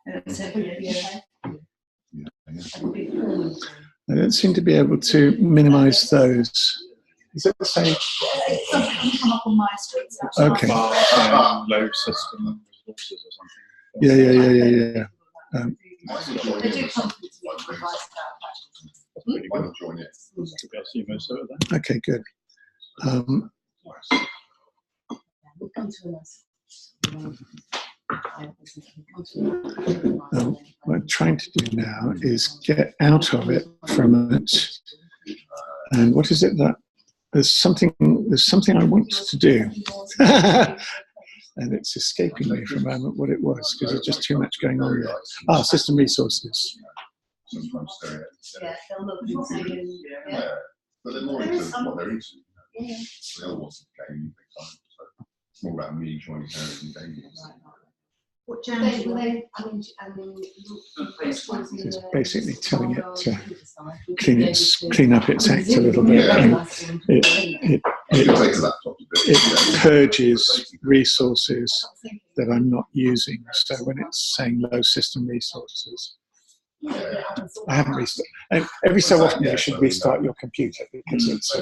I don't seem to be able to minimise those. Is it the same? It's something come up on my screen. Okay. Load system resources or something. Yeah. They do come to advice about. Okay, good. What I'm trying to do now is get out of it for a moment. And what is it that there's something I want to do, and it's escaping me for a moment what it was because there's just too much going on there. System resources. Yeah, they'll look into but they're more into what they're into. The other ones are gaming big time, so it's more about me joining her in gaming. what jams So it's basically telling it to clean up its act a little bit. And it purges resources that I'm not using. So when it's saying low system resources, I haven't restarted. And every so often you should restart your computer because it's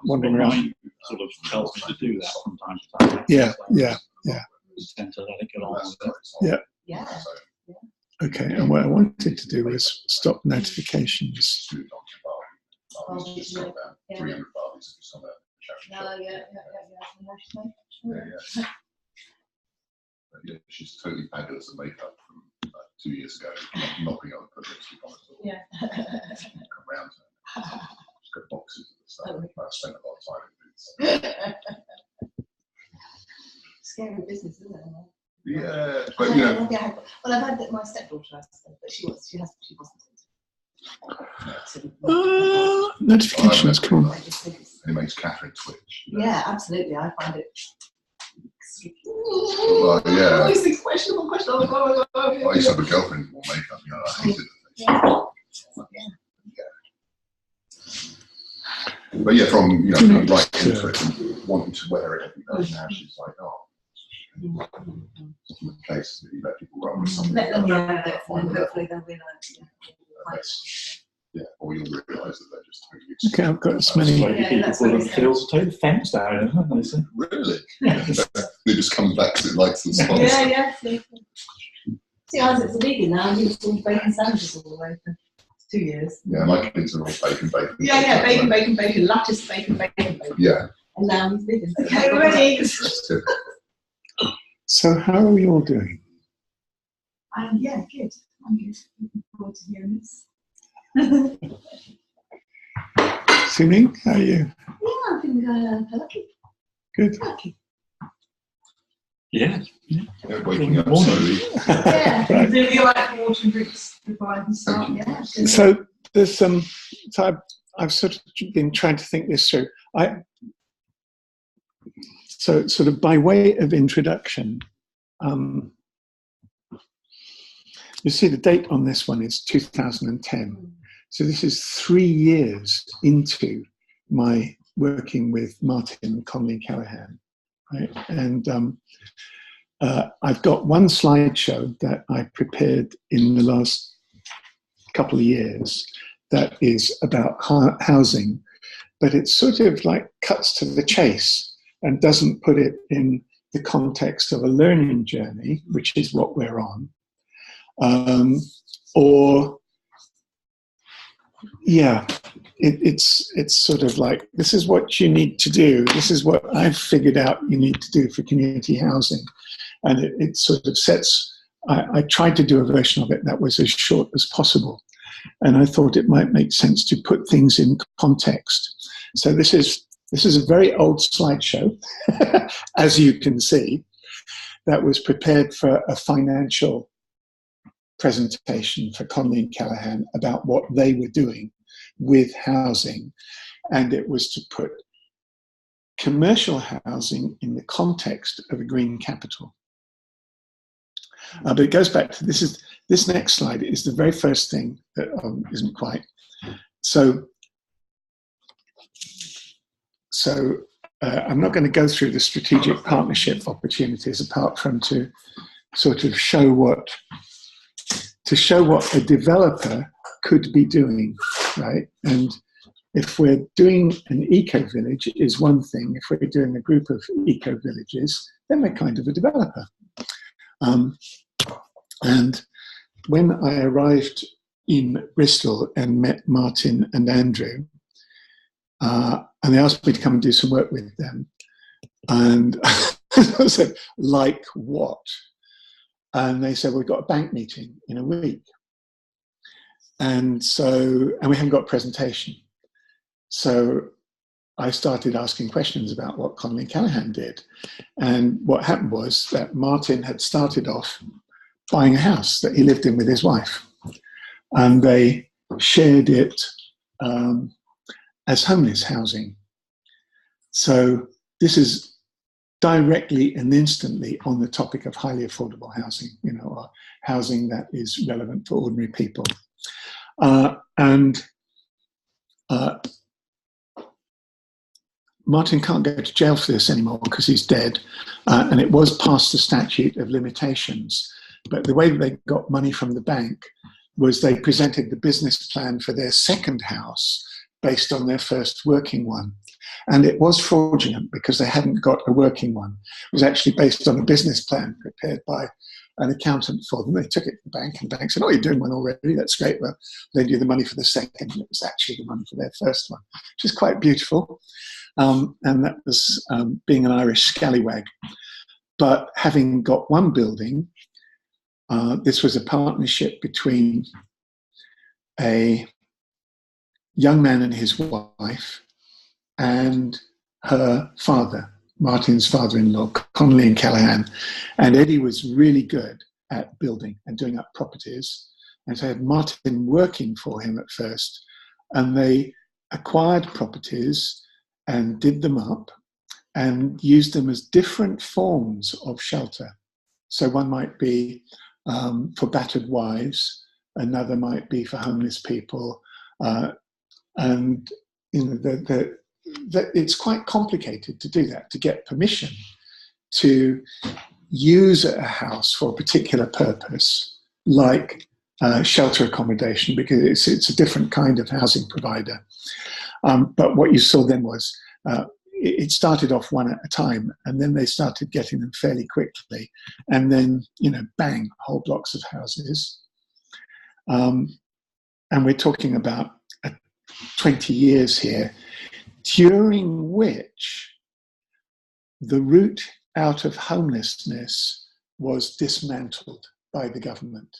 wandering around. Sort of tells me to do that from time to time. Yeah. Tend to let it get on with it. Yeah. Okay, and what I wanted to do was stop notifications. She's totally fabulous at makeup from 2 years ago, not being able to put lipstick on at all. Yeah. Come round to her. She's got boxes of stuff. I spent a lot of time in boots. Scary business, isn't it? Yeah, but you know. Well, I've had my stepdaughter, but she wasn't. Notifications, come on. It makes Catherine twitch. Yeah, absolutely. I find it. Well, yeah. Always these questionable. I used to have a girlfriend who wore makeup. You know, I hated it. But yeah, from right into it and wanting to wear it every day. Now she's like, in the case that you let people run with something. Let them run with it, and hopefully they'll realise. Yeah, or you'll realise that they're just totally. Okay, I've got as many. People feel to take the fence down, don't they? Really? They just come back because it likes the spots. Yeah. See, ours it's a vegan now. I'm eating bacon sandwiches all the way for 2 years. Yeah, my kids are all bacon. Yeah, bacon, lattice, bacon. Yeah. And now he's vegan. Okay, we're ready. So how are we all doing? Yeah, good. I'm good. Looking forward to hearing this. Sumi, how are you? Yeah, I think lucky. Good. Lucky. Yeah. Waking up slowly. Yeah. Right. Do you like water and drinks before I can start? Yeah. So there's so I've sort of been trying to think this through. So sort of by way of introduction, you see the date on this one is 2010. So this is 3 years into my working with Martin Conley-Callahan, right? And I've got one slideshow that I prepared in the last couple of years that is about housing, but it sort of like cuts to the chase and doesn't put it in the context of a learning journey, which is what we're on. It's sort of like, this is what you need to do. This is what I've figured out you need to do for community housing. And it sort of sets, I tried to do a version of it that was as short as possible. And I thought it might make sense to put things in context. So this is a very old slideshow, as you can see, that was prepared for a financial presentation for Conley and Callahan about what they were doing with housing. And it was to put commercial housing in the context of a green capital. But it goes back to this next slide is the very first thing that isn't quite. So I'm not going to go through the strategic partnership opportunities apart from to sort of show what a developer could be doing, right? And if we're doing an eco-village is one thing. If we're doing a group of eco-villages, then we're kind of a developer. And when I arrived in Bristol and met Martin and Andrew, and they asked me to come and do some work with them, and I said, like what? And they said, we've got a bank meeting in a week. And we haven't got a presentation. So I started asking questions about what Connolly and Callaghan did. And what happened was that Martin had started off buying a house that he lived in with his wife. And they shared it as homeless housing. So this is directly and instantly on the topic of highly affordable housing, or housing that is relevant for ordinary people. Martin can't go to jail for this anymore because he's dead, and it was past the statute of limitations. But the way that they got money from the bank was they presented the business plan for their second house based on their first working one. And it was fraudulent because they hadn't got a working one. It was actually based on a business plan prepared by an accountant for them. They took it to the bank, and the bank said, oh, you're doing one already, that's great. Well, they do the money for the second, and it was actually the money for their first one, which is quite beautiful. And that was being an Irish scallywag. But having got one building, this was a partnership between a young man and his wife and her father, Martin's father-in-law, Connolly and Callaghan. And Eddie was really good at building and doing up properties. And so had Martin working for him at first, and they acquired properties and did them up and used them as different forms of shelter. So one might be for battered wives, another might be for homeless people, and it's quite complicated to do that, to get permission to use a house for a particular purpose, like shelter accommodation, because it's a different kind of housing provider. But what you saw then was it started off one at a time, and then they started getting them fairly quickly, and then, bang, whole blocks of houses. And we're talking about 20 years here, during which the route out of homelessness was dismantled by the government.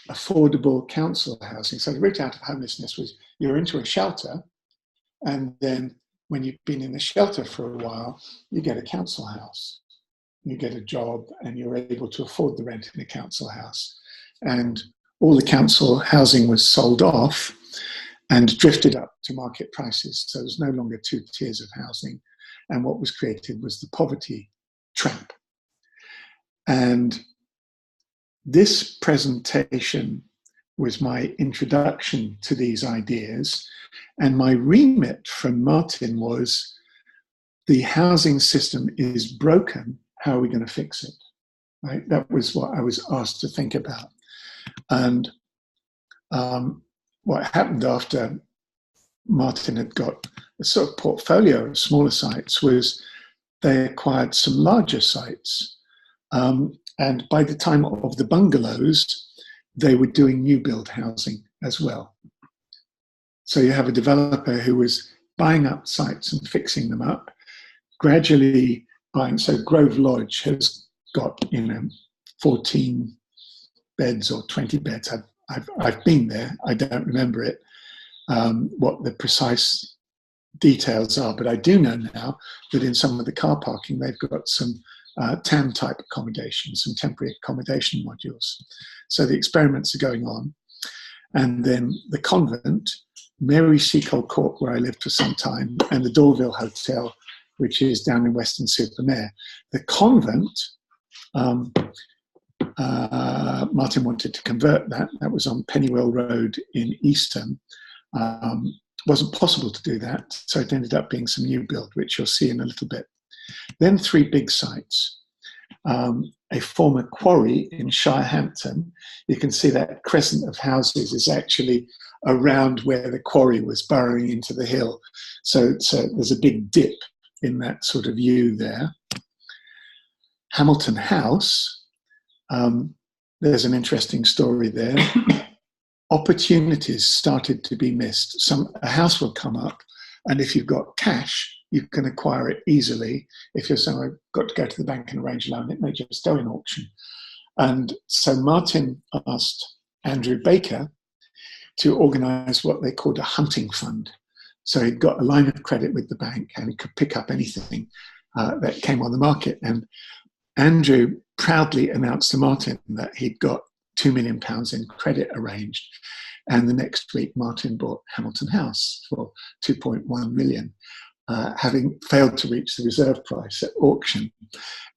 Affordable council housing. So the route out of homelessness was you're into a shelter, and then when you've been in the shelter for a while, you get a council house. You get a job, and you're able to afford the rent in a council house. And all the council housing was sold off and drifted up to market prices. So there's no longer two tiers of housing. And what was created was the poverty trap. And this presentation was my introduction to these ideas. And my remit from Martin was, the housing system is broken. How are we going to fix it? Right? That was what I was asked to think about. And what happened after Martin had got a sort of portfolio of smaller sites was they acquired some larger sites. And by the time of the bungalows, they were doing new build housing as well. So you have a developer who was buying up sites and fixing them up, gradually buying. So Grove Lodge has got, 14 beds or 20 beds. I've been there. I don't remember it, what the precise details are, but I do know now that in some of the car parking, they've got some TAM type accommodation, some temporary accommodation modules. So the experiments are going on. And then the convent, Mary Seacole Court, where I lived for some time, and the Dorville Hotel, which is down in Weston-super-Mare. The convent, Martin wanted to convert that. That was on Pennywell Road in Easton. Wasn't possible to do that, so it ended up being some new build, which you'll see in a little bit. Then 3 big sites. a former quarry in Shirehampton. You can see that crescent of houses is actually around where the quarry was burrowing into the hill. So there's a big dip in that sort of view there. Hamilton House, there's an interesting story there. Opportunities started to be missed. A house will come up, and if you've got cash, you can acquire it easily. If you're saying, I've got to go to the bank and arrange a loan, it may just go in auction. And so Martin asked Andrew Baker to organise what they called a hunting fund. So he'd got a line of credit with the bank and he could pick up anything that came on the market. And Andrew proudly announced to Martin that he'd got £2 million in credit arranged. And the next week, Martin bought Hamilton House for 2.1 million, having failed to reach the reserve price at auction.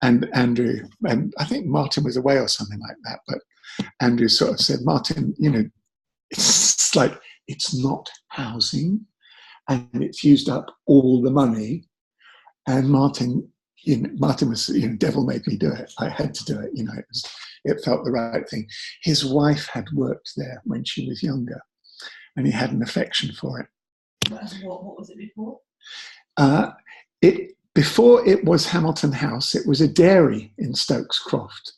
And Andrew, and I think Martin was away or something like that, but Andrew sort of said, Martin, you know, it's like, it's not housing and it's used up all the money. And Martin was, devil made me do it. I had to do it. It felt the right thing. His wife had worked there when she was younger, and he had an affection for it. What was it before? Before it was Hamilton House, it was a dairy in Stokes Croft,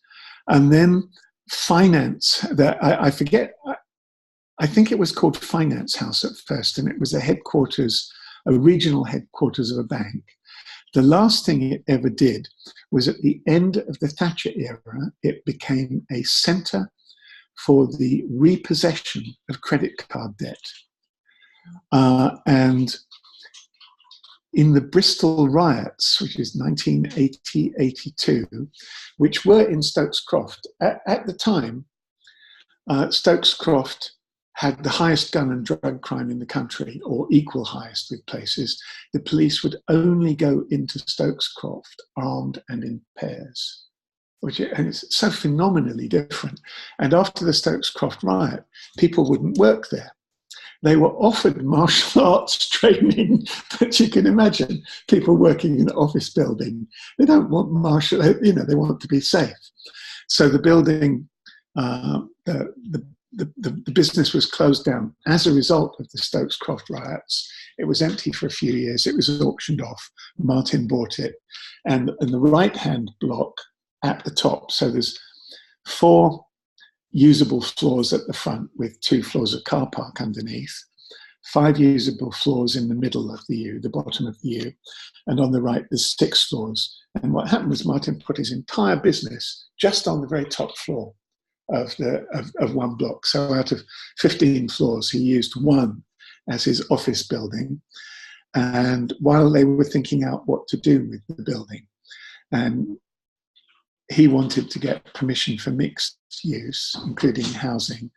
and then finance. I forget. I think it was called Finance House at first, and it was a regional headquarters of a bank. The last thing it ever did was at the end of the Thatcher era, it became a centre for the repossession of credit card debt. And in the Bristol riots, which is 1980-82, which were in Stokes Croft, at the time, Stokes Croft had the highest gun and drug crime in the country, or equal highest with places. The police would only go into Stokes Croft armed and in pairs, and it's so phenomenally different. And after the Stokes Croft riot, people wouldn't work there. They were offered martial arts training, but you can imagine people working in an office building. They don't want they want to be safe. So the building, the business was closed down as a result of the Stokes Croft riots. It was empty for a few years. It was auctioned off. Martin bought it. And the right-hand block at the top, so there's 4 usable floors at the front with 2 floors of car park underneath, 5 usable floors in the middle of the U, the bottom of the U, and on the right there's 6 floors. And what happened was Martin put his entire business just on the very top floor of one block. So out of 15 floors, he used 1 as his office building. And while they were thinking out what to do with the building, and he wanted to get permission for mixed use, including housing,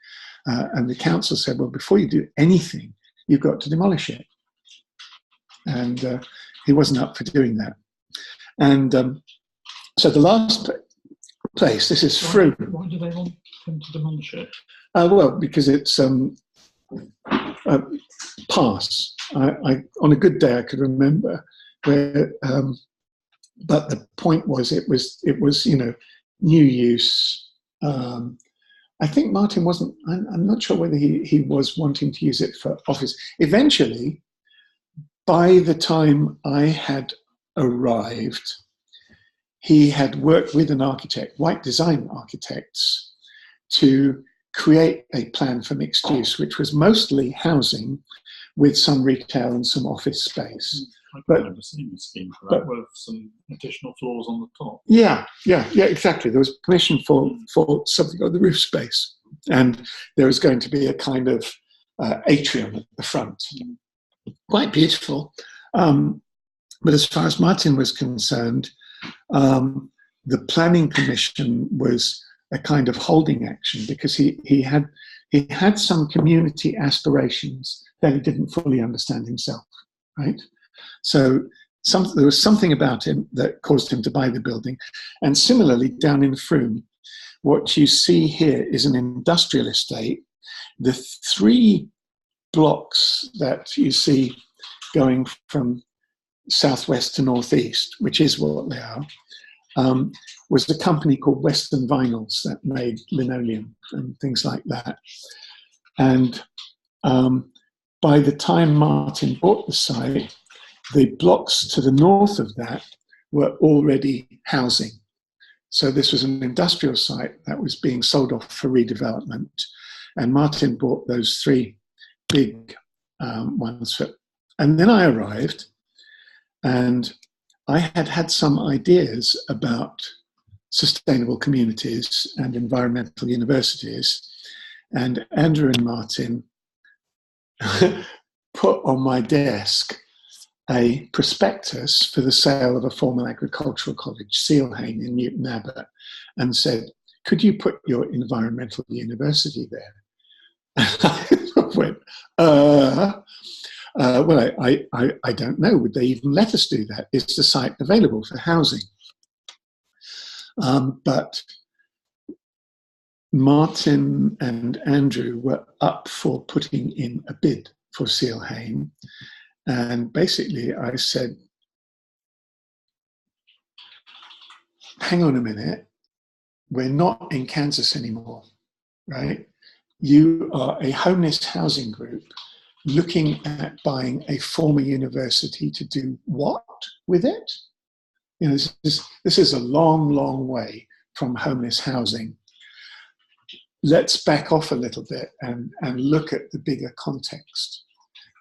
and the council said, well, before you do anything, you've got to demolish it. And he wasn't up for doing that. And so the last place, this is Froome. Why do they want him to demolish it? Well, because it's pass. On a good day, I could remember where, but the point was, it was new use. I think Martin wasn't. I'm not sure whether he was wanting to use it for office. Eventually, by the time I had arrived, he had worked with an architect, White Design Architects, to create a plan for mixed use, which was mostly housing with some retail and some office space. I've never seen a scheme for that, with some additional floors on the top. Yeah, exactly. There was permission for something on the roof space, and there was going to be a kind of atrium at the front. Quite beautiful. But as far as Martin was concerned, the planning permission was a kind of holding action, because he had some community aspirations that he didn't fully understand himself, right? So there was something about him that caused him to buy the building. And similarly, down in Froome, what you see here is an industrial estate. The 3 blocks that you see going from southwest to northeast, which is what they was a company called Western Vinyls that made linoleum and things like that. And by the time Martin bought the site, the blocks to the north of that were already housing. So this was an industrial site that was being sold off for redevelopment. And Martin bought those 3 big ones. And then I arrived, and I had had some ideas about sustainable communities and environmental universities. And Andrew and Martin put on my desk a prospectus for the sale of a formal agricultural college, Sealhane in Newton Abbot, and said, could you put your environmental university there? And I went, well, I don't know. Would they even let us do that? Is the site available for housing? But Martin and Andrew were up for putting in a bid for Sealhane. And basically I said, hang on a minute, we're not in Kansas anymore, right? You are a homeless housing group looking at buying a former university to do what with it? You know, this is a long, long way from homeless housing. Let's back off a little bit and look at the bigger context,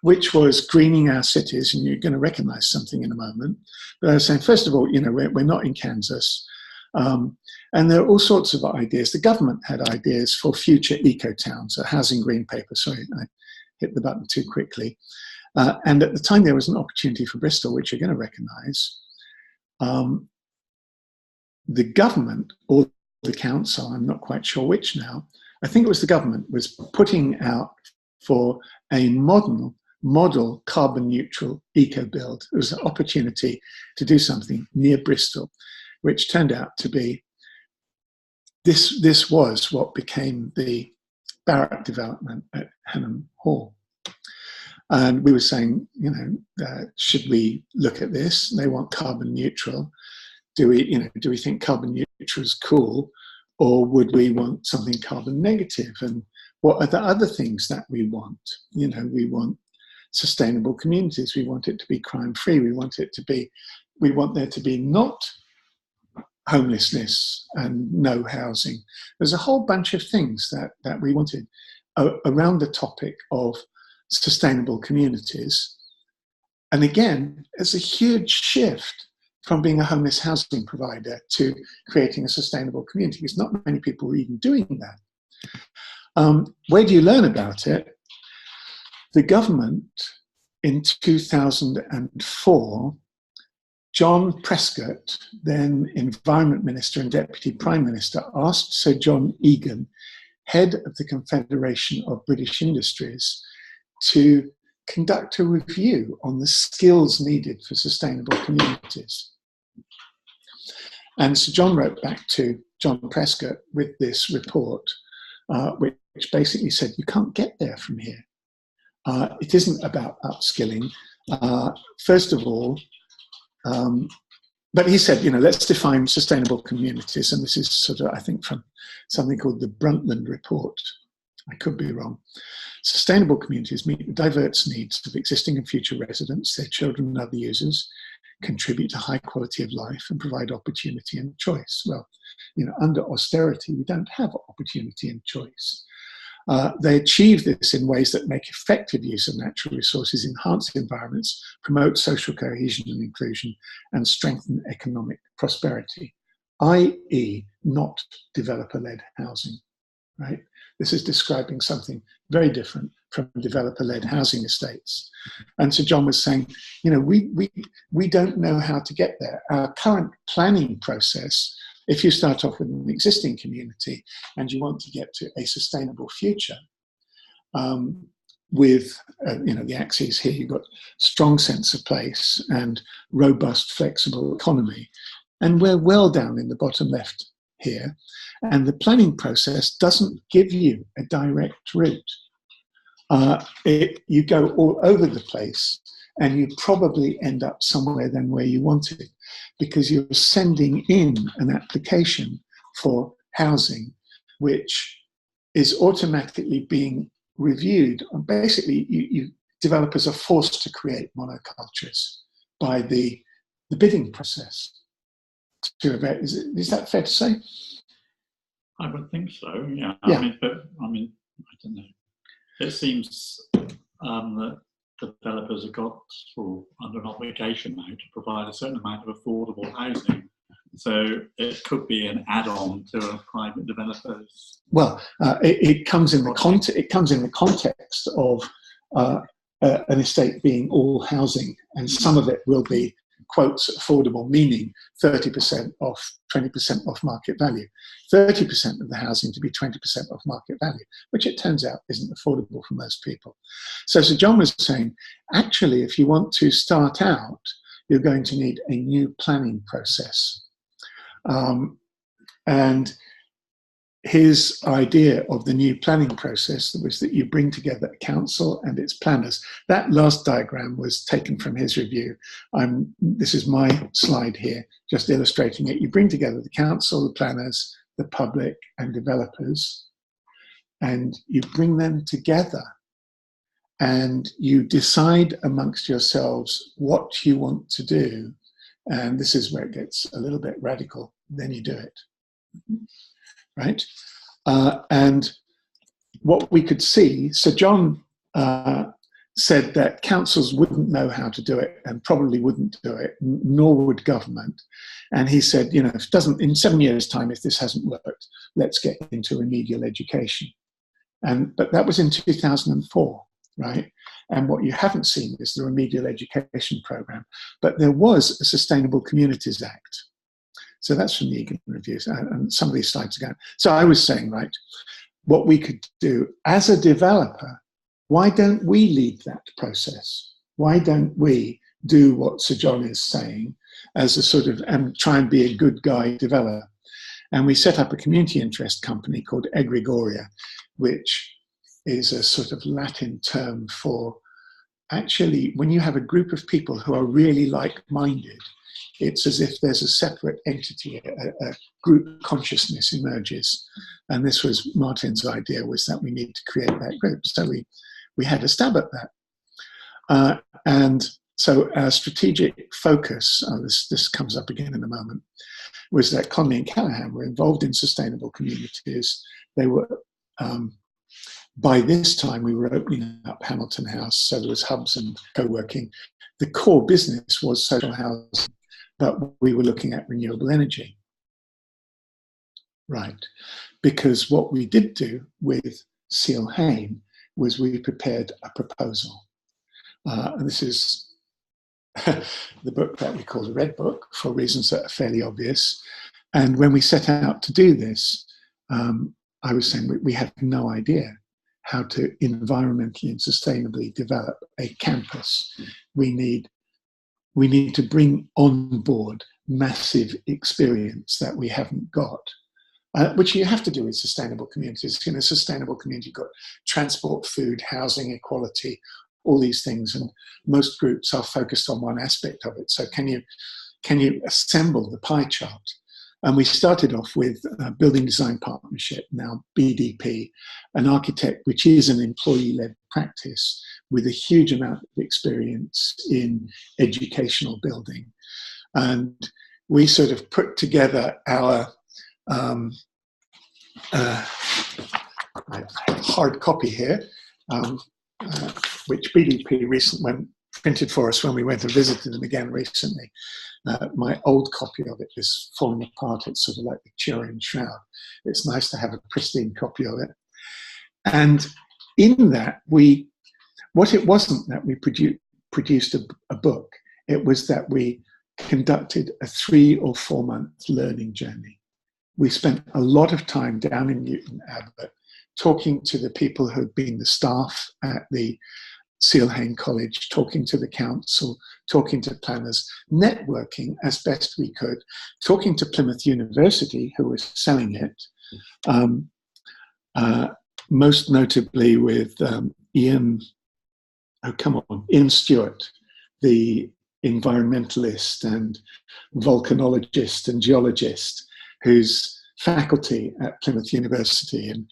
which was greening our cities, and you're going to recognize something in a moment. But I was saying, first of all, you know, we're not in Kansas. And there are all sorts of ideas. The government had ideas for future eco-towns, a housing green paper. Sorry, I hit the button too quickly. And at the time, there was an opportunity for Bristol, which you're going to recognize. The government, or the council, I'm not quite sure which now, I think it was the government, was putting out for a model carbon neutral eco build. It was an opportunity to do something near Bristol, which turned out to be, this was what became the Barratt development at Hannam Hall. And we were saying, you know, should we look at this? They want carbon neutral. Do we think carbon neutral is cool, or would we want something carbon negative? And what are the other things that we want? You know, we want sustainable communities. We want it to be crime free. We want there to be not homelessness and no housing. There's a whole bunch of things that we wanted around the topic of sustainable communities. And again, it's a huge shift from being a homeless housing provider to creating a sustainable community, because not many people were even doing that. Where do you learn about it? The government in 2004, John Prescott, then Environment Minister and Deputy Prime Minister, asked Sir John Egan, head of the Confederation of British Industries, to conduct a review on the skills needed for sustainable communities. And Sir John wrote back to John Prescott with this report, which basically said, you can't get there from here. It isn't about upskilling. First of all, but he said, you know, let's define sustainable communities. And this is sort of, I think, from something called the Brundtland Report. I could be wrong. Sustainable communities meet the diverse needs of existing and future residents, their children and other users, contribute to high quality of life, and provide opportunity and choice. Well, you know, under austerity, we don't have opportunity and choice. They achieve this in ways that make effective use of natural resources, enhance environments, promote social cohesion and inclusion, and strengthen economic prosperity, i.e. not developer-led housing, right? This is describing something very different from developer-led housing estates. And so John was saying, you know, we don't know how to get there. Our current planning process, if you start off with an existing community and you want to get to a sustainable future, with you know, the axes here, you've got strong sense of place and robust, flexible economy. And we're well down in the bottom left here. And the planning process doesn't give you a direct route. You go all over the place, and you probably end up somewhere than where you wanted. because you're sending in an application for housing, which is automatically being reviewed. And basically, developers are forced to create monocultures by the bidding process. Is that fair to say? I would think so. Yeah. Yeah. I mean, I don't know. It seems that developers have got under an obligation now to provide a certain amount of affordable housing. So it could be an add-on to a private developer's. Well, it comes in the context of an estate being all housing, and some of it will be quotes affordable, meaning 30% off, 20% off market value, 30% of the housing to be 20% off market value, which it turns out isn't affordable for most people. So Sir John was saying, actually, if you want to start out, you're going to need a new planning process. And his idea of the new planning process was that you bring together a council and its planners. That last diagram was taken from his review. This is my slide here, just illustrating it. You bring together the council, the planners, the public, and developers, and you bring them together and you decide amongst yourselves what you want to do. And this is where it gets a little bit radical. Then you do it. Right? And what we could see, Sir John said that councils wouldn't know how to do it and probably wouldn't do it, nor would government. And he said, if it doesn't, in 7 years' time, if this hasn't worked, let's get into remedial education. But that was in 2004, right? And what you haven't seen is the remedial education program. But there was a Sustainable Communities Act. So that's from the Egan reviews, and some of these slides ago. So I was saying, right, what we could do as a developer, why don't we lead that process? Why don't we do what Sir John is saying as a sort of, and try and be a good guy developer? And we set up a community interest company called Egregoria, which is a sort of Latin term for, actually, when you have a group of people who are really like-minded, it's as if there's a separate entity, a group consciousness emerges. And this was Martin's idea, was that we need to create that group. So we had a stab at that. And so our strategic focus, this comes up again in a moment, was that Conley and Callaghan were involved in sustainable communities. They were, by this time, we were opening up Hamilton House, so there was hubs and co-working. The core business was social housing, but we were looking at renewable energy. Right, because what we did do with Seal Hain was we prepared a proposal. And this is the book that we call the Red Book, for reasons that are fairly obvious. And when we set out to do this, I was saying we had no idea how to environmentally and sustainably develop a campus. We need to bring on board massive experience that we haven't got, which you have to do with sustainable communities. In a sustainable community, you've got transport, food, housing, equality, all these things, and most groups are focused on one aspect of it. So can you assemble the pie chart? And we started off with Building Design Partnership, now BDP, an architect which is an employee-led practice with a huge amount of experience in educational building. And we sort of put together our hard copy here, which BDP recently printed for us when we went and visited them again recently. My old copy of it is falling apart. It's sort of like the Turin Shroud. It's nice to have a pristine copy of it. And in that, it wasn't that we produced a book. It was that we conducted a 3 or 4 month learning journey. We spent a lot of time down in Newton Abbot talking to the people who had been the staff at the Seal Hain College, talking to the council, talking to planners, networking as best we could, talking to Plymouth University, who was selling it, most notably with Ian Stewart, the environmentalist and volcanologist and geologist who's faculty at Plymouth University, and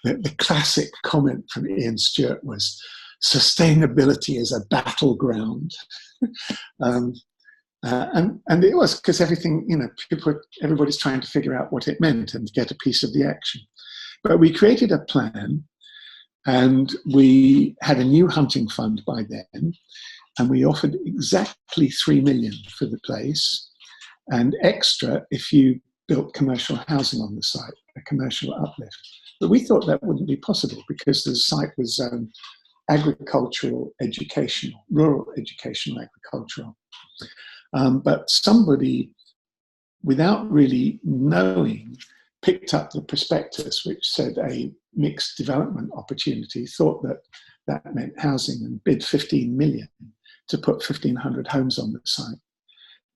the classic comment from Ian Stewart was, "Sustainability is a battleground." And it was, because everything, everybody's trying to figure out what it meant and get a piece of the action. But we created a plan, and we had a new hunting fund by then, and we offered exactly 3 million for the place, and extra if you built commercial housing on the site, a commercial uplift. But we thought that wouldn't be possible because the site was agricultural, educational, rural educational, agricultural. But somebody, without really knowing, picked up the prospectus which said a mixed development opportunity, thought that that meant housing, and bid 15 million to put 1,500 homes on the site.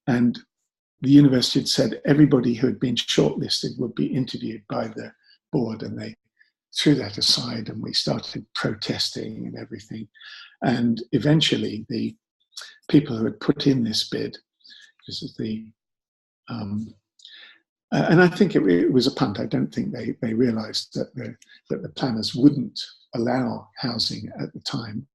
And the university had said everybody who had been shortlisted would be interviewed by the board, and they threw that aside, and we started protesting and everything. And eventually the people who had put in this bid, this is the, and I think it was a punt. I don't think they realised that the planners wouldn't allow housing at the time,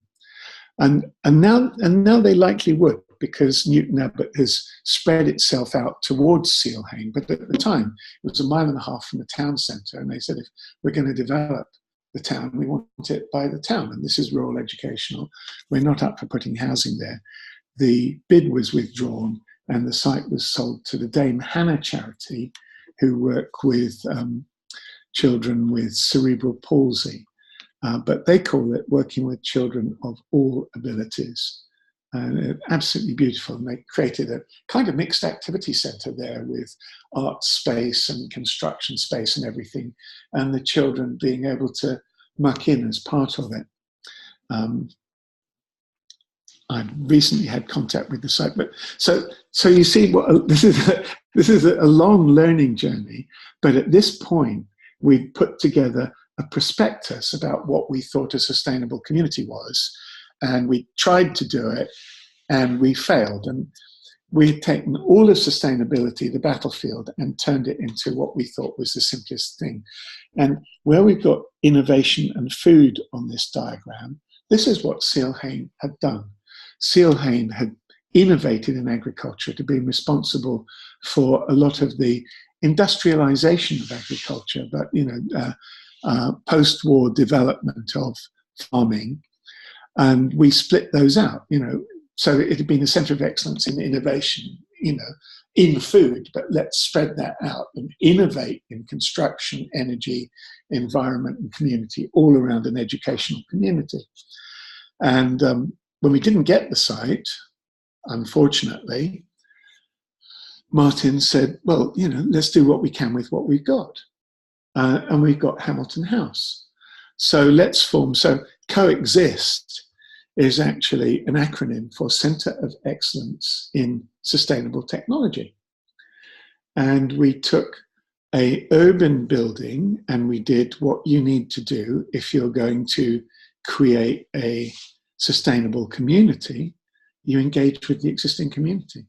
and now they likely would, because Newton Abbot has spread itself out towards Sealhain. But at the time, it was 1.5 miles from the town centre, and they said, if we're going to develop the town, we want it by the town, and this is rural educational. We're not up for putting housing there. The bid was withdrawn, and the site was sold to the Dame Hannah charity, who work with children with cerebral palsy. But they call it working with children of all abilities. And absolutely beautiful. And they created a kind of mixed activity centre there with art space and construction space and everything, and the children being able to muck in as part of it. I've recently had contact with the site, but so you see, this is a long learning journey. But at this point, we put together a prospectus about what we thought a sustainable community was, and we tried to do it, and we failed. And we'd taken all of sustainability, the battlefield, and turned it into what we thought was the simplest thing. And where we've got innovation and food on this diagram, this is what Sealhain had done. Sealhain had innovated in agriculture to be responsible for a lot of the industrialization of agriculture, but post-war development of farming, and we split those out. So it had been a centre of excellence in innovation, in food, but let's spread that out and innovate in construction, energy, environment, and community, all around an educational community. And when we didn't get the site, unfortunately, Martin said, well, let's do what we can with what we've got. And we've got Hamilton House. So let's form, Coexist is actually an acronym for Centre of Excellence in Sustainable Technology. And we took an urban building and we did what you need to do if you're going to create a sustainable community. You engage with the existing community.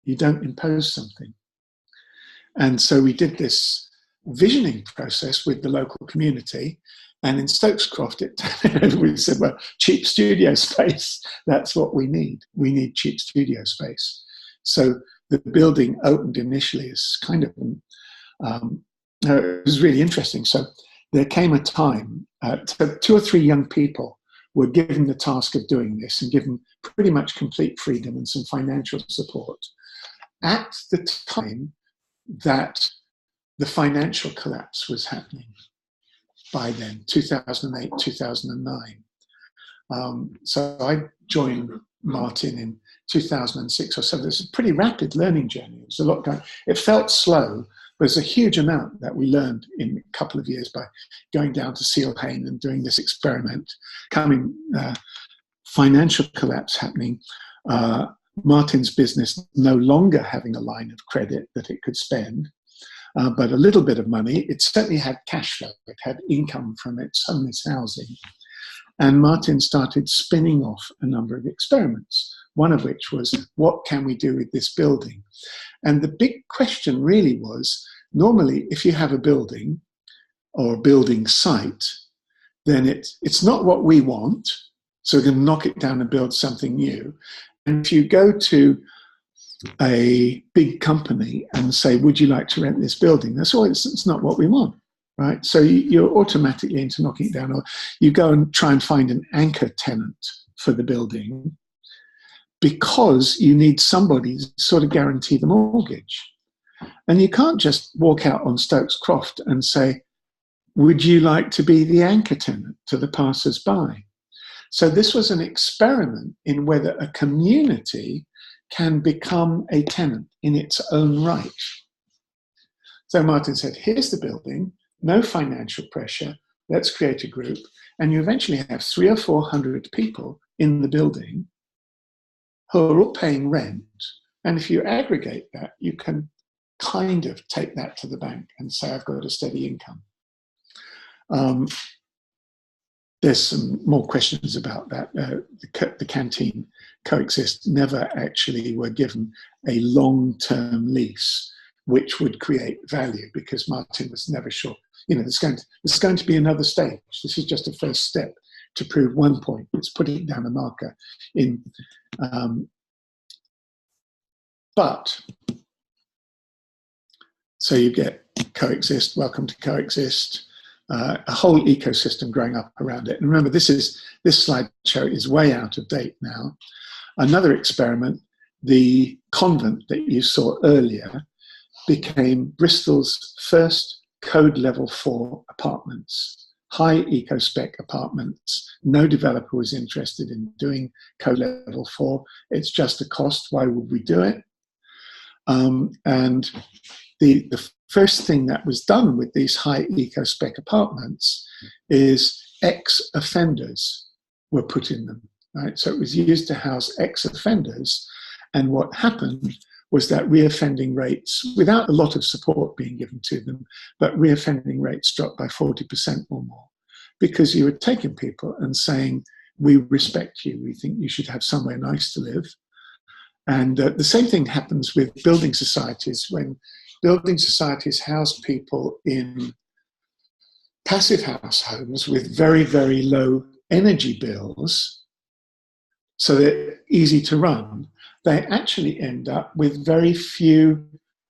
You don't impose something. And so we did this visioning process with the local community. And in Stokescroft, we said, well, cheap studio space, that's what we need. We need cheap studio space. So the building opened initially as kind of, it was really interesting. So there came a time, 2 or 3 young people were given the task of doing this and given pretty much complete freedom and some financial support at the time that the financial collapse was happening. By then, 2008, 2009. So I joined Martin in 2006 or so. There's a pretty rapid learning journey. There's a lot going. It felt slow, but there's a huge amount that we learned in a couple of years by going down to Sealhain and doing this experiment. Financial collapse happening. Martin's business no longer having a line of credit that it could spend. But a little bit of money. It certainly had cash flow. It had income from its homeless housing. And Martin started spinning off a number of experiments, one of which was, what can we do with this building? And the big question really was, normally if you have a building or a building site, then it's not what we want, so we're going to knock it down and build something new. And if you go to a big company and say, would you like to rent this building? That's all, it's not what we want, right? So you're automatically into knocking it down, or you go and try and find an anchor tenant for the building because you need somebody to sort of guarantee the mortgage. And you can't just walk out on Stokes Croft and say, would you like to be the anchor tenant to the passers-by? So this was an experiment in whether a community can become a tenant in its own right. So Martin said, here's the building, no financial pressure, let's create a group. And you eventually have 300 or 400 people in the building who are all paying rent. And if you aggregate that, you can kind of take that to the bank and say, I've got a steady income. There's some more questions about that. The canteen coexist never actually were given a long-term lease, which would create value, because Martin was never sure. You know, there's going to be another stage. This is just a first step to prove one point. It's putting down a marker in. So you get coexist, welcome to coexist. A whole ecosystem growing up around it. And remember, this slideshow is way out of date now. Another experiment, the convent that you saw earlier, became Bristol's first code level 4 apartments, high eco-spec apartments. No developer was interested in doing code level 4. It's just a cost. Why would we do it? And the first thing that was done with these high eco-spec apartments is ex-offenders were put in them, right? So it was used to house ex-offenders. And what happened was that reoffending rates, without a lot of support being given to them, but reoffending rates dropped by 40% or more, because you were taking people and saying, we respect you, we think you should have somewhere nice to live. And the same thing happens with building societies. When building societies house people in passive house homes with very, very low energy bills, so they're easy to run, they actually end up with very few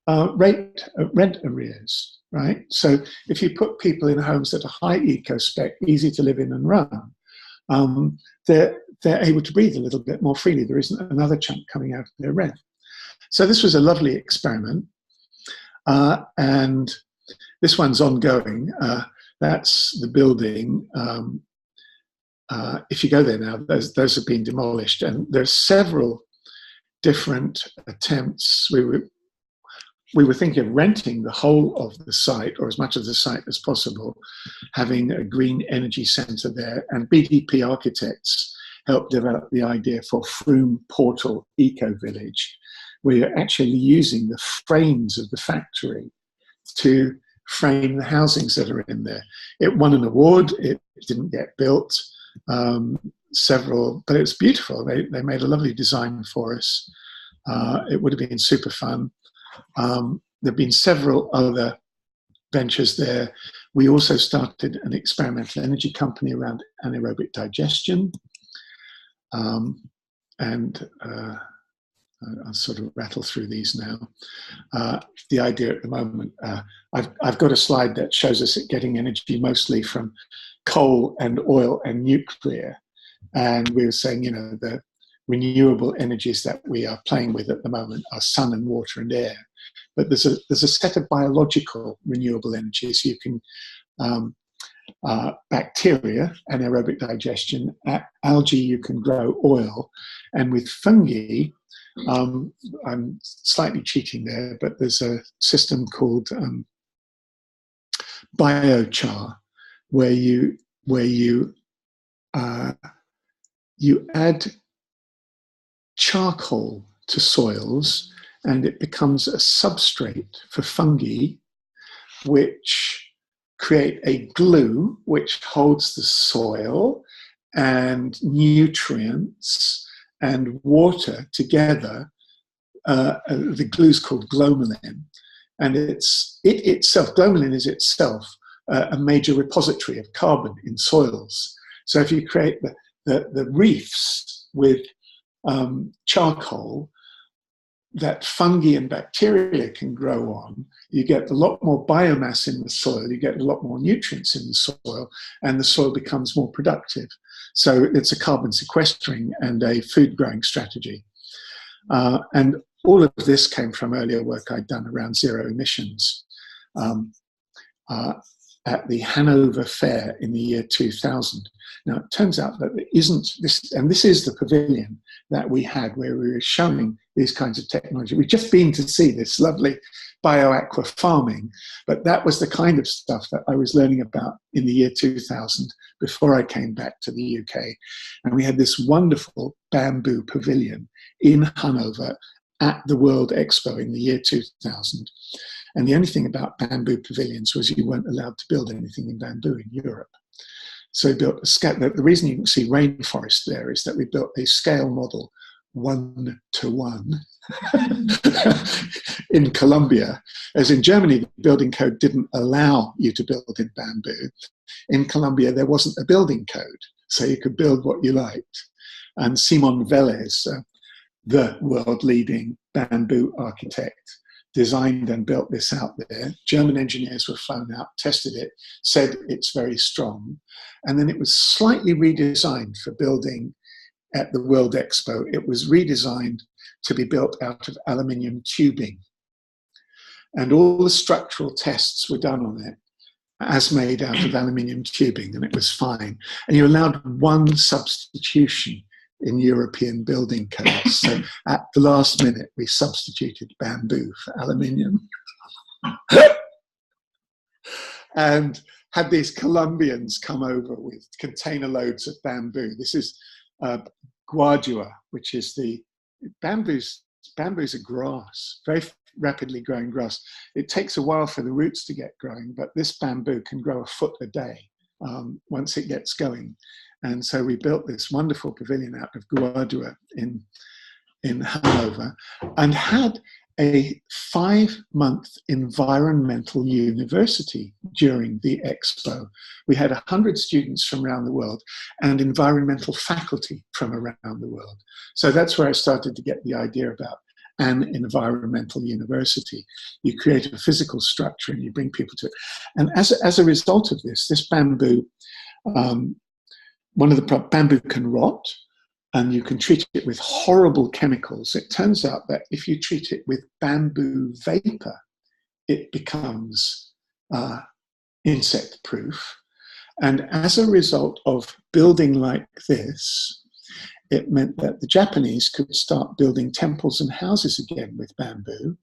rent arrears, right? So if you put people in homes that are high eco-spec, easy to live in and run, they're able to breathe a little bit more freely. There isn't another chunk coming out of their rent. So this was a lovely experiment. And this one's ongoing. That's the building. If you go there now, those have been demolished, and there's several different attempts. We were thinking of renting the whole of the site, or as much of the site as possible, having a green energy centre there, and BDP Architects helped develop the idea for Froome Portal Eco Village. We're actually using the frames of the factory to frame the housings that are in there. It won an award. It didn't get built. But it's beautiful. They made a lovely design for us. It would have been super fun. There have been several other ventures there. We also started an experimental energy company around anaerobic digestion. I'll sort of rattle through these now. The idea at the moment, I've got a slide that shows us it getting energy mostly from coal and oil and nuclear. And we were saying, you know, the renewable energies that we are playing with at the moment are sun and water and air. But there's a set of biological renewable energies. You can bacteria, anaerobic digestion, algae, you can grow oil, and with fungi, I'm slightly cheating there, but there's a system called biochar, where you add charcoal to soils, and it becomes a substrate for fungi, which create a glue which holds the soil and nutrients and water together. The glue is called glomalin, and glomalin is itself a major repository of carbon in soils. So if you create the reefs with charcoal that fungi and bacteria can grow on, you get a lot more biomass in the soil, you get a lot more nutrients in the soil, and the soil becomes more productive. So it's a carbon sequestering and a food growing strategy. And all of this came from earlier work I'd done around zero emissions at the Hanover Fair in the year 2000. Now, it turns out that there isn't this, and this is the pavilion that we had where we were showing these kinds of technology. We've just been to see this lovely bioaqua farming, but that was the kind of stuff that I was learning about in the year 2000 before I came back to the UK. And we had this wonderful bamboo pavilion in Hanover at the World Expo in the year 2000. And the only thing about bamboo pavilions was you weren't allowed to build anything in bamboo in Europe. So we built the reason you can see rainforest there is that we built a scale model 1:1 in Colombia. As in Germany, the building code didn't allow you to build in bamboo. In Colombia, there wasn't a building code, so you could build what you liked. And Simon Vélez, the world-leading bamboo architect, designed and built this out there. German engineers were flown out, tested it, said it's very strong. And then it was slightly redesigned for building at the World Expo. It was redesigned to be built out of aluminium tubing. And all the structural tests were done on it as made out of aluminium tubing, and it was fine. And you allowed one substitution in European building codes. So at the last minute, we substituted bamboo for aluminium. And had these Colombians come over with container loads of bamboo. This is guadua, which is bamboo's a grass, very rapidly growing grass. It takes a while for the roots to get growing, but this bamboo can grow a foot a day once it gets going. And so we built this wonderful pavilion out of guadua in Hanover and had a 5-month environmental university during the expo. We had 100 students from around the world and environmental faculty from around the world. So that's where I started to get the idea about an environmental university. You create a physical structure and you bring people to it. And as a result of this bamboo, bamboo can rot, and you can treat it with horrible chemicals. It turns out that if you treat it with bamboo vapor, it becomes insect-proof. And as a result of building like this, it meant that the Japanese could start building temples and houses again with bamboo,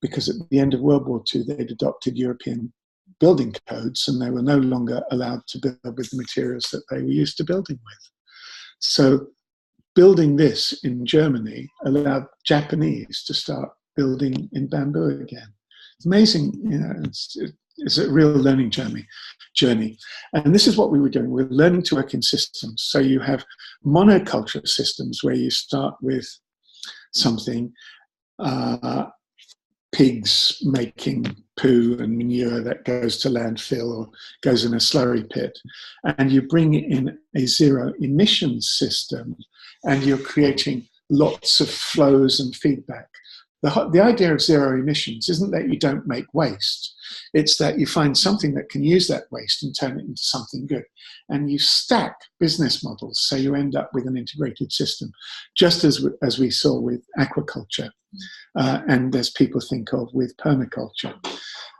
because at the end of World War II, they'd adopted European building codes and they were no longer allowed to build with the materials that they were used to building with. So building this in Germany allowed Japanese to start building in bamboo again. It's amazing, it's a real learning journey. And this is what we were doing. We're learning to work in systems. So you have monoculture systems where you start with something, pigs making poo and manure that goes to landfill or goes in a slurry pit. And you bring in a zero emissions system and you're creating lots of flows and feedback. The idea of zero emissions isn't that you don't make waste. It's that you find something that can use that waste and turn it into something good. And you stack business models so you end up with an integrated system, just as we saw with aquaculture and as people think of with permaculture.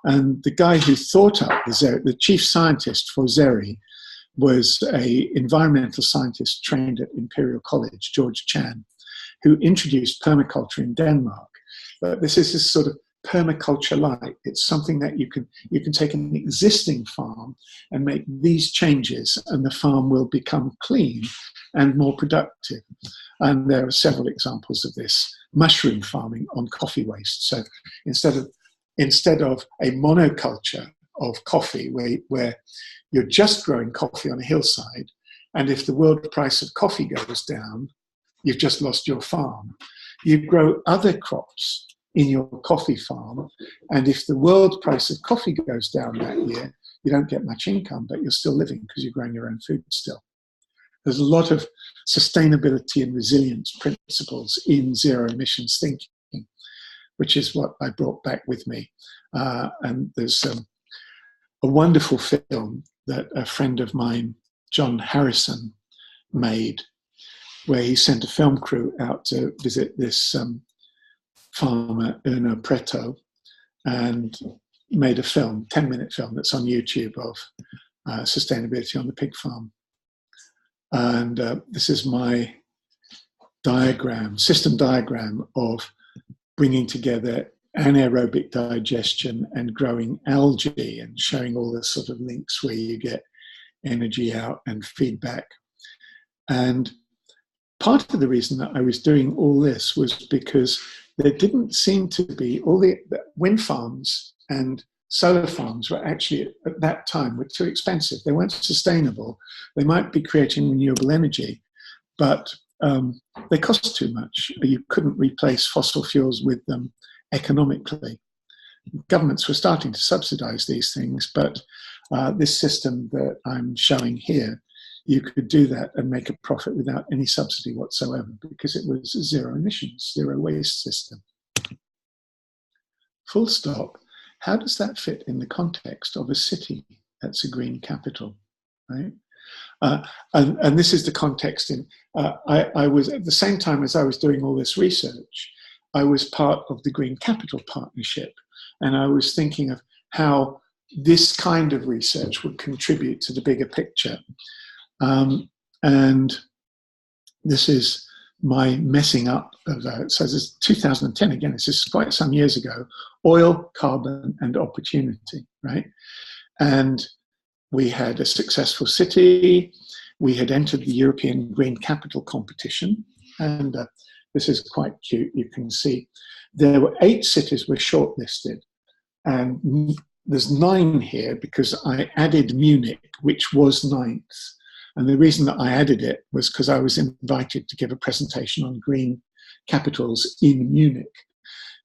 And the guy who thought up the chief scientist for ZERI was an environmental scientist trained at Imperial College, George Chan, who introduced permaculture in Denmark. But this is this sort of permaculture light. It's something that you can take an existing farm and make these changes and the farm will become clean and more productive. And there are several examples of this. Mushroom farming on coffee waste. So instead of a monoculture of coffee where you're just growing coffee on a hillside And if the world price of coffee goes down, you've just lost your farm. You grow other crops in your coffee farm, and if the world price of coffee goes down that year, you don't get much income, but you're still living because you're growing your own food still. There's a lot of sustainability and resilience principles in zero emissions thinking, which is what I brought back with me. And there's a wonderful film that a friend of mine, John Harrison, made, where he sent a film crew out to visit this farmer, Erno Preto, and made a film, 10-minute film that's on YouTube of sustainability on the pig farm. And this is my system diagram of bringing together anaerobic digestion and growing algae, and showing all the sort of links where you get energy out and feedback. And part of the reason that I was doing all this was because there didn't seem to be, all the wind farms and solar farms were actually at that time were too expensive. They weren't sustainable. They might be creating renewable energy, but they cost too much. You couldn't replace fossil fuels with them economically. Governments were starting to subsidize these things, but this system that I'm showing here, you could do that and make a profit without any subsidy whatsoever, because it was a zero emissions, zero waste system. Full stop. How does that fit in the context of a city that's a green capital, right? And this is the context in, I was, at the same time as I was doing all this research, I was part of the Green Capital Partnership, and I was thinking of how this kind of research would contribute to the bigger picture. And this is my messing up of that. So this is 2010 again, this is quite some years ago. Oil, carbon, and opportunity, right? And we had a successful city. We had entered the European Green Capital Competition, and this is quite cute. You can see there were 8 cities were shortlisted, and there's 9 here because I added Munich, which was 9th. And the reason that I added it was because I was invited to give a presentation on green capitals in Munich.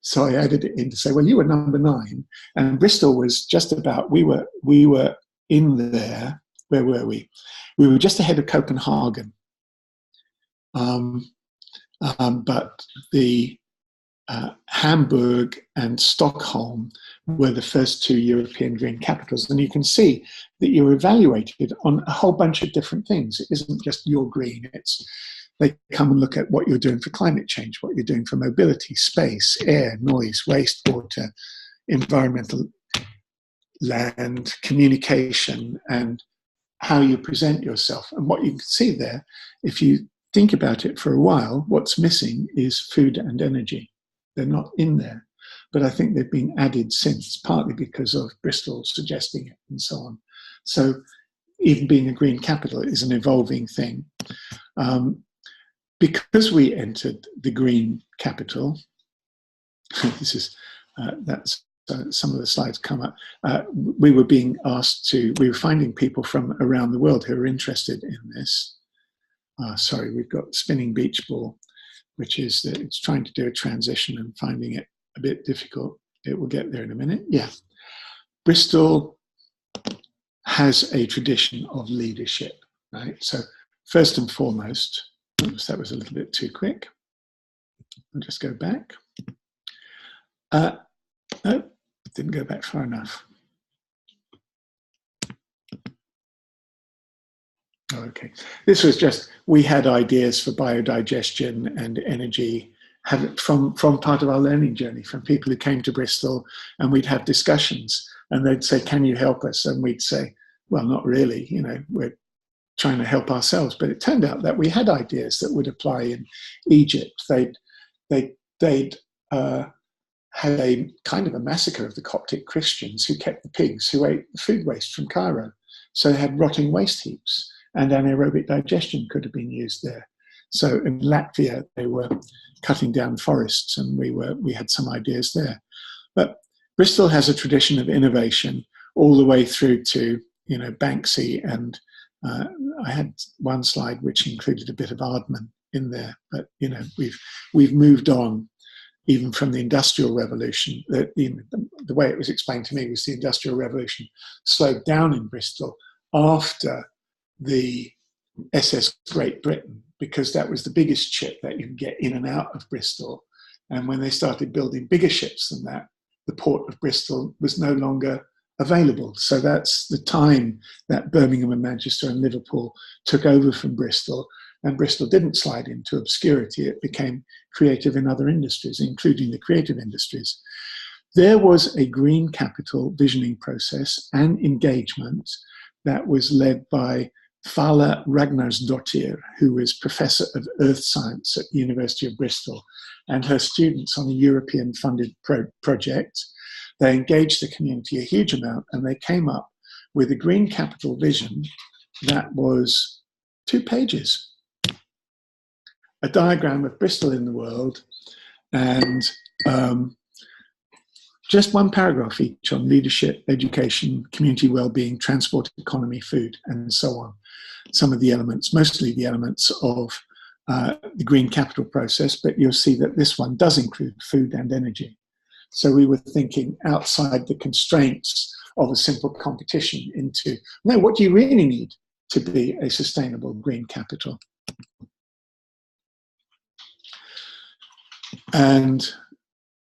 So I added it in to say, well, you were number 9, and Bristol was just about, we were in there. Where were we? We were just ahead of Copenhagen. But the Hamburg and Stockholm were the first 2 European green capitals. And you can see that you're evaluated on a whole bunch of different things. It isn't just your green, they come and look at what you're doing for climate change, what you're doing for mobility, space, air, noise, wastewater, environmental, land, communication, and how you present yourself. And what you can see there, if you think about it for a while, what's missing is food and energy. They're not in there, but I think they've been added since, partly because of Bristol suggesting it and so on. So even being a green capital is an evolving thing. Because we entered the green capital, this is, that's some of the slides come up, we were being asked to, we were finding people from around the world who are interested in this. Sorry, we've got spinning beach ball, which is that it's trying to do a transition and finding it a bit difficult. It will get there in a minute. Yeah. Bristol has a tradition of leadership, right? So first and foremost, oops, that was a little bit too quick. I'll just go back. No, didn't go back far enough. Okay, this was just, we had ideas for biodigestion and energy from part of our learning journey, from people who came to Bristol, and we'd have discussions and they'd say, can you help us? And we'd say, well, not really, you know, we're trying to help ourselves. But it turned out that we had ideas that would apply in Egypt. They'd had a kind of a massacre of the Coptic Christians who kept the pigs, who ate the food waste from Cairo. So they had rotting waste heaps, and anaerobic digestion could have been used there. So in Latvia, they were cutting down forests, and we had some ideas there. But Bristol has a tradition of innovation all the way through to, you know, Banksy and I had one slide which included a bit of Ardman in there, but we've moved on even from the Industrial Revolution. The way it was explained to me was the Industrial Revolution slowed down in Bristol after the SS Great Britain, because that was the biggest ship that you could get in and out of Bristol. And when they started building bigger ships than that, the port of Bristol was no longer available. So that's the time that Birmingham and Manchester and Liverpool took over from Bristol, and Bristol didn't slide into obscurity. It became creative in other industries, including the creative industries. There was a green capital visioning process and engagement that was led by Fala Ragnarsdottir, who was Professor of Earth Science at the University of Bristol, and her students on a European-funded project. They engaged the community a huge amount, and they came up with a green capital vision that was 2 pages. A diagram of Bristol in the world, and just 1 paragraph each on leadership, education, community well-being, transport, economy, food, and so on. Some of the elements, mostly the elements of the green capital process, but you'll see that this one does include food and energy. So we were thinking outside the constraints of a simple competition into, no, what do you really need to be a sustainable green capital? And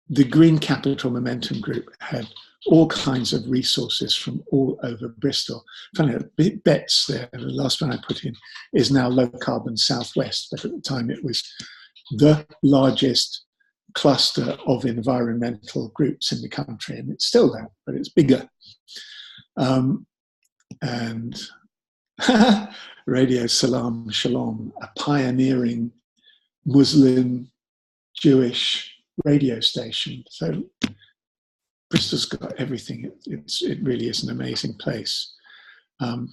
the Green Capital Momentum Group had all kinds of resources from all over Bristol. Funny, BETS there, the last one I put in, is now Low Carbon Southwest, but at the time it was the largest cluster of environmental groups in the country, and it's still that, but it's bigger. And Radio Salam Shalom, a pioneering Muslim Jewish radio station. So Bristol's got everything. It really is an amazing place. And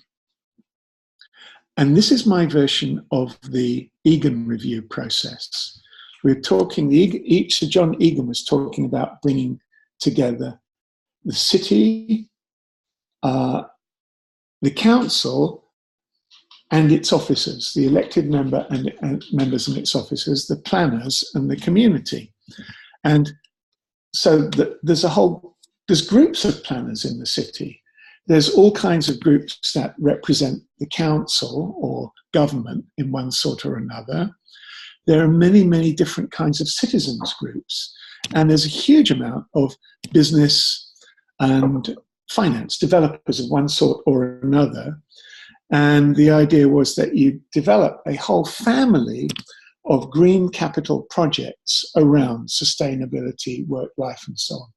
this is my version of the Egan review process. We're talking, Sir John Egan was talking about bringing together the city, the council, and its officers, the elected member and members and its officers, the planners and the community. And so there's groups of planners in the city. There's all kinds of groups that represent the council or government in one sort or another. There are many, many different kinds of citizens groups. And there's a huge amount of business and finance developers of one sort or another. And the idea was that you develop a whole family of green capital projects around sustainability, work life, and so on.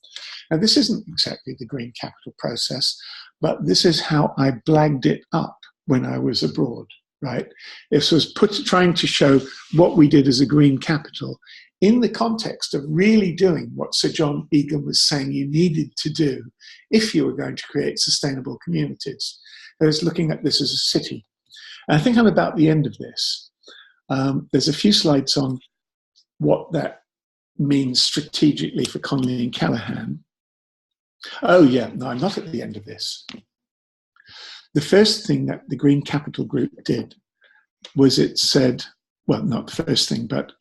Now, this isn't exactly the green capital process, but this is how I blagged it up when I was abroad, right? This was trying to show what we did as a green capital in the context of really doing what Sir John Egan was saying you needed to do if you were going to create sustainable communities. I was looking at this as a city. And I think I'm about the end of this. There's a few slides on what that means strategically for Connolly and Callaghan. Oh yeah, no, I'm not at the end of this. The first thing that the Green Capital Group did was it said, well, not the first thing, but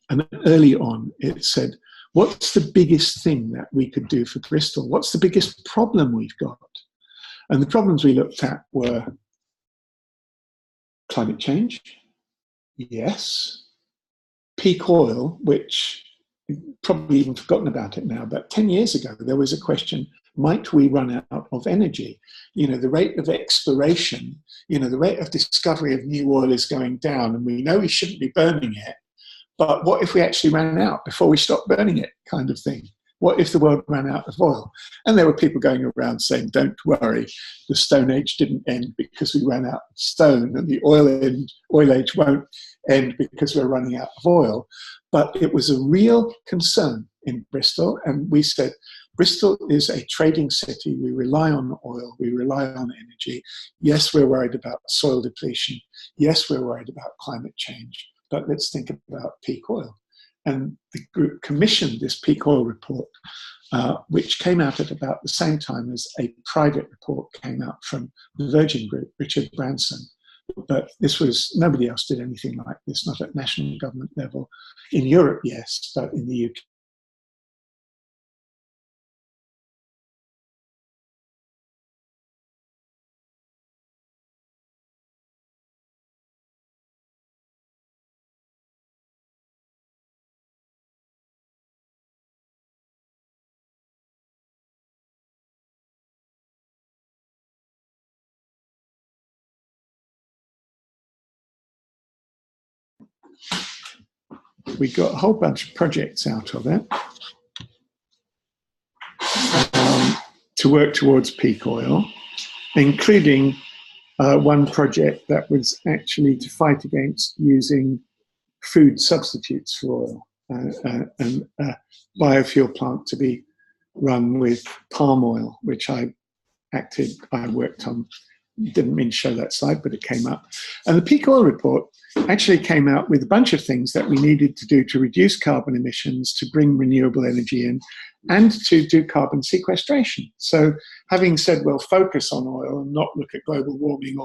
early on, it said, what's the biggest thing that we could do for Bristol? What's the biggest problem we've got? And the problems we looked at were climate change, yes. Peak oil, which you've probably even forgotten about it now, but 10 years ago, there was a question, might we run out of energy? You know, the rate of exploration, you know, the rate of discovery of new oil is going down, and we know we shouldn't be burning it, but what if we actually ran out before we stopped burning it, kind of thing? What if the world ran out of oil? And there were people going around saying, don't worry, the Stone Age didn't end because we ran out of stone, and the oil age won't end because we're running out of oil. But it was a real concern in Bristol, and we said, Bristol is a trading city. We rely on oil. We rely on energy. Yes, we're worried about soil depletion. Yes, we're worried about climate change. But let's think about peak oil. And the group commissioned this peak oil report, which came out at about the same time as a private report came out from the Virgin Group, Richard Branson, but this was, nobody else did anything like this, not at national government level. In Europe, yes, but in the UK. We got a whole bunch of projects out of it to work towards peak oil, including one project that was actually to fight against using food substitutes for oil, and a biofuel plant to be run with palm oil, which I worked on. Didn't mean to show that slide, but it came up. And the peak oil report actually came out with a bunch of things that we needed to do to reduce carbon emissions, to bring renewable energy in, and to do carbon sequestration. So having said, well, focus on oil and not look at global warming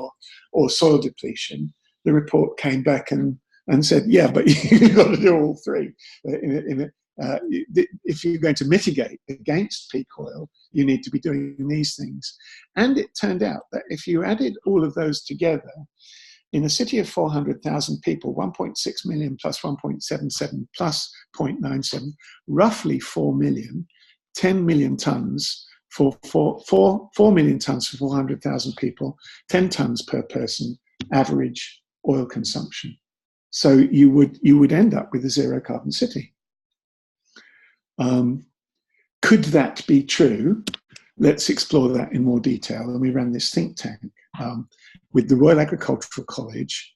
or soil depletion, the report came back and said, yeah, but you've got to do all three. If you're going to mitigate against peak oil, you need to be doing these things. And it turned out that if you added all of those together, in a city of 400,000 people, 1.6 million plus 1.77 plus 0.97, roughly 4 million, 10 million tons for 4 million tons for 400,000 people, 10 tons per person average oil consumption. So you would end up with a zero carbon city. Could that be true? Let's explore that in more detail. And we ran this think tank with the Royal Agricultural College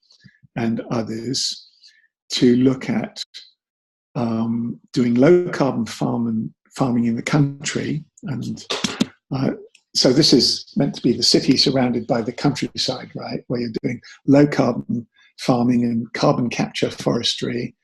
and others to look at doing low carbon farming in the country. And so this is meant to be the city surrounded by the countryside, right? Where you're doing low carbon farming and carbon capture forestry.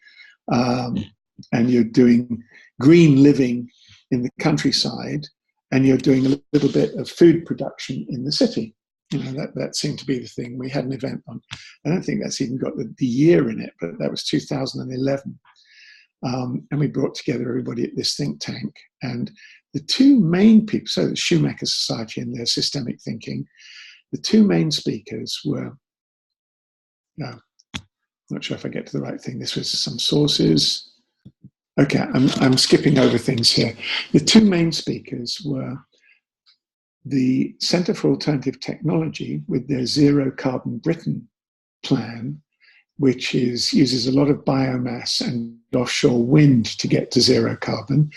And you're doing green living in the countryside, and you're doing a little bit of food production in the city. You know, that seemed to be the thing. We had an event on, I don't think that's even got the year in it, but that was 2011. And we brought together everybody at this think tank. And the two main people, so the Schumacher Society and their systemic thinking, the two main speakers were, no, not sure if I get to the right thing. This was some sources. Okay, I'm skipping over things here. The two main speakers were the Centre for Alternative Technology with their Zero Carbon Britain plan, which uses a lot of biomass and offshore wind to get to zero carbon,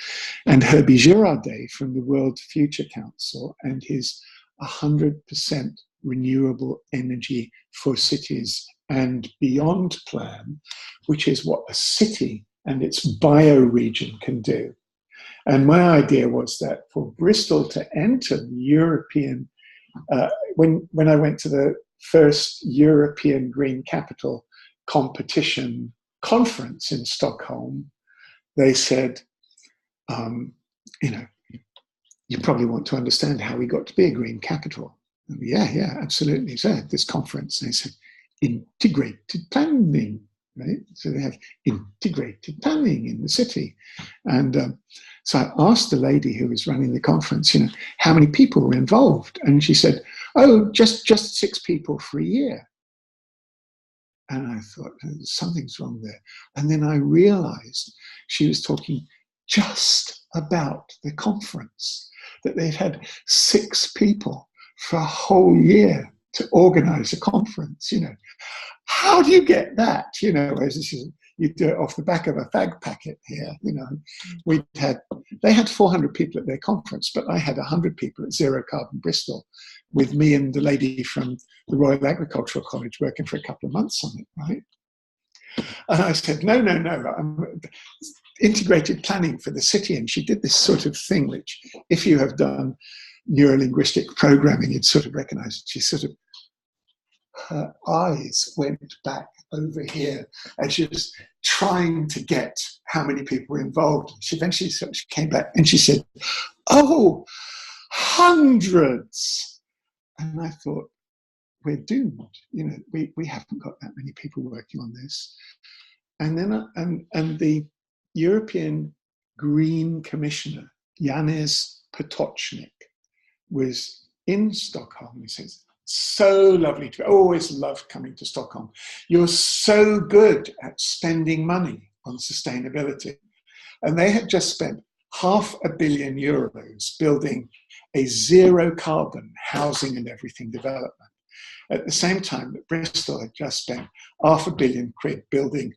and Herbie Girardet from the World Future Council and his 100% renewable energy for cities and beyond plan, which is what a city and its bioregion can do. And my idea was that for Bristol to enter the European, when I went to the first European Green Capital competition conference in Stockholm, they said, you know, you probably want to understand how we got to be a green capital. And yeah, absolutely. So at this conference, they said, integrated planning. Right? So they have integrated planning in the city. And so I asked the lady who was running the conference, you know, how many people were involved? And she said, oh, just 6 people for a year. And I thought, something's wrong there. And then I realized she was talking just about the conference, that they'd had 6 people for a whole year to organize a conference, you know. How do you get that? You know, you do it off the back of a fag packet here. You know, they had 400 people at their conference, but I had 100 people at Zero Carbon Bristol, with me and the lady from the Royal Agricultural College working for a couple of months on it, right? And I said, no, integrated planning for the city. And she did this sort of thing, which if you have done neurolinguistic programming, you'd sort of recognize it. She sort of, her eyes went back over here and she was trying to get how many people were involved. She eventually she came back and she said, oh, hundreds. And I thought, we're doomed. You know, we haven't got that many people working on this. And then and the European Green Commissioner, Janez Potočnik, was in Stockholm. He says, so lovely to, always love coming to Stockholm. You're so good at spending money on sustainability. And they had just spent €500 million building a zero carbon housing and everything development. At the same time that Bristol had just spent £500 million building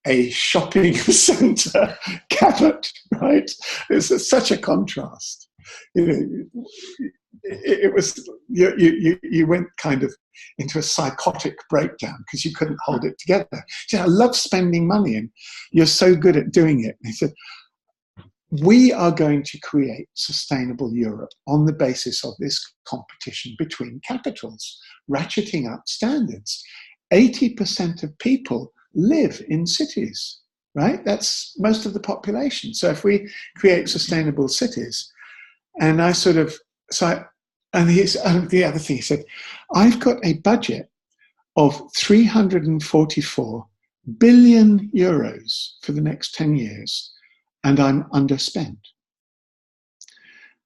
a shopping centre, Cabot, right? It's such a contrast. You know, it was, you went kind of into a psychotic breakdown because you couldn't hold it together. She said, I love spending money and you're so good at doing it. And he said, we are going to create sustainable Europe on the basis of this competition between capitals, ratcheting up standards. 80% of people live in cities, right? That's most of the population. So if we create sustainable cities, and I sort of, and the other thing he said, I've got a budget of 344 billion euros for the next 10 years, and I'm underspent.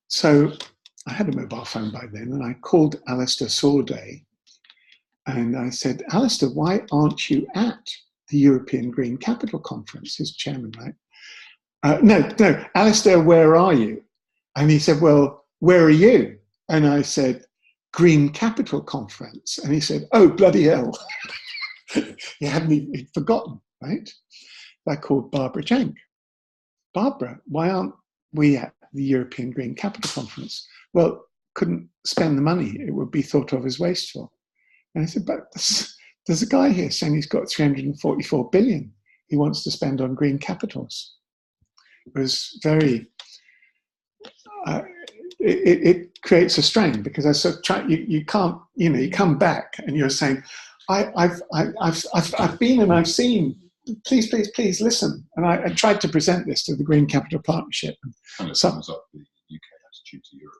So I had a mobile phone by then, and I called Alistair Sauday, and I said, Alistair, why aren't you at the European Green Capital Conference? His chairman, right? No, Alistair, where are you? And he said, well, where are you? And I said, Green Capital Conference. And he said, oh, bloody hell. He'd forgotten, right? I called Barbara Jank. Barbara, why aren't we at the European Green Capital Conference? Well, couldn't spend the money. It would be thought of as wasteful. And I said, but there's a guy here saying he's got 344 billion he wants to spend on green capitals. It was very, it creates a strain because I sort of try, you can't, you know, you come back and you're saying, I've been and I've seen, please listen. And I tried to present this to the Green Capital Partnership. And it sums up the UK attitude to Europe.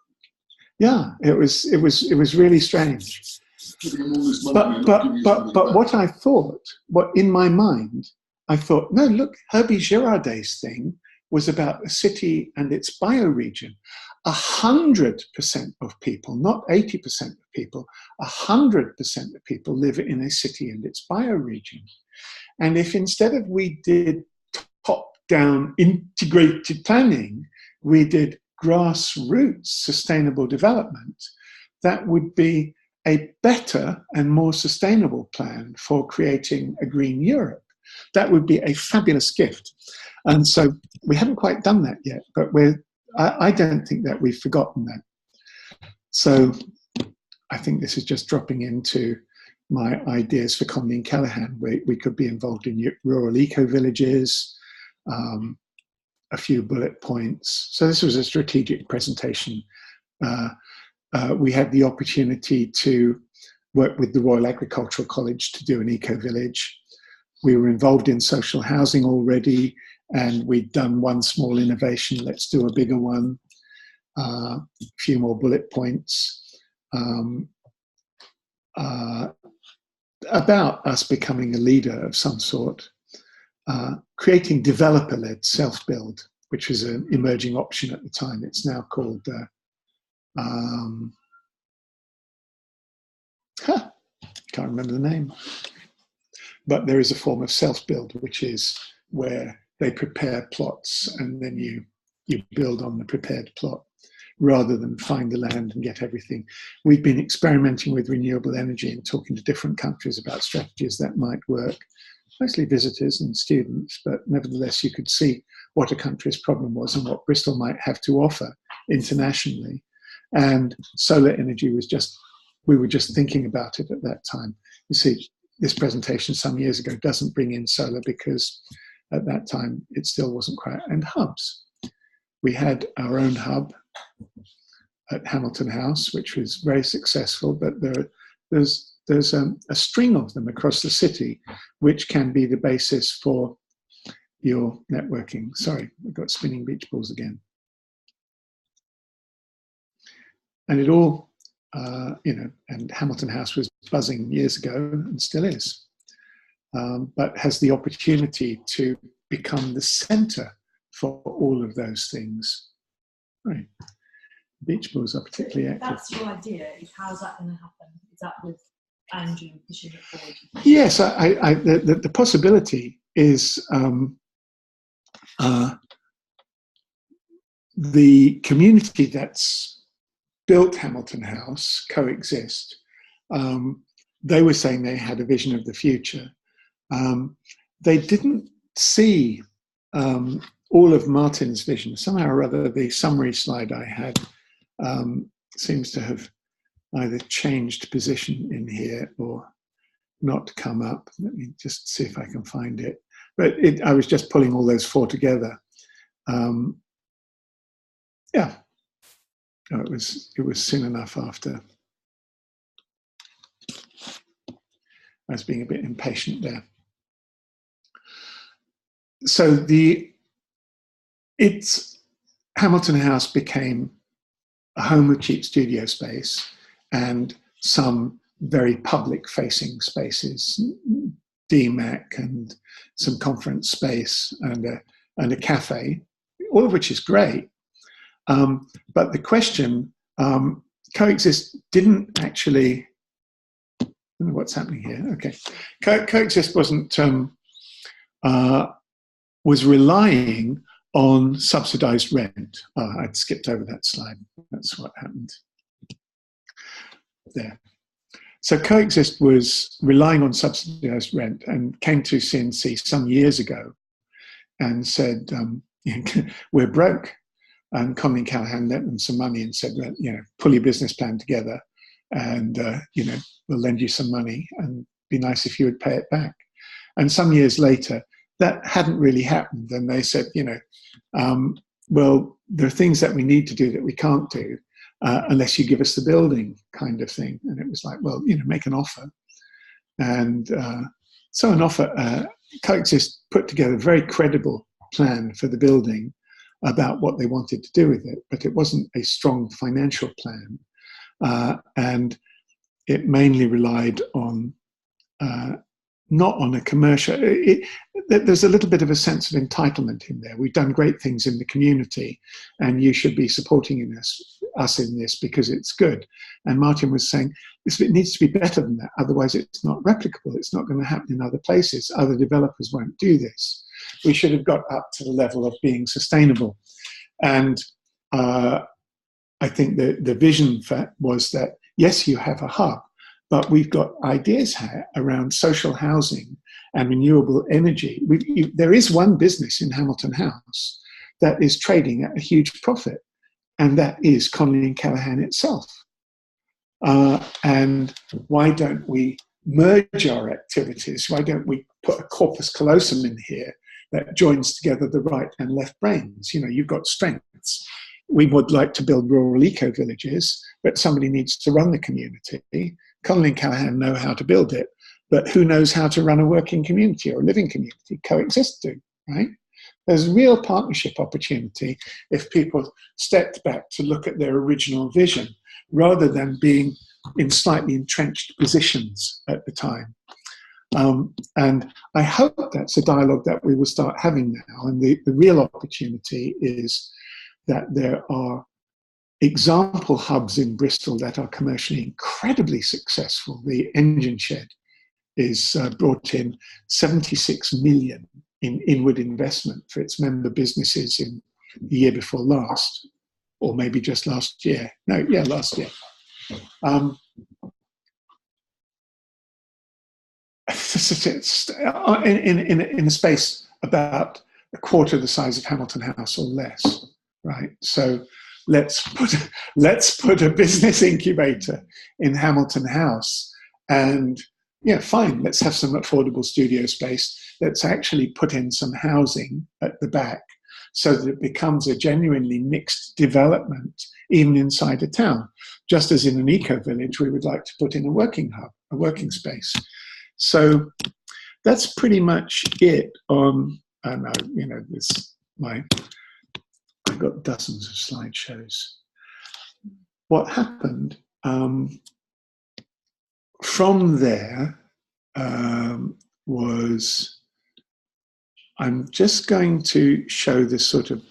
Yeah, it was really strange. But what I thought, what in my mind, I thought, no, look, Herbie Girardet's thing was about a city and its bioregion. 100% of people, not 80% of people, 100% of people live in a city and its bioregion. And if instead of we did top-down integrated planning, we did grassroots sustainable development, that would be a better and more sustainable plan for creating a green Europe. That would be a fabulous gift. And so we haven't quite done that yet, but I don't think that we've forgotten that. So I think this is just dropping into my ideas for Conley and Callaghan. We could be involved in rural eco-villages, a few bullet points. So this was a strategic presentation. We had the opportunity to work with the Royal Agricultural College to do an eco-village. We were involved in social housing already, and we'd done one small innovation. Let's do a bigger one. A few more bullet points about us becoming a leader of some sort. Creating developer-led self-build, which was an emerging option at the time. It's now called can't remember the name, but there is a form of self-build, which is where they prepare plots and then you build on the prepared plot rather than find the land and get everything. We've been experimenting with renewable energy and talking to different countries about strategies that might work, mostly visitors and students, but nevertheless you could see what a country's problem was and what Bristol might have to offer internationally. And solar energy was just, we were just thinking about it at that time. You see, this presentation some years ago doesn't bring in solar because at that time it still wasn't quite, and hubs. We had our own hub at Hamilton House, which was very successful, but there's a string of them across the city, which can be the basis for your networking. Sorry, I've got spinning beach balls again. And it all and Hamilton House was buzzing years ago and still is, but has the opportunity to become the centre for all of those things. Right. Beach balls are particularly active. That's your idea. How's that going to happen? Is that with Andrew pushing it forward? Yes, the possibility is the community that's built Hamilton House, Coexist. They were saying they had a vision of the future. They didn't see all of Martin's vision. Somehow or other, the summary slide I had seems to have either changed position in here or not come up. Let me just see if I can find it. But I was just pulling all those four together. Yeah, no, it was soon enough after. I was being a bit impatient there. So Hamilton House became a home of cheap studio space and some very public-facing spaces, DMAC and some conference space and a cafe, all of which is great. But the question, Coexist didn't actually. I don't know what's happening here. Okay, Coexist was relying on subsidised rent. I'd skipped over that slide. That's what happened there. So Coexist was relying on subsidised rent and came to CNC some years ago and said, we're broke. And Conley Callahan lent them some money and said, pull your business plan together and, we'll lend you some money and be nice if you would pay it back. And some years later, that hadn't really happened. And they said, well, there are things that we need to do that we can't do unless you give us the building, kind of thing. And it was like, well, make an offer. And so an offer, Coexist put together a very credible plan for the building about what they wanted to do with it, but it wasn't a strong financial plan. And it mainly relied on, not on a commercial, there's a little bit of a sense of entitlement in there. We've done great things in the community and you should be supporting us in this because it's good. And Martin was saying, it needs to be better than that. Otherwise it's not replicable. It's not going to happen in other places. Other developers won't do this. We should have got up to the level of being sustainable. And I think the vision was that, yes, you have a hub, but we've got ideas here around social housing and renewable energy. There is one business in Hamilton House that is trading at a huge profit, and that is Conley and Callahan itself. And why don't we merge our activities? Why don't we put a corpus callosum in here that joins together the right and left brains? You've got strengths. We would like to build rural eco-villages, but somebody needs to run the community. Conley and Callahan know how to build it, but who knows how to run a working community or a living community? Coexist do, right? There's real partnership opportunity if people stepped back to look at their original vision rather than being in slightly entrenched positions at the time. And I hope that's a dialogue that we will start having now. And the real opportunity is that there are example hubs in Bristol that are commercially incredibly successful. The Engine Shed is brought in 76 million in inward investment for its member businesses in the year before last, or maybe just last year. No, yeah, last year. In a space about a quarter the size of Hamilton House or less, right? So let's put a business incubator in Hamilton House, and fine, let's have some affordable studio space. Let's actually put in some housing at the back so that it becomes a genuinely mixed development even inside a town. Just as in an eco-village, we would like to put in a working hub, a working space. So that's pretty much it on, I know, I've got dozens of slideshows. What happened from there I'm just going to show this sort of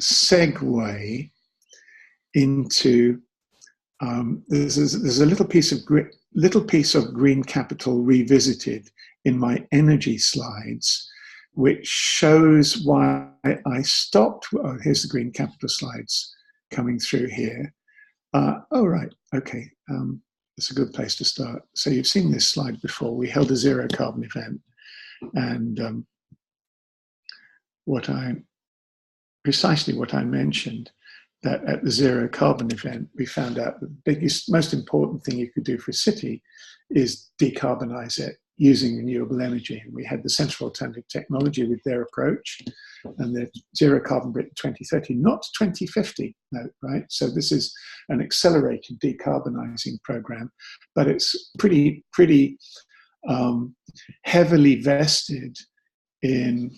segue into, there's a little piece of green capital revisited in my energy slides, which shows why I stopped. Oh, here's the green capital slides coming through here. Oh, right, okay. It's a good place to start. So you've seen this slide before. We held a zero carbon event, and precisely what I mentioned, that at the zero carbon event, we found out the biggest, most important thing you could do for a city is decarbonize it using renewable energy. And we had the Centre for Alternative Technology with their approach, and the zero carbon Britain 2030, not 2050, no, right? So this is an accelerated decarbonizing program, but it's pretty heavily vested in,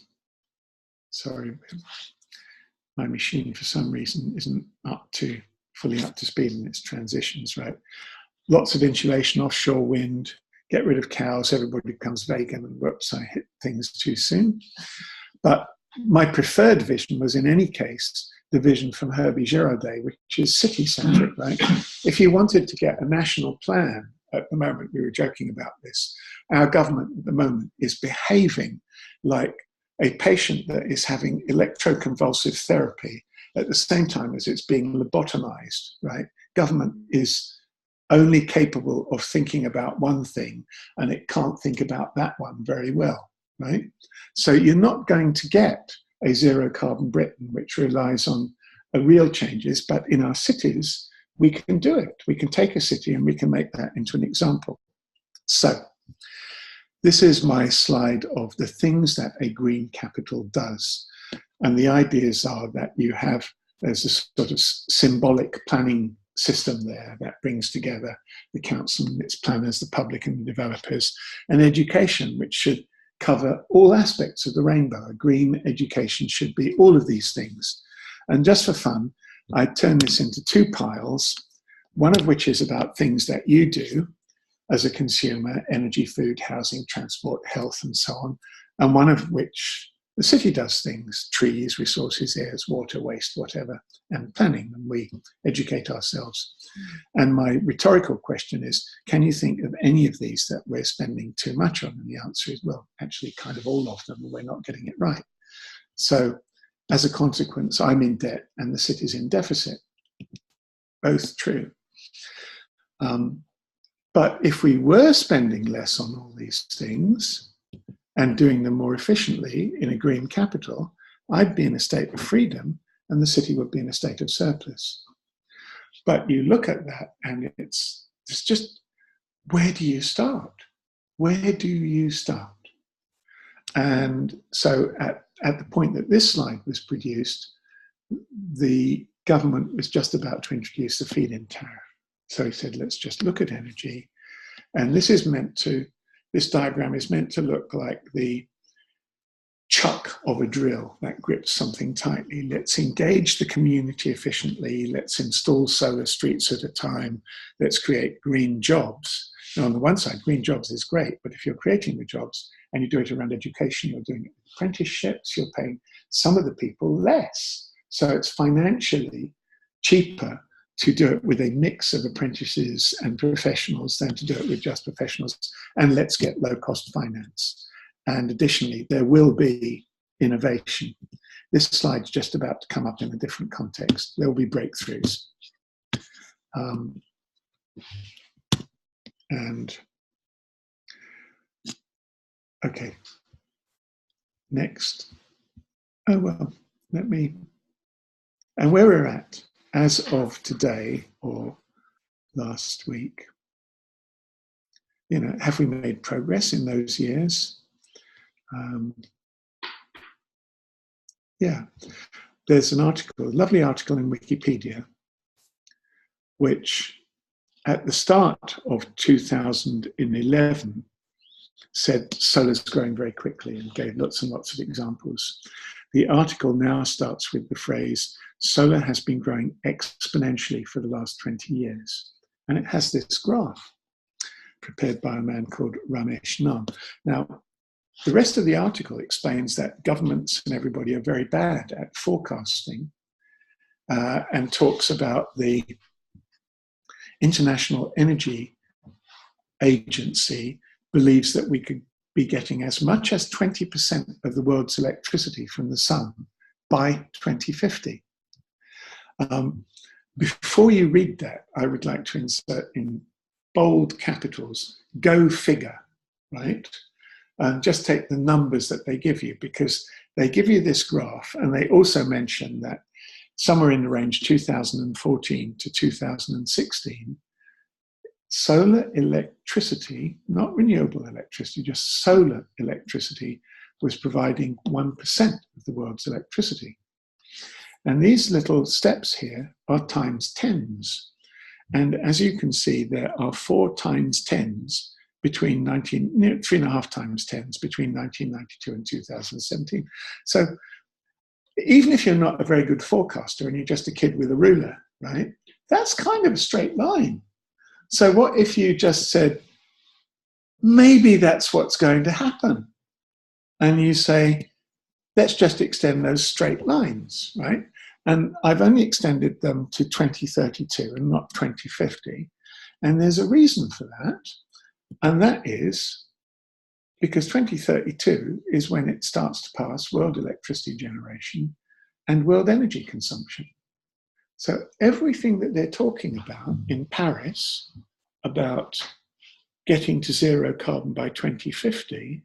sorry, my machine for some reason isn't fully up to speed in its transitions, right? Lots of insulation, offshore wind, get rid of cows, everybody becomes vegan, and whoops, I hit things too soon. But my preferred vision was, in any case, the vision from Herbie Giraudet, which is city-centric, right? If you wanted to get a national plan, at the moment, we were joking about this, our government at the moment is behaving like a patient that is having electroconvulsive therapy at the same time as it's being lobotomized, right? Government is only capable of thinking about one thing, and it can't think about that one very well, right? So you're not going to get a zero carbon Britain, which relies on real changes, but in our cities, we can do it. We can take a city and we can make that into an example. So this is my slide of the things that a green capital does. And the ideas are that there's a sort of symbolic planning system there that brings together the council and its planners, the public and the developers, and education, which should cover all aspects of the rainbow. A green education should be all of these things. And just for fun, I turn this into two piles, one of which is about things that you do as a consumer: energy, food, housing, transport, health, and so on. And one of which the city does things: trees, resources, airs, water, waste, whatever, and planning, and we educate ourselves. And my rhetorical question is, can you think of any of these that we're spending too much on? And the answer is, well, actually kind of all of them, and we're not getting it right. So as a consequence, I'm in debt and the city's in deficit. Both true. But if we were spending less on all these things and doing them more efficiently in a green capital, I'd be in a state of freedom and the city would be in a state of surplus. But you look at that and it's just, where do you start? Where do you start? And so at the point that this slide was produced, the government was just about to introduce the feed-in tariff. So he said, let's just look at energy. And this diagram is meant to look like the chuck of a drill that grips something tightly. Let's engage the community efficiently. Let's install solar streets at a time. Let's create green jobs. Now, on the one side, green jobs is great, but if you're creating the jobs and you do it around education, you're doing it with apprenticeships, you're paying some of the people less. So it's financially cheaper to do it with a mix of apprentices and professionals than to do it with just professionals. And let's get low-cost finance. And additionally, there will be innovation. This slide's just about to come up in a different context. There will be breakthroughs. Okay, next. Oh, well, and where we're at as of today or last week, have we made progress in those years? Yeah, there's an article, a lovely article in Wikipedia, which at the start of 2011 said solar's growing very quickly and gave lots and lots of examples. The article now starts with the phrase, solar has been growing exponentially for the last 20 years. And it has this graph prepared by a man called Ramesh Nunn. Now, the rest of the article explains that governments and everybody are very bad at forecasting, and talks about the International Energy Agency believes that we could be getting as much as 20% of the world's electricity from the sun by 2050. Before you read that, I would like to insert in bold capitals, go figure, right? And just take the numbers that they give you, because they give you this graph, and they also mention that somewhere in the range 2014 to 2016, solar electricity, not renewable electricity, just solar electricity, was providing 1% of the world's electricity. And these little steps here are times tens. And as you can see, there are 4 times tens between 3.5 times tens between 1992 and 2017. So even if you're not a very good forecaster and you're just a kid with a ruler, right, that's kind of a straight line. So what if you just said, maybe that's what's going to happen? And you say, let's just extend those straight lines, right? And I've only extended them to 2032 and not 2050. And there's a reason for that. And that is because 2032 is when it starts to pass world electricity generation and world energy consumption. So everything that they're talking about in Paris, about getting to zero carbon by 2050,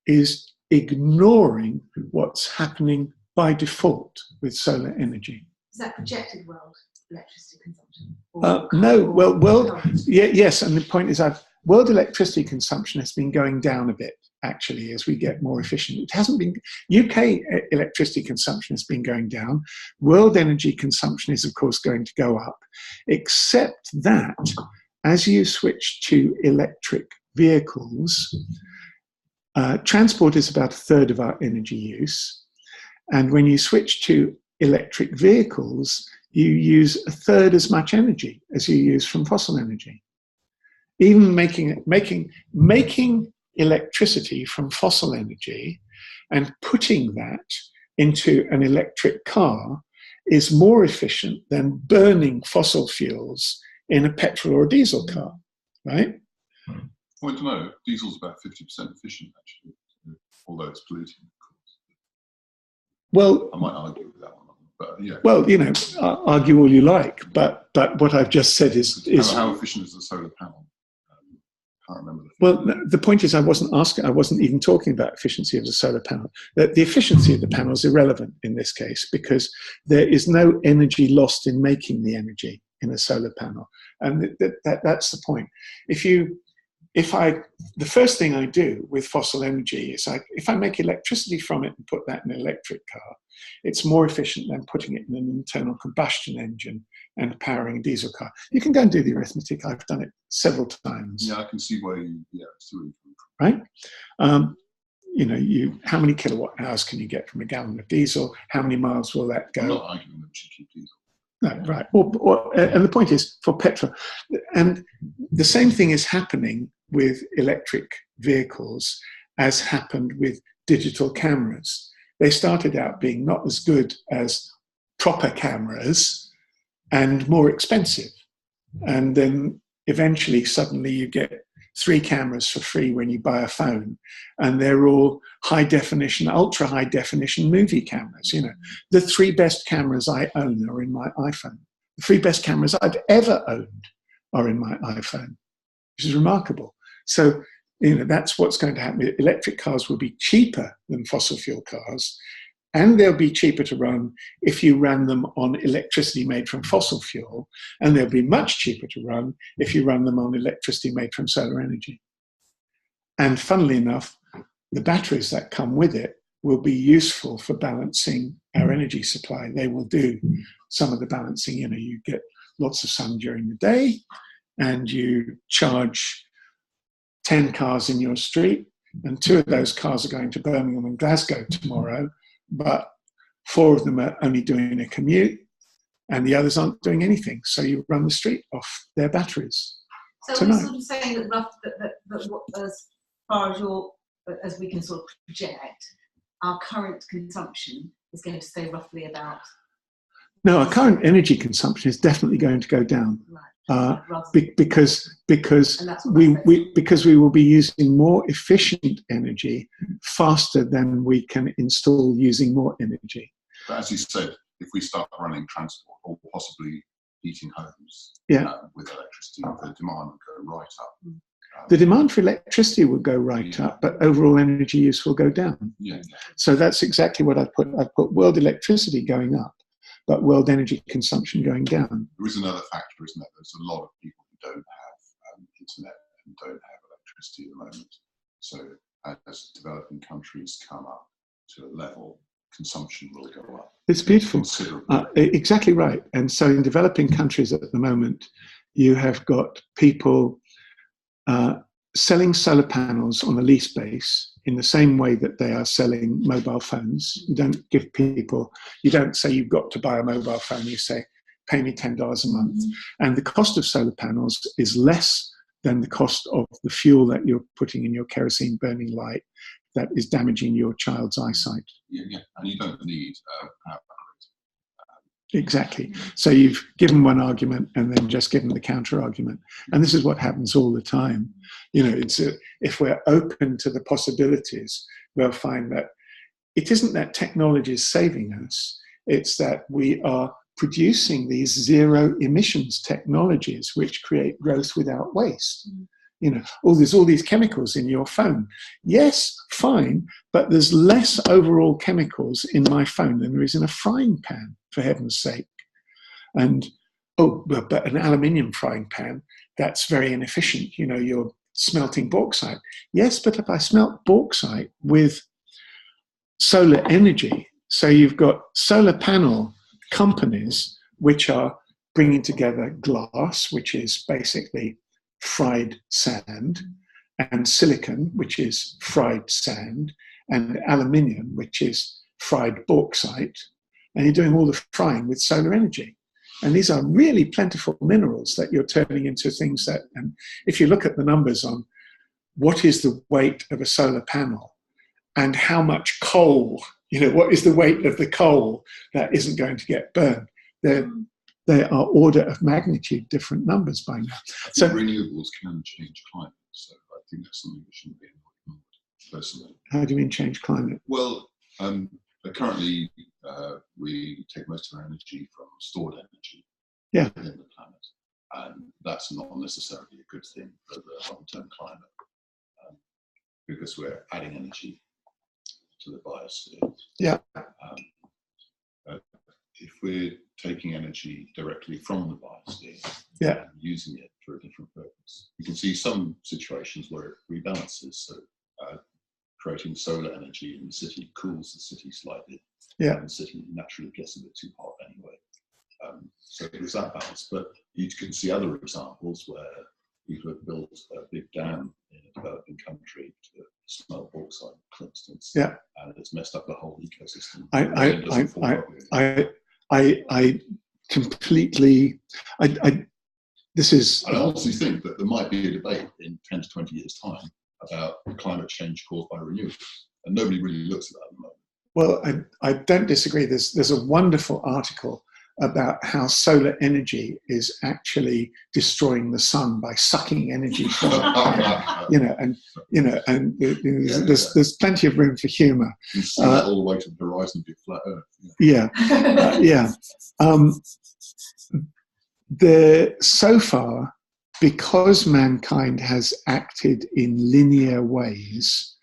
is ignoring what's happening by default with solar energy. Is that projected world electricity consumption? No, well, yes, and the point is world electricity consumption has been going down a bit, actually, as we get more efficient. It hasn't been, UK electricity consumption has been going down. World energy consumption is, of course, going to go up, except that as you switch to electric vehicles, transport is about 1/3 of our energy use. And when you switch to electric vehicles, you use 1/3 as much energy as you use from fossil energy. Even making electricity from fossil energy and putting that into an electric car is more efficient than burning fossil fuels in a petrol or diesel car, right? Well, I don't know. Diesel's about 50% efficient, actually, although it's polluting, of course. Well, I might argue with that one, but yeah. Well, you know, argue all you like, but what I've just said is how efficient is the solar panel? I can't remember. Well, the point is, I wasn't even talking about efficiency of the solar panel. The efficiency of the panel is irrelevant in this case because there is no energy lost in making the energy in a solar panel, and that's the point. The first thing I do with fossil energy is if I make electricity from it and put that in an electric car, it's more efficient than putting it in an internal combustion engine and powering a diesel car. You can go and do the arithmetic. I've done it several times. Yeah, I can see where right? You know, how many kilowatt hours can you get from a gallon of diesel? How many miles will that go? I'm not arguing that we should keep diesel. No, right. And the point is, for petrol, and the same thing is happening with electric vehicles as happened with digital cameras. They started out being not as good as proper cameras and more expensive. And then eventually, suddenly you get 3 cameras for free when you buy a phone, and they're all high definition, ultra high definition movie cameras. You know, the 3 best cameras I own are in my iPhone. The 3 best cameras I've ever owned are in my iPhone, which is remarkable. So, you know, that's what's going to happen. Electric cars will be cheaper than fossil fuel cars, and they'll be cheaper to run if you ran them on electricity made from fossil fuel, and they'll be much cheaper to run if you run them on electricity made from solar energy. And funnily enough, the batteries that come with it will be useful for balancing our energy supply. They will do some of the balancing. You know, you get lots of sun during the day, and you charge 10 cars in your street, and 2 of those cars are going to Birmingham and Glasgow tomorrow, but 4 of them are only doing a commute. and the others aren't doing anything. So you run the street off their batteries. So tonight. we're sort of saying that, as far as we can sort of project, our current consumption is going to stay roughly about. No, our current energy consumption is definitely going to go down. Because we will be using more efficient energy faster than we can install using more energy. But as you said, if we start running transport or possibly heating homes with electricity, the demand would go right up. The demand for electricity will go right up, but overall energy use will go down. So that's exactly what I've put. I've put world electricity going up, but world energy consumption going down. There is another factor, isn't there? There's a lot of people who don't have internet and don't have electricity at the moment. So as developing countries come up to a level, consumption will go up. It's beautiful. Exactly right. And so in developing countries at the moment, you have got people selling solar panels on a lease base in the same way that they are selling mobile phones. You don't give people, you don't say you've got to buy a mobile phone, you say, pay me $10 a month. And the cost of solar panels is less than the cost of the fuel that you're putting in your kerosene burning light that is damaging your child's eyesight. And you don't need power grid. Exactly. So you've given one argument and then just given the counter argument. And this is what happens all the time. You know, if we're open to the possibilities, we'll find that it isn't that technology is saving us, it's that we are producing these zero emissions technologies which create growth without waste. You know, there's all these chemicals in your phone. Yes, fine, but there's less overall chemicals in my phone than there is in a frying pan, for heaven's sake. And, but an aluminium frying pan, that's very inefficient. You know, you're smelting bauxite. Yes, but if I smelt bauxite with solar energy, so you've got solar panel companies which are bringing together glass, which is basically fried sand, and silicon, which is fried sand, and aluminium, which is fried bauxite, and you're doing all the frying with solar energy. And these are really plentiful minerals that you're turning into things that, and if you look at the numbers on what is the weight of a solar panel and how much coal, you know, what is the weight of the coal that isn't going to get burned, they are order of magnitude different numbers by now. So renewables can change climate, so I think that's something that shouldn't be ignored, personally. How do you mean change climate? Well, currently we take most of our energy from stored energy within the planet, and that's not necessarily a good thing for the long-term climate, because we're adding energy to the biosphere. If we're taking energy directly from the biosphere and using it for a different purpose, you can see some situations where it rebalances. So creating solar energy in the city cools the city slightly. And the city naturally gets a bit too hot anyway. So there's that balance. But you can see other examples where people have built a big dam in a developing country to smelt bauxite, for instance. And it's messed up the whole ecosystem. I completely, this is... I honestly think that there might be a debate in 10 to 20 years' time about climate change caused by renewables, and nobody really looks at that at the moment. Well, I don't disagree. There's a wonderful article about how solar energy is actually destroying the sun by sucking energy from it. And there's plenty of room for humour. You see that all the way to the horizon of your flat Earth. So far, because mankind has acted in linear ways,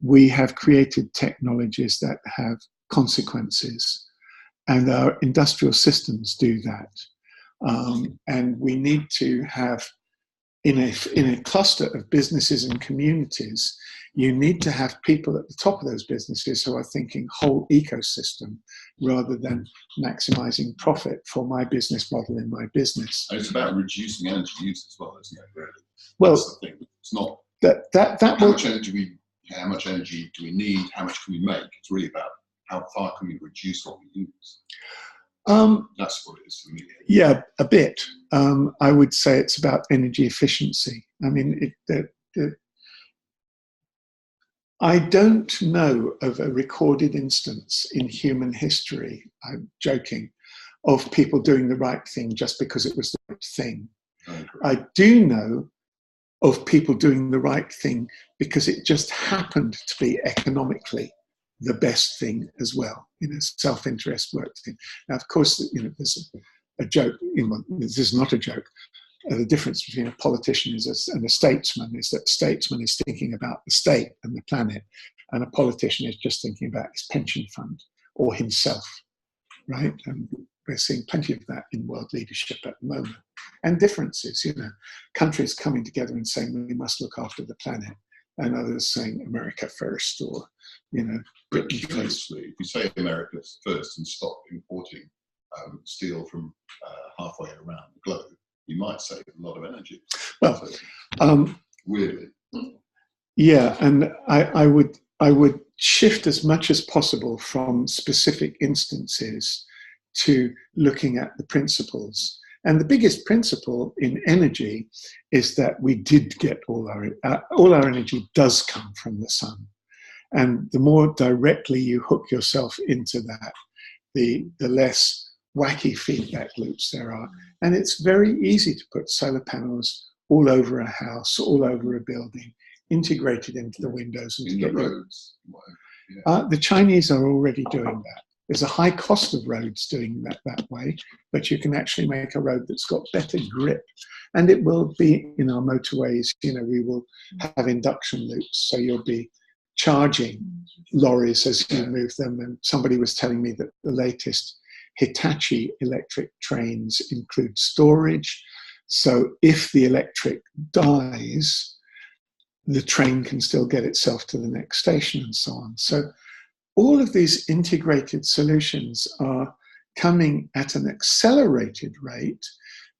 we have created technologies that have consequences. And our industrial systems do that. And we need to have, in a cluster of businesses and communities, you need to have people at the top of those businesses who are thinking whole ecosystem rather than maximizing profit for my business model in my business. And it's about reducing energy use as well, isn't it? Really? Well, that's the thing. It's not how much energy do we need, how much can we make? It's really about how far can we reduce what we use. That's what it is for me. Yeah, a bit. I would say it's about energy efficiency. I mean, I don't know of a recorded instance in human history, I'm joking, of people doing the right thing just because it was the right thing. I do know of people doing the right thing because it just happened to be economically the best thing as well. Self-interest worked in. Now, of course, there's a joke. This is not a joke. The difference between a politician and a statesman is that a statesman is thinking about the state and the planet, and a politician is just thinking about his pension fund or himself, right? And we're seeing plenty of that in world leadership at the moment. And differences, countries coming together and saying we must look after the planet, and others saying America first, or Britain first. If you say America first and stop importing steel from halfway around the globe, you might save a lot of energy. Well, weirdly, yeah, and I would shift as much as possible from specific instances to looking at the principles. And the biggest principle in energy is that we did get all our energy does come from the sun. And the more directly you hook yourself into that, the less wacky feedback loops there are. And it's very easy to put solar panels all over a house, all over a building, integrated into the windows. And in the roads. The Chinese are already doing that. There's a high cost of roads doing that way, but you can actually make a road that's got better grip. And it will be in our motorways, we will have induction loops. So you'll be charging lorries as you move them. And somebody was telling me that the latest Hitachi electric trains include storage. So if the electric dies, the train can still get itself to the next station and so on. So all of these integrated solutions are coming at an accelerated rate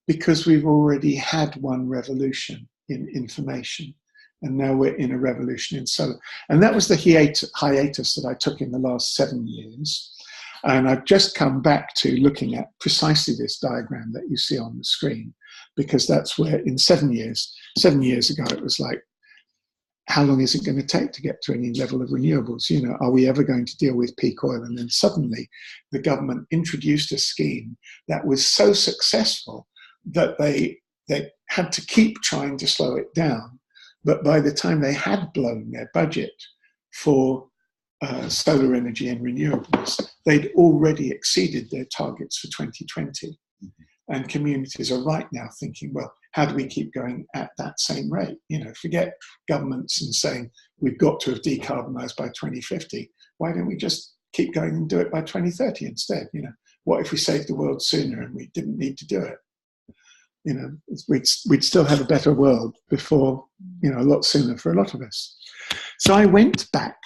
because we've already had one revolution in information. And now we're in a revolution in solar. And that was the hiatus that I took in the last 7 years. And I've just come back to looking at precisely this diagram that you see on the screen, because that's where in 7 years ago, it was like, how long is it going to take to get to any level of renewables? Are we ever going to deal with peak oil? And then suddenly the government introduced a scheme that was so successful that they had to keep trying to slow it down. But by the time they had blown their budget for solar energy and renewables, they'd already exceeded their targets for 2020. And communities are right now thinking, well, how do we keep going at that same rate? Forget governments and saying we've got to have decarbonised by 2050. Why don't we just keep going and do it by 2030 instead? What if we saved the world sooner and we didn't need to do it? We'd still have a better world before, a lot sooner for a lot of us. So I went back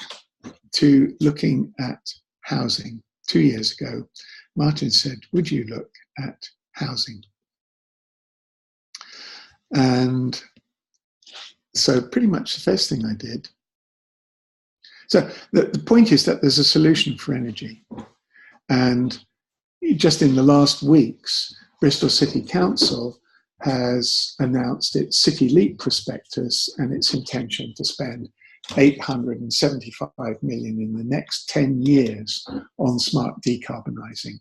to looking at housing 2 years ago. Martin said, would you look at housing? And so pretty much the first thing I did. So the point is that there's a solution for energy. And just in the last weeks, Bristol City Council has announced its City Leap prospectus and its intention to spend 875 million in the next 10 years on smart decarbonising.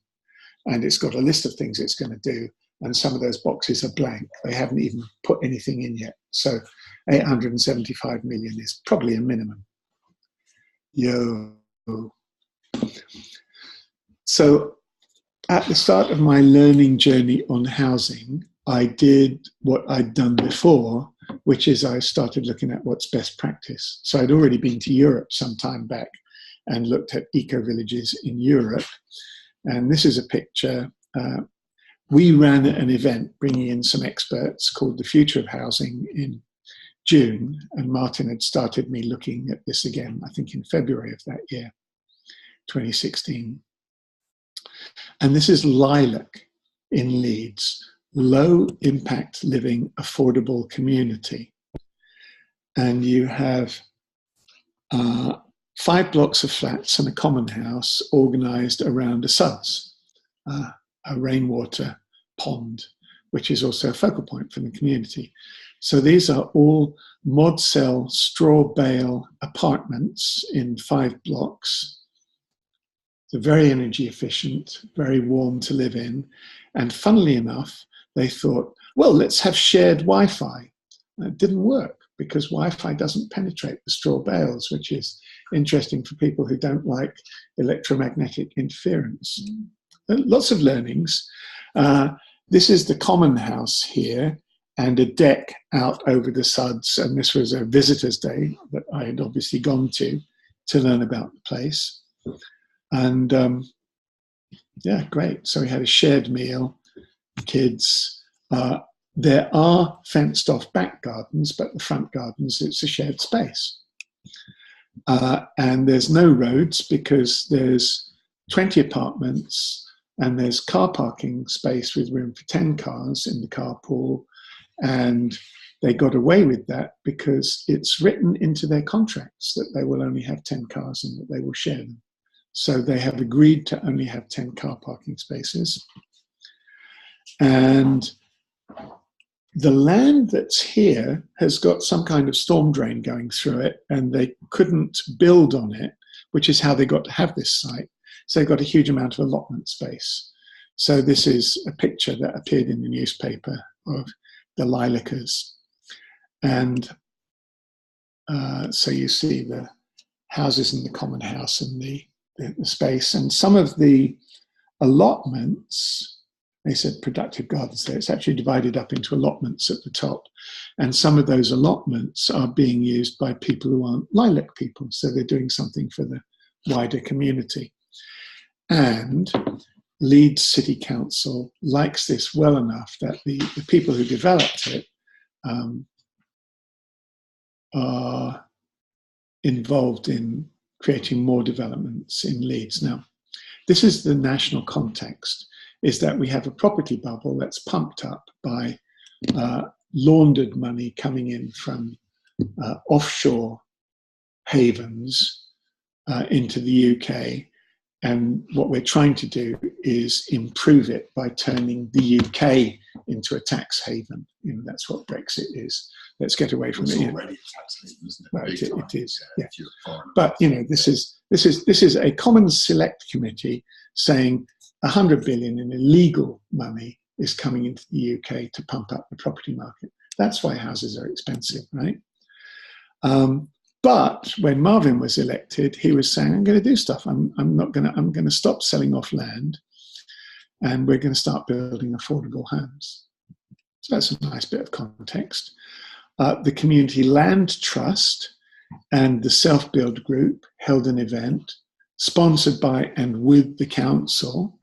And it's got a list of things it's going to do. And some of those boxes are blank. They haven't even put anything in yet. So 875 million is probably a minimum. So at the start of my learning journey on housing, I did what I'd done before, which is I started looking at what's best practice. So I'd already been to Europe some time back and looked at eco-villages in Europe. And this is a picture. We ran an event bringing in some experts called The Future of Housing in June, and Martin had started me looking at this again, I think in February of that year, 2016. And this is Lilac in Leeds, low impact living, affordable community. And you have 5 blocks of flats and a common house organised around a suds. a rainwater pond, which is also a focal point for the community. So these are all mod cell straw bale apartments in 5 blocks. They're very energy efficient, very warm to live in. And funnily enough, they thought, well, let's have shared Wi-Fi. And it didn't work because Wi-Fi doesn't penetrate the straw bales, which is interesting for people who don't like electromagnetic interference. Lots of learnings. This is the common house here and a deck out over the suds. And this was a visitor's day that I had obviously gone to learn about the place. And yeah, great. So we had a shared meal, kids. There are fenced off back gardens, but the front gardens, it's a shared space. And there's no roads because there's 20 apartments and there's car parking space with room for 10 cars in the carpool. And they got away with that because it's written into their contracts that they will only have 10 cars and that they will share them. So they have agreed to only have 10 car parking spaces. And the land that's here has got some kind of storm drain going through it, and they couldn't build on it, which is how they got to have this site. So they got a huge amount of allotment space. So this is a picture that appeared in the newspaper of the Lilacres. And so you see the houses in the common house and the space. And some of the allotments, they said productive gardens there, it's actually divided up into allotments at the top. And some of those allotments are being used by people who aren't lilac people. So they're doing something for the wider community. And Leeds City Council likes this well enough that the people who developed it are involved in creating more developments in Leeds. Now, this is the national context, is that we have a property bubble that's pumped up by laundered money coming in from offshore havens into the UK. And what we're trying to do is improve it by turning the UK into a tax haven. You know, that's what Brexit is. Let's get away from it. It's already a tax haven, isn't it? Well, it is. Yeah. But you know, this is a common select committee saying 100 billion in illegal money is coming into the UK to pump up the property market. That's why houses are expensive, right? But when Marvin was elected, he was saying, I'm going to do stuff. I'm going to stop selling off land, and we're going to start building affordable homes. So that's a nice bit of context. The Community Land Trust and the Self-Build Group held an event sponsored by and with the council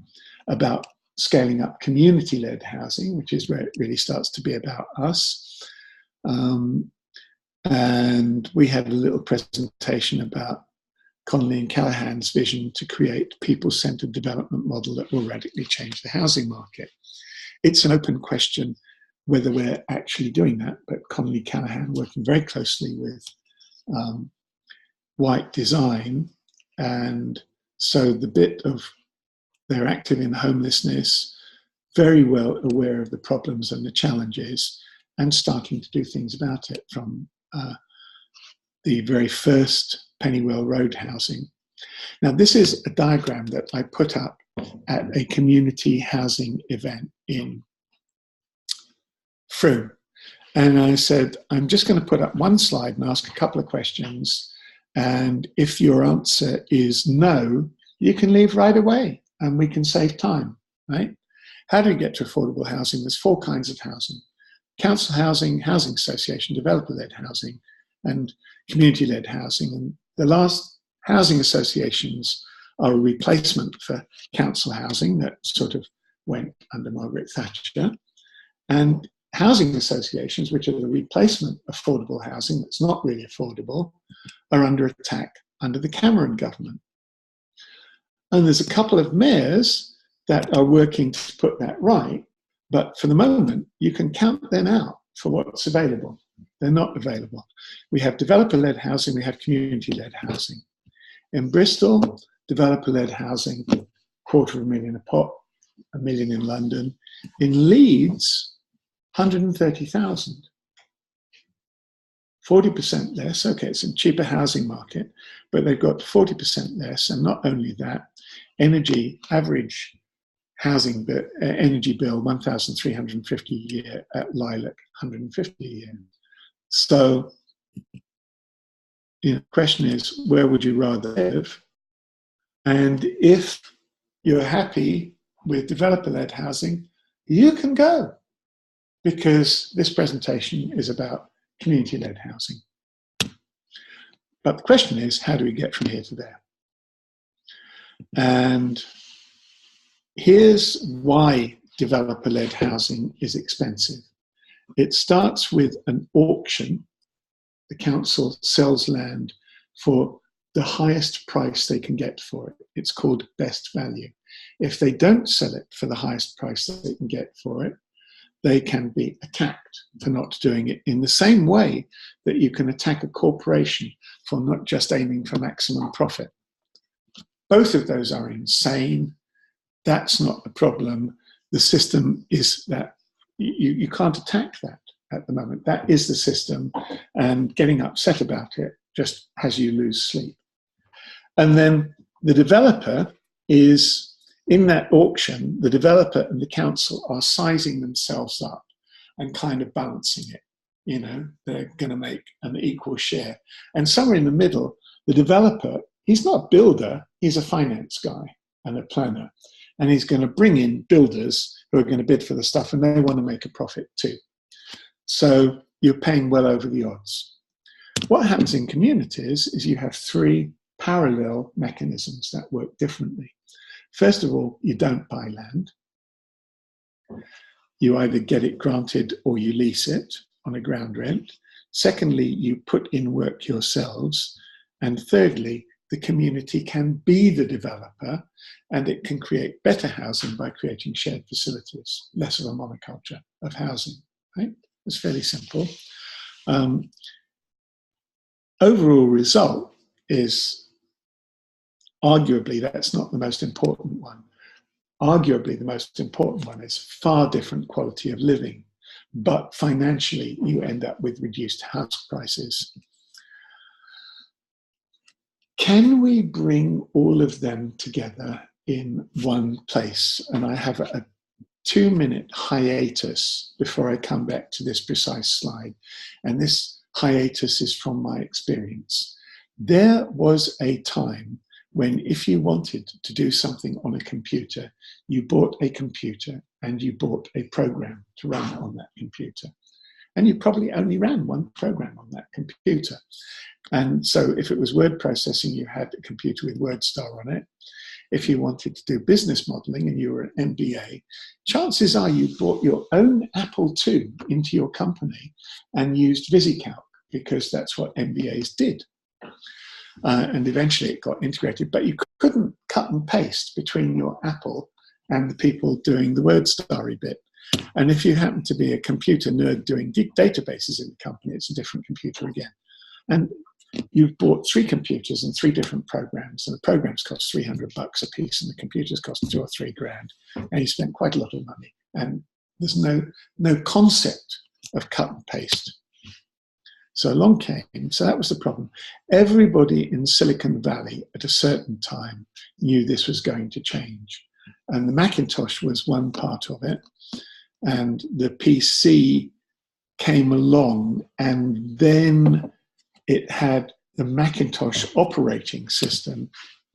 about scaling up community-led housing, which is where it really starts to be about us. And we had a little presentation about Connolly and Callaghan's vision to create a people-centered development model that will radically change the housing market. It's an open question whether we're actually doing that, but Connolly Callaghan working very closely with White Design, and so the bit of they're active in homelessness, very well aware of the problems and the challenges, and starting to do things about it from the very first Pennywell Road housing. Now, this is a diagram that I put up at a community housing event in Frome. And I said, I'm just going to put up one slide and ask a couple of questions. And if your answer is no, you can leave right away and we can save time, right? How do we get to affordable housing? There's 4 kinds of housing: council housing, housing association, developer-led housing, and community-led housing. And the last housing associations are a replacement for council housing that sort of went under Margaret Thatcher. And housing associations, which are the replacement affordable housing that's not really affordable, are under attack under the Cameron government. And there's a couple of mayors that are working to put that right, but for the moment, you can count them out for what's available. They're not available. We have developer-led housing, we have community-led housing. In Bristol, developer-led housing, $250,000 a pop. 1 million in London. In Leeds, 130,000. 40% less. Okay, it's a cheaper housing market, but they've got 40% less. And not only that, average housing energy bill, 1,350 a year. At Lilac, 150 a year. So, the question is, where would you rather live? And if you're happy with developer-led housing, you can go, because this presentation is about community-led housing. But the question is, how do we get from here to there? And here's why developer-led housing is expensive. It starts with an auction. The council sells land for the highest price they can get for it. It's called best value. If they don't sell it for the highest price that they can get for it, they can be attacked for not doing it, in the same way that you can attack a corporation for not just aiming for maximum profit. Both of those are insane. That's not the problem. The system is that you can't attack that at the moment. That is the system, and getting upset about it just has you lose sleep. And then the developer is, in that auction, the developer and the council are sizing themselves up and kind of balancing it. You know, they're going to make an equal share. And somewhere in the middle, the developer, he's not a builder, he's a finance guy and a planner. And he's going to bring in builders who are going to bid for the stuff, and they want to make a profit too. So you're paying well over the odds. What happens in communities is you have three parallel mechanisms that work differently. First of all, you don't buy land. You either get it granted or you lease it on a ground rent. Secondly, you put in work yourselves. And thirdly, the community can be the developer, and it can create better housing by creating shared facilities, less of a monoculture of housing. Right? It's fairly simple. Overall result is, arguably, that's not the most important one. Arguably, the most important one is far different quality of living, but financially, you end up with reduced house prices. Can we bring all of them together in one place? And I have a 2-minute hiatus before I come back to this precise slide. And this hiatus is from my experience. There was a time when, if you wanted to do something on a computer, you bought a computer and you bought a program to run on that computer. And you probably only ran one program on that computer. And so if it was word processing, you had a computer with WordStar on it. If you wanted to do business modeling and you were an MBA, chances are you brought your own Apple II into your company and used VisiCalc, because that's what MBAs did. And eventually it got integrated, but you couldn't cut and paste between your Apple and the people doing the WordStar bit. And if you happen to be a computer nerd doing databases in the company, it's a different computer again. And you've bought 3 computers and 3 different programs, and the programs cost $300 a piece, and the computers cost $2 or $3 grand, and you spent quite a lot of money. And there's no concept of cut and paste. So along came, so that was the problem. Everybody in Silicon Valley at a certain time knew this was going to change. And the Macintosh was one part of it. And the PC came along, and then it had the Macintosh operating system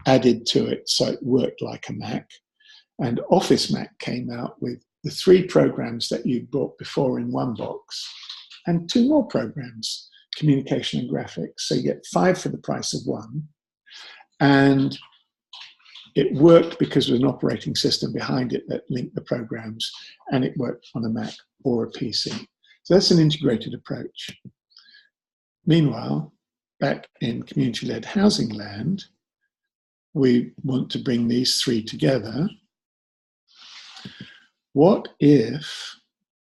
added to it, so it worked like a Mac. And Office Mac came out with the 3 programs that you bought before in one box, and 2 more programs, communication and graphics. So you get 5 for the price of 1. And it worked because there was an operating system behind it that linked the programs, and it worked on a Mac or a PC. So that's an integrated approach. Meanwhile, back in community-led housing land, we want to bring these 3 together. What if,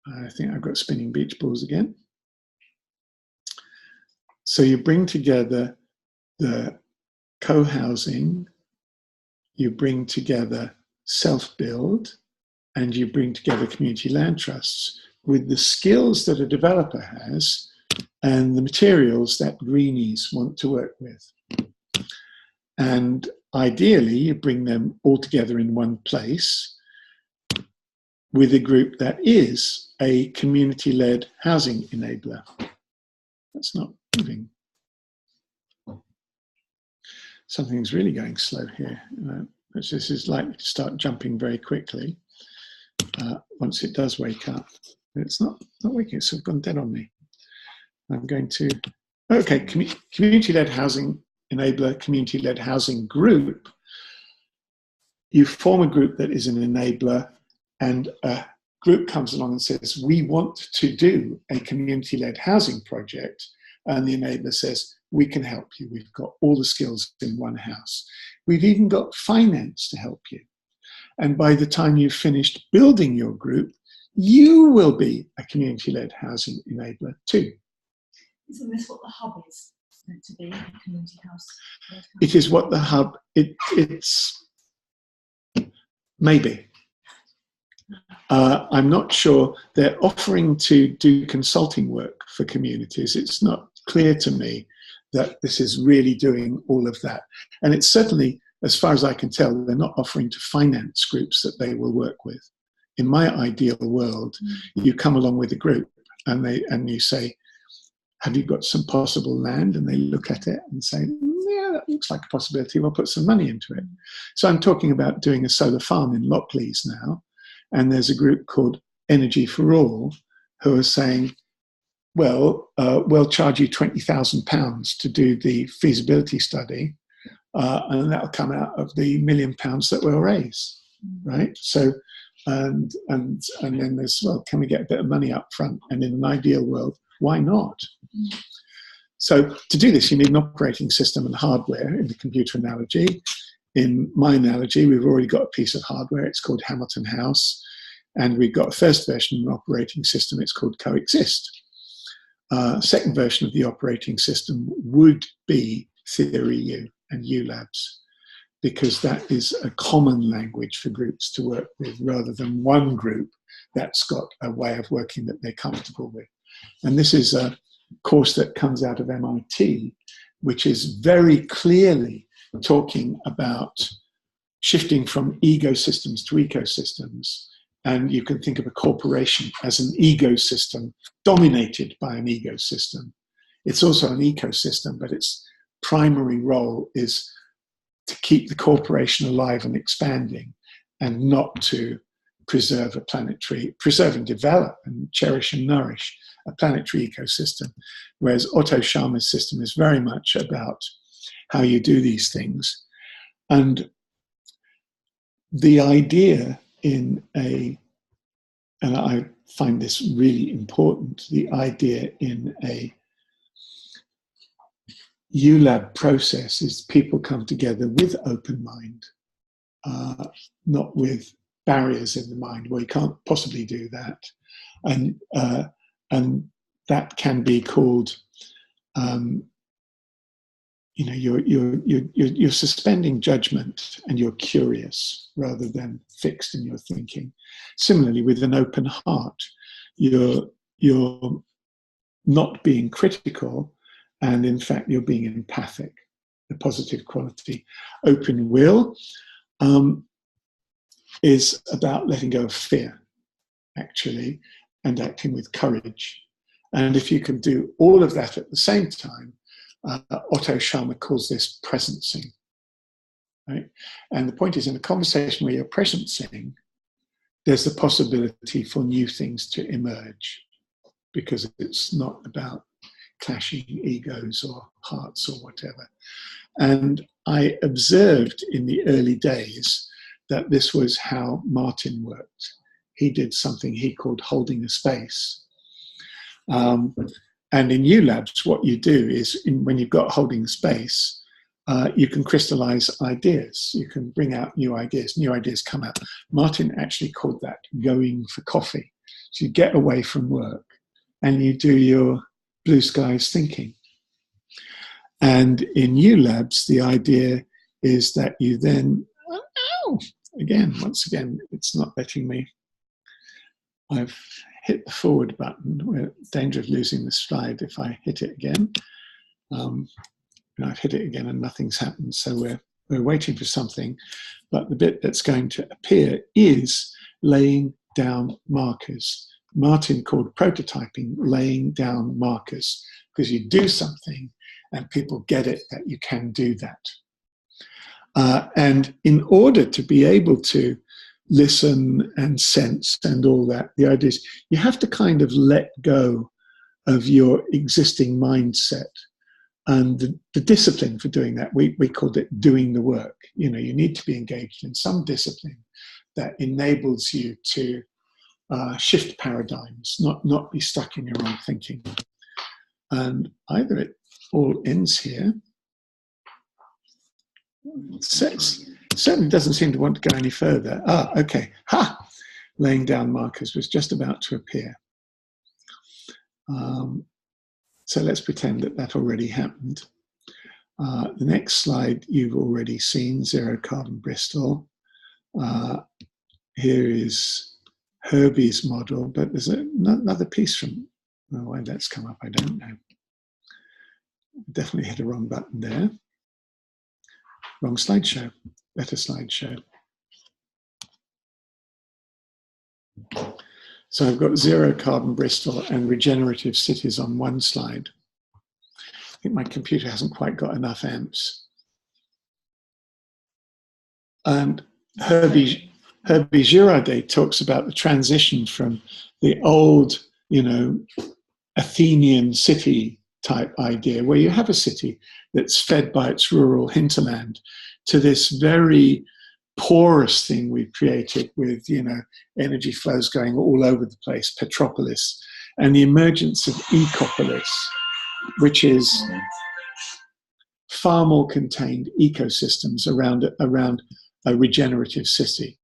I think I've got spinning beach balls again. So you bring together the co-housing, you bring together self-build, and you bring together community land trusts with the skills that a developer has and the materials that greenies want to work with. And ideally, you bring them all together in one place with a group that is a community-led housing enabler. That's not moving. Something's really going slow here. This is likely to start jumping very quickly once it does wake up. It's not waking, it's sort of gone dead on me. I'm going to, okay, community-led housing enabler, community-led housing group. You form a group that is an enabler, and a group comes along and says, we want to do a community-led housing project, and the enabler says, we can help you. We've got all the skills in one house. We've even got finance to help you. And by the time you've finished building your group, you will be a community-led housing enabler too. Isn't this what the hub is meant to be, a community house? It is what the hub, it's maybe. I'm not sure. They're offering to do consulting work for communities. It's not clear to me that this is really doing all of that. And it's certainly, as far as I can tell, they're not offering to finance groups that they will work with. In my ideal world, you come along with a group and you say, have you got some possible land? And they look at it and say, yeah, that looks like a possibility. We'll put some money into it. So I'm talking about doing a solar farm in Lockleys now. And there's a group called Energy for All who are saying, well, we'll charge you £20,000 to do the feasibility study, and that'll come out of the £1 million that we'll raise, right? So, and then there's, well, can we get a bit of money up front? And in an ideal world, why not? So to do this, you need an operating system and hardware in the computer analogy. In my analogy, we've already got a piece of hardware. It's called Hamilton House. And we've got a first version of an operating system. It's called Coexist. Second version of the operating system would be Theory U and U Labs, because that is a common language for groups to work with rather than one group that's got a way of working that they're comfortable with. And this is a course that comes out of MIT, which is very clearly talking about shifting from ecosystems to ecosystems. And you can think of a corporation as an ecosystem dominated by an ecosystem. It's also an ecosystem, but its primary role is to keep the corporation alive and expanding, and not to preserve and develop and cherish and nourish a planetary ecosystem. Whereas Otto Scharmer's system is very much about how you do these things. And the idea and I find this really important, the idea in a ULab process is people come together with open mind, not with barriers in the mind. Well, you can't possibly do that. And that can be called, you're suspending judgment and you're curious rather than fixed in your thinking. Similarly, with an open heart, you're not being critical, and in fact, you're being empathic, a positive quality. Open will is about letting go of fear, actually, and acting with courage. And if you can do all of that at the same time, Otto Scharmer calls this presencing, right? And the point is, in a conversation where you're presencing, there's the possibility for new things to emerge, because it's not about clashing egos or hearts or whatever. And I observed in the early days that this was how Martin worked. He did something he called holding a space. And in ULabs, what you do is, when you've got holding space, you can crystallize ideas. You can bring out new ideas. New ideas come out. Martin actually called that going for coffee. So you get away from work and you do your blue skies thinking. And in ULabs, the idea is that you then, once again, it's not letting me I've hit the forward button. We're in danger of losing the slide if I hit it again. I've hit it again and nothing's happened. So we're waiting for something. But the bit that's going to appear is laying down markers. Martin called prototyping laying down markers, because you do something and people get it that you can do that. And in order to be able to listen and sense and all that, the idea is you have to kind of let go of your existing mindset. And the discipline for doing that, we called it doing the work. You know, you need to be engaged in some discipline that enables you to shift paradigms, not be stuck in your own thinking. And either it all ends here. Certainly doesn't seem to want to go any further. Okay. Ha! Laying down markers was just about to appear. So let's pretend that already happened. The next slide you've already seen, zero carbon Bristol. Here is Herbie's model, but there's another piece from, why that's come up, I don't know. Definitely hit a wrong button there. Wrong slideshow, better slideshow. So I've got zero carbon Bristol and regenerative cities on one slide. I think my computer hasn't quite got enough amps. And Herbie Girardet talks about the transition from the old, Athenian city type idea, where you have a city that's fed by its rural hinterland, to this very porous thing we've created with, energy flows going all over the place, Petropolis, and the emergence of Ecopolis, which is far more contained ecosystems around a regenerative city,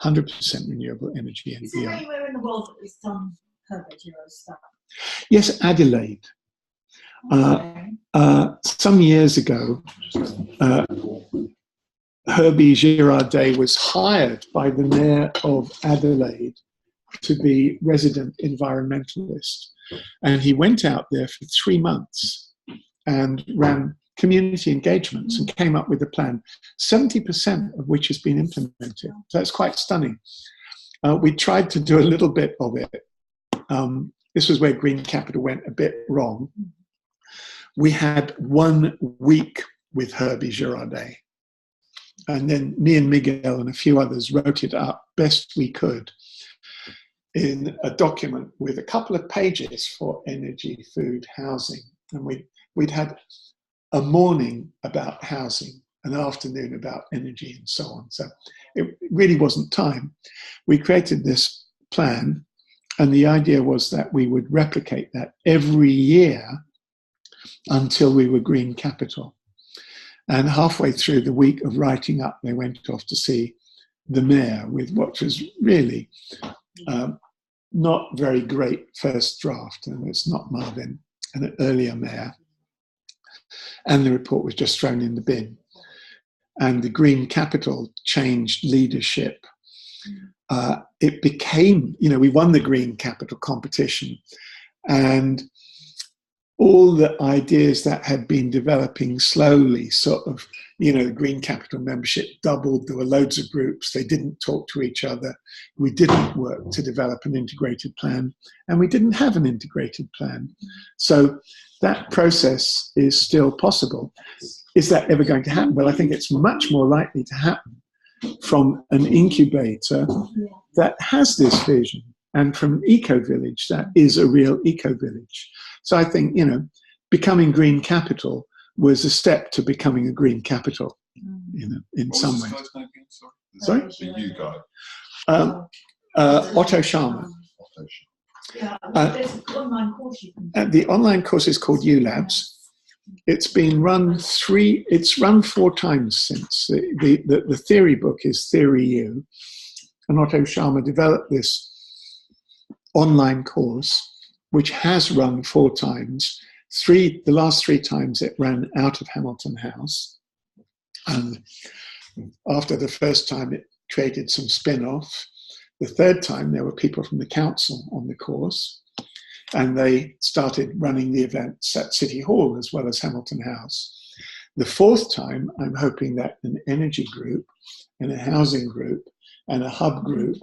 100% renewable energy and beyond. Is there anywhere in the world that is done Herbert Giro stuff? Yes, Adelaide. Some years ago, Herbie Girardet was hired by the mayor of Adelaide to be resident environmentalist. And he went out there for 3 months and ran community engagements and came up with a plan, 70% of which has been implemented. So that's quite stunning. We tried to do a little bit of it. This was where Green Capital went a bit wrong. We had 1 week with Herbie Girardet. And then me and Miguel and a few others wrote it up best we could in a document with a couple of pages for energy, food, housing. And we'd had a morning about housing, an afternoon about energy and so on. So it really wasn't time. We created this plan, and the idea was that we would replicate that every year until we were Green Capital. And halfway through the week of writing up, they went off to see the mayor with what was really not very great first draft, and it's not Marvin, an earlier mayor. And the report was just thrown in the bin. And the Green Capital changed leadership. It became, we won the Green Capital competition, and all the ideas that had been developing slowly, sort of, the Green Capital membership doubled. There were loads of groups. They didn't talk to each other. We didn't work to develop an integrated plan, and we didn't have an integrated plan. So that process is still possible. Is that ever going to happen? Well, I think it's much more likely to happen from an incubator that has this vision, and from Eco-Village that is a real Eco-Village. So I think, becoming Green Capital was a step to becoming a Green Capital, in some way. Sorry? The you guy. Otto Sharma. There's an online course you can do. The online course is called ULabs. It's been run 4 times since. The theory book is Theory U. And Otto Sharma developed this online course, which has run 4 times. The last 3 times it ran out of Hamilton House. And after the first time, it created some spin-off. The third time, there were people from the council on the course, and they started running the events at City Hall as well as Hamilton House. The fourth time, I'm hoping that an energy group and a housing group and a hub group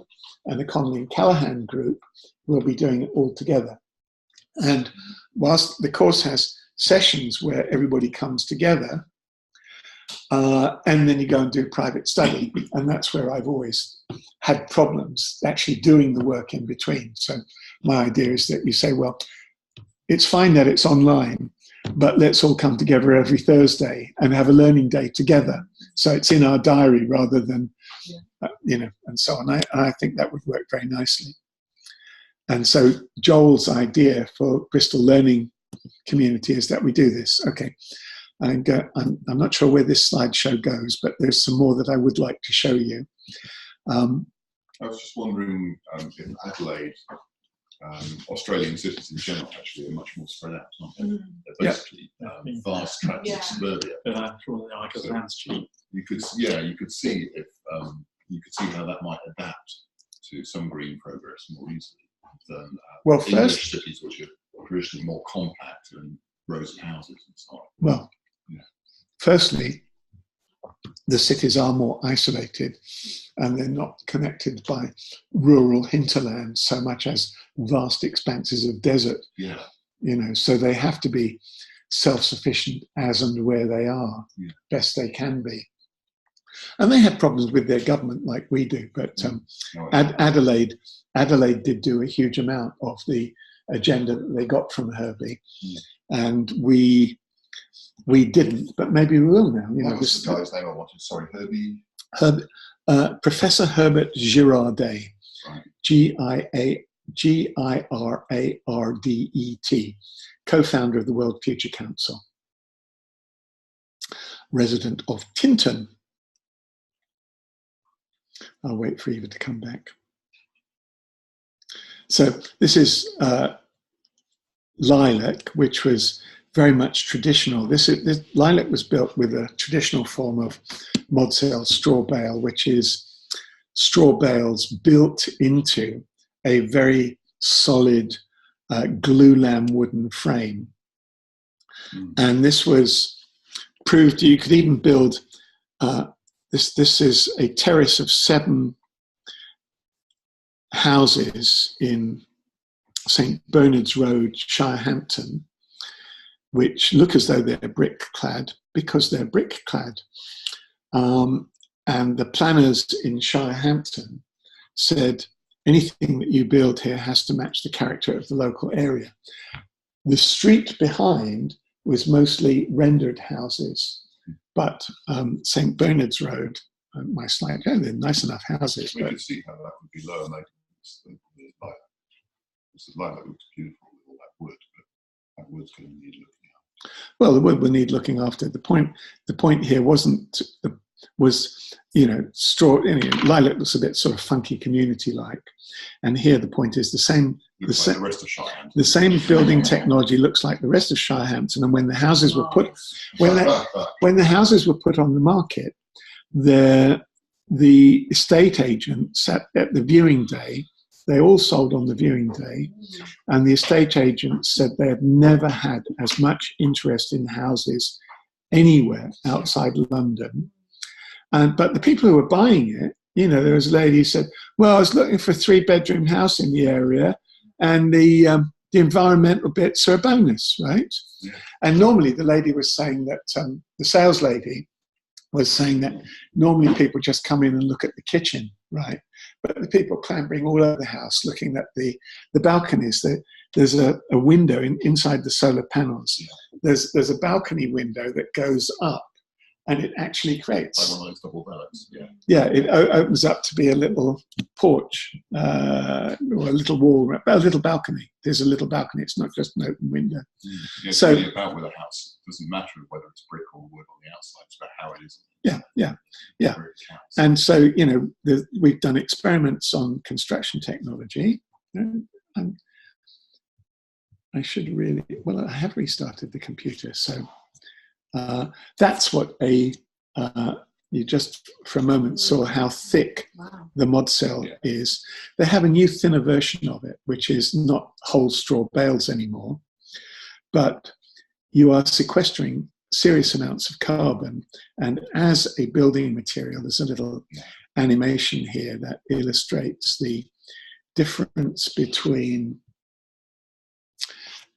and a Connolly and Callahan group will be doing it all together. And whilst the course has sessions where everybody comes together, and then you go and do private study, and that's where I've always had problems actually doing the work in between. So my idea is that you say, well, it's fine that it's online, but let's all come together every Thursday and have a learning day together. So it's in our diary rather than, and so on. I think that would work very nicely. And so Joel's idea for Bristol Learning Community is that we do this. Okay. And I'm not sure where this slideshow goes, but there's some more that I would like to show you. I was just wondering if Adelaide, Australian cities in general, actually are much more spread out, aren't they? They're basically vast tracts of suburbia. You could see if you could see how that might adapt to some green progress more easily than English cities, which are traditionally more compact and rows of houses and so on. Well, firstly, the cities are more isolated and they're not connected by rural hinterland so much as vast expanses of desert. Yeah. So they have to be self-sufficient as and where they are, best they can be. And they have problems with their government like we do, but Adelaide did do a huge amount of the agenda that they got from Herbie, and we didn't, but maybe we will now. What was the guy's name I wanted? Sorry, Herbie? Professor Herbert Girardet, right. Girardet, co-founder of the World Future Council, resident of Tinton. I'll wait for Eva to come back. So this is Lilac, which was very much traditional. This Lilac was built with a traditional form of Modsell straw bale, which is straw bales built into a very solid glulam wooden frame. And this was proved, you could even build, this is a terrace of 7 houses in St. Bernard's Road, Shirehampton, which look as though they're brick-clad because they're brick-clad. And the planners in Shirehampton said, anything that you build here has to match the character of the local area. The street behind was mostly rendered houses, but St. Bernard's Road, my slide, they're nice enough houses. We could see how that would be lower maintenance than the lilac. This lilac looks beautiful with all that wood, but that wood's going to need looking after. Well, the wood will need looking after. The point here was straw. Lilac looks a bit sort of funky community-like, and here the point is the same. The rest of Shirehampton. The same building technology looks like the rest of Shirehampton, and when the houses were put when the houses were put on the market, the estate agents at the viewing day, they all sold on the viewing day, and the estate agents said they had never had as much interest in houses anywhere outside London. But the people who were buying it, there was a lady who said, well, I was looking for a 3-bedroom house in the area, and the environmental bits are a bonus, right? Yeah. And normally the lady was saying that, the sales lady was saying that normally people just come in and look at the kitchen, right? But the people clambering all over the house, looking at the balconies. There's a window inside the solar panels. Yeah. There's a balcony window that goes up, and it actually creates like one of those double ballets. Yeah, it opens up to be a little porch or a little wall, a little balcony. There's a little balcony. It's not just an open window. Yeah, it's really about with a house. It doesn't matter whether it's brick or wood on the outside. It's about how it is. Yeah. And so we've done experiments on construction technology. And I should really I have restarted the computer, so. That's what a you just for a moment saw how thick Wow. the mod cell is. They have a new thinner version of it, which is not whole straw bales anymore, but you are sequestering serious amounts of carbon. And as a building material, there's a little animation here that illustrates the difference between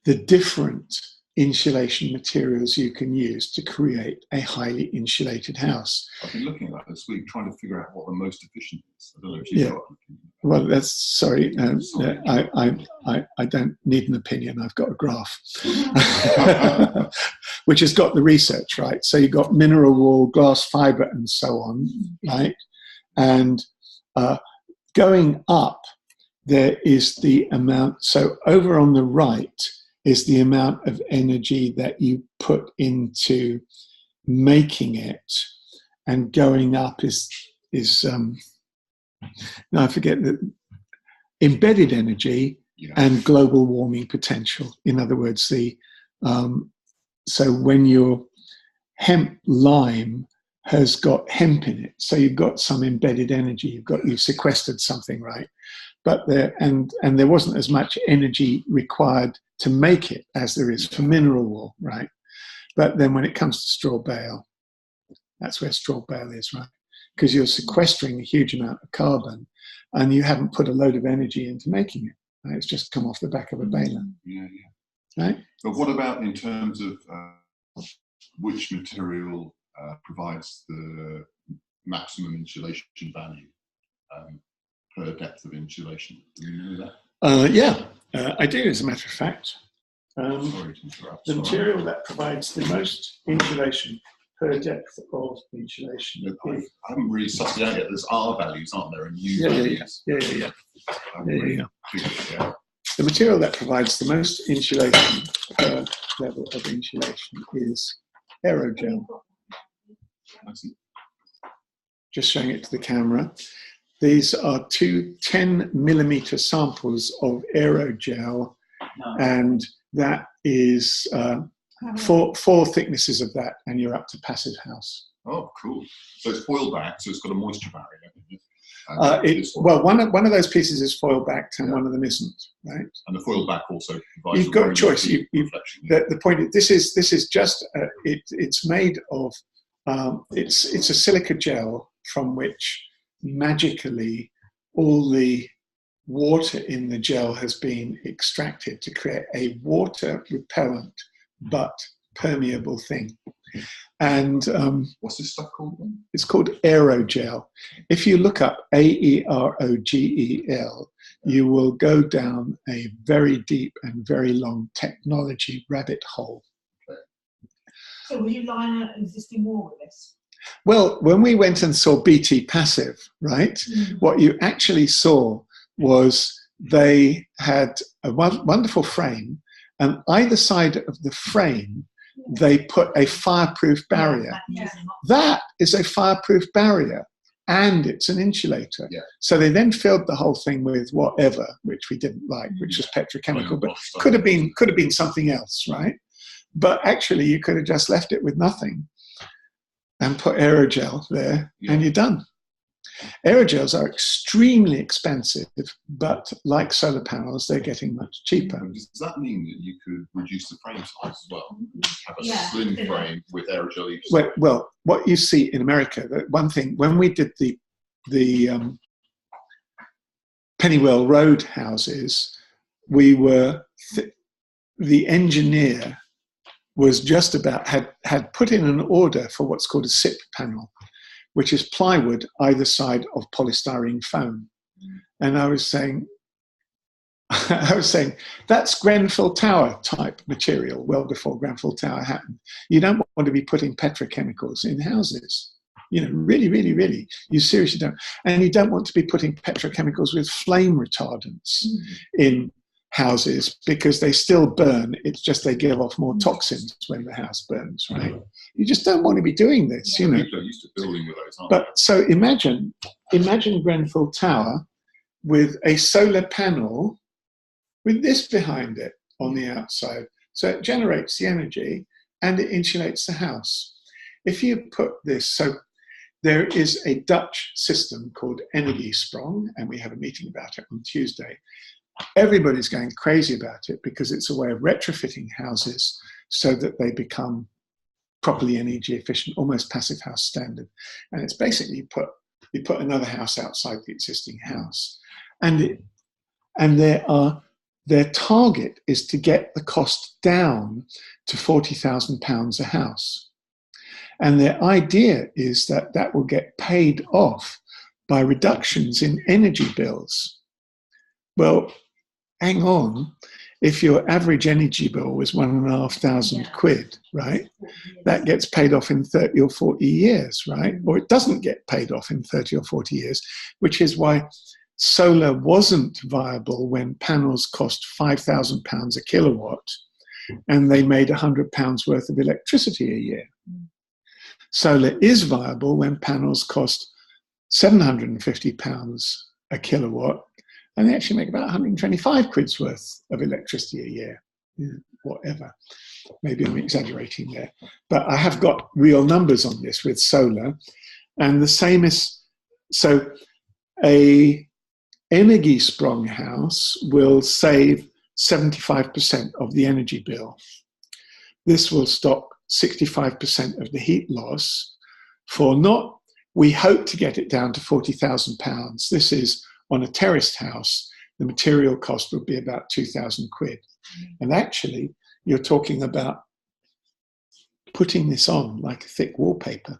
the different insulation materials you can use to create a highly insulated house. I've been looking at that this week, trying to figure out what the most efficient is. I don't know if you've got an opinion. Well, that's sorry. I don't need an opinion. I've got a graph, which has got the research, right? So you've got mineral wool, glass fiber, and so on, right? And going up, there is the amount. So over on the right is the amount of energy that you put into making it, and going up is now I forget that embedded energy and global warming potential. In other words, the so when your hemp lime has got hemp in it, so you've got some embedded energy. You've sequestered something, right? But there and there wasn't as much energy required to make it as there is for mineral wool, right? But then when it comes to straw bale, that's where straw bale is, right? Because you're sequestering a huge amount of carbon and you haven't put a load of energy into making it. Right? It's just come off the back of a baler. Right? But what about in terms of which material provides the maximum insulation value per depth of insulation? Do you know that? I do, as a matter of fact. Sorry to interrupt. The material that provides the most insulation per depth of insulation. I haven't really sussed it out yet. There's R values, aren't there? And U values. Yeah. The material that provides the most insulation per level of insulation is aerogel. Just showing it to the camera. These are two 10mm samples of aerogel, and that is four thicknesses of that, and you're up to passive house. Oh, cool. So it's foil backed, so it's got a moisture barrier. Well, one of those pieces is foil backed, and one of them isn't, right? And the foil back also provides. You've got a choice. The point is, this is just it's made of it's a silica gel from which magically all the water in the gel has been extracted to create a water repellent but permeable thing. And what's this stuff called? It's called aerogel. If you look up AEROGEL, you will go down a very deep and very long technology rabbit hole. So will you line an existing wall with this? Well, when we went and saw BT Passive, right, what you actually saw was they had a wonderful frame, and either side of the frame, they put a fireproof barrier. That is a fireproof barrier, and it's an insulator. So they then filled the whole thing with whatever, which we didn't like, which was petrochemical, but could have been something else, right? But actually, you could have just left it with nothing and put aerogel there, and you're done. Aerogels are extremely expensive, but like solar panels, they're getting much cheaper. Does that mean that you could reduce the frame size as well? Have a slim frame with aerogel each side? Well, what you see in America, that one thing, when we did the Pennywell Road houses, we were, the engineer was just about, had put in an order for what's called a SIP panel, which is plywood either side of polystyrene foam. And I was saying, that's Grenfell Tower type material, well before Grenfell Tower happened. You don't want to be putting petrochemicals in houses. You know, really, really, really, you seriously don't. And you don't want to be putting petrochemicals with flame retardants in houses, because they still burn. It's just they give off more toxins when the house burns, right? You just don't want to be doing this, you know. People are used to building with those, aren't But so imagine Grenfell Tower with a solar panel with this behind it on the outside. So it generates the energy and it insulates the house. If you put this, so there is a Dutch system called Energiesprong, and we have a meeting about it on Tuesday. Everybody's going crazy about it because it's a way of retrofitting houses so that they become properly energy efficient, almost passive house standard. And it's basically you put another house outside the existing house. And their target is to get the cost down to £40,000 a house. And their idea is that that will get paid off by reductions in energy bills. Well, hang on. If your average energy bill was £1,500, right, that gets paid off in 30 or 40 years, right? Or it doesn't get paid off in 30 or 40 years, which is why solar wasn't viable when panels cost £5,000 a kilowatt and they made £100 worth of electricity a year. Solar is viable when panels cost £750 a kilowatt and they actually make about 125 quid's worth of electricity a year, whatever. Maybe I'm exaggerating there. But I have got real numbers on this with solar. And the same is, so a Energiesprong house will save 75% of the energy bill. This will stop 65% of the heat loss for not, we hope to get it down to £40,000. This is on a terraced house, the material cost would be about 2,000 quid. And actually, you're talking about putting this on like a thick wallpaper.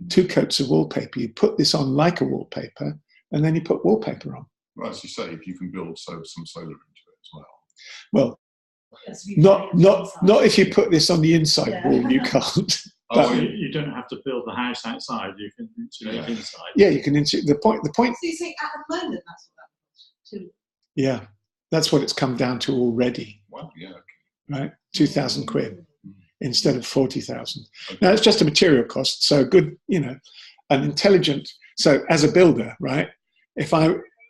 2 coats of wallpaper. You put this on like a wallpaper, and then you put wallpaper on. Well, as you say, if you can build some solar into it as well. Well, not if you put this on the inside wall, you can't. Oh, you don't have to build the house outside. You can insulate inside. Yeah, you can insulate. The point. So you think at the moment that's what that was? Yeah, that's what it's come down to already. Well, yeah. Okay. Right, 2,000 quid instead of 40,000. Now it's just a material cost. So good, an intelligent. So as a builder, right?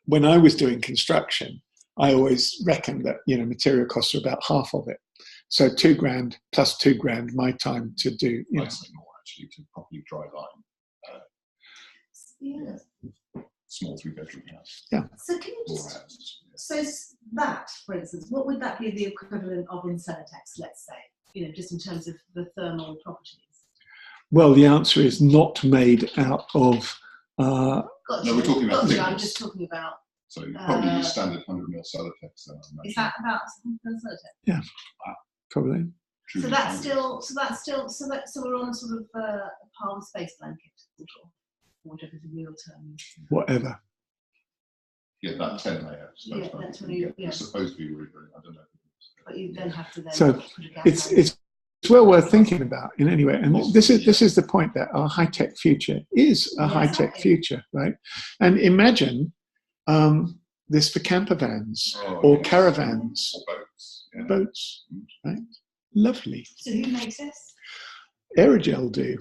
When I was doing construction, I always reckoned that material costs are about half of it. So £2,000 plus £2,000 my time to do. I'd say more actually to properly dry line. Small 3-bedroom house. Yeah. So can you just so that, for instance, what would that be the equivalent of in Celotex, let's say? Just in terms of the thermal properties. Well, the answer is not made out of. Gotcha. No, we're talking about. I'm just talking about. So you probably use standard 100mm Celotex. Is that about Celotex? Yeah, probably. So that's still. So we're on a sort of par with space blanket, or whatever the real term is. Whatever. Yeah, that 10 layer. Yeah, that's really. Yeah. It's supposed to be really good. I don't know. But you then have to then. So put a gas it's well worth thinking about in any way. And this is the point, that our high-tech future is a high-tech future, right? And imagine this for camper vans or caravans, or boats. Yeah. Boats, right? Lovely. So who makes this? Aerogel do.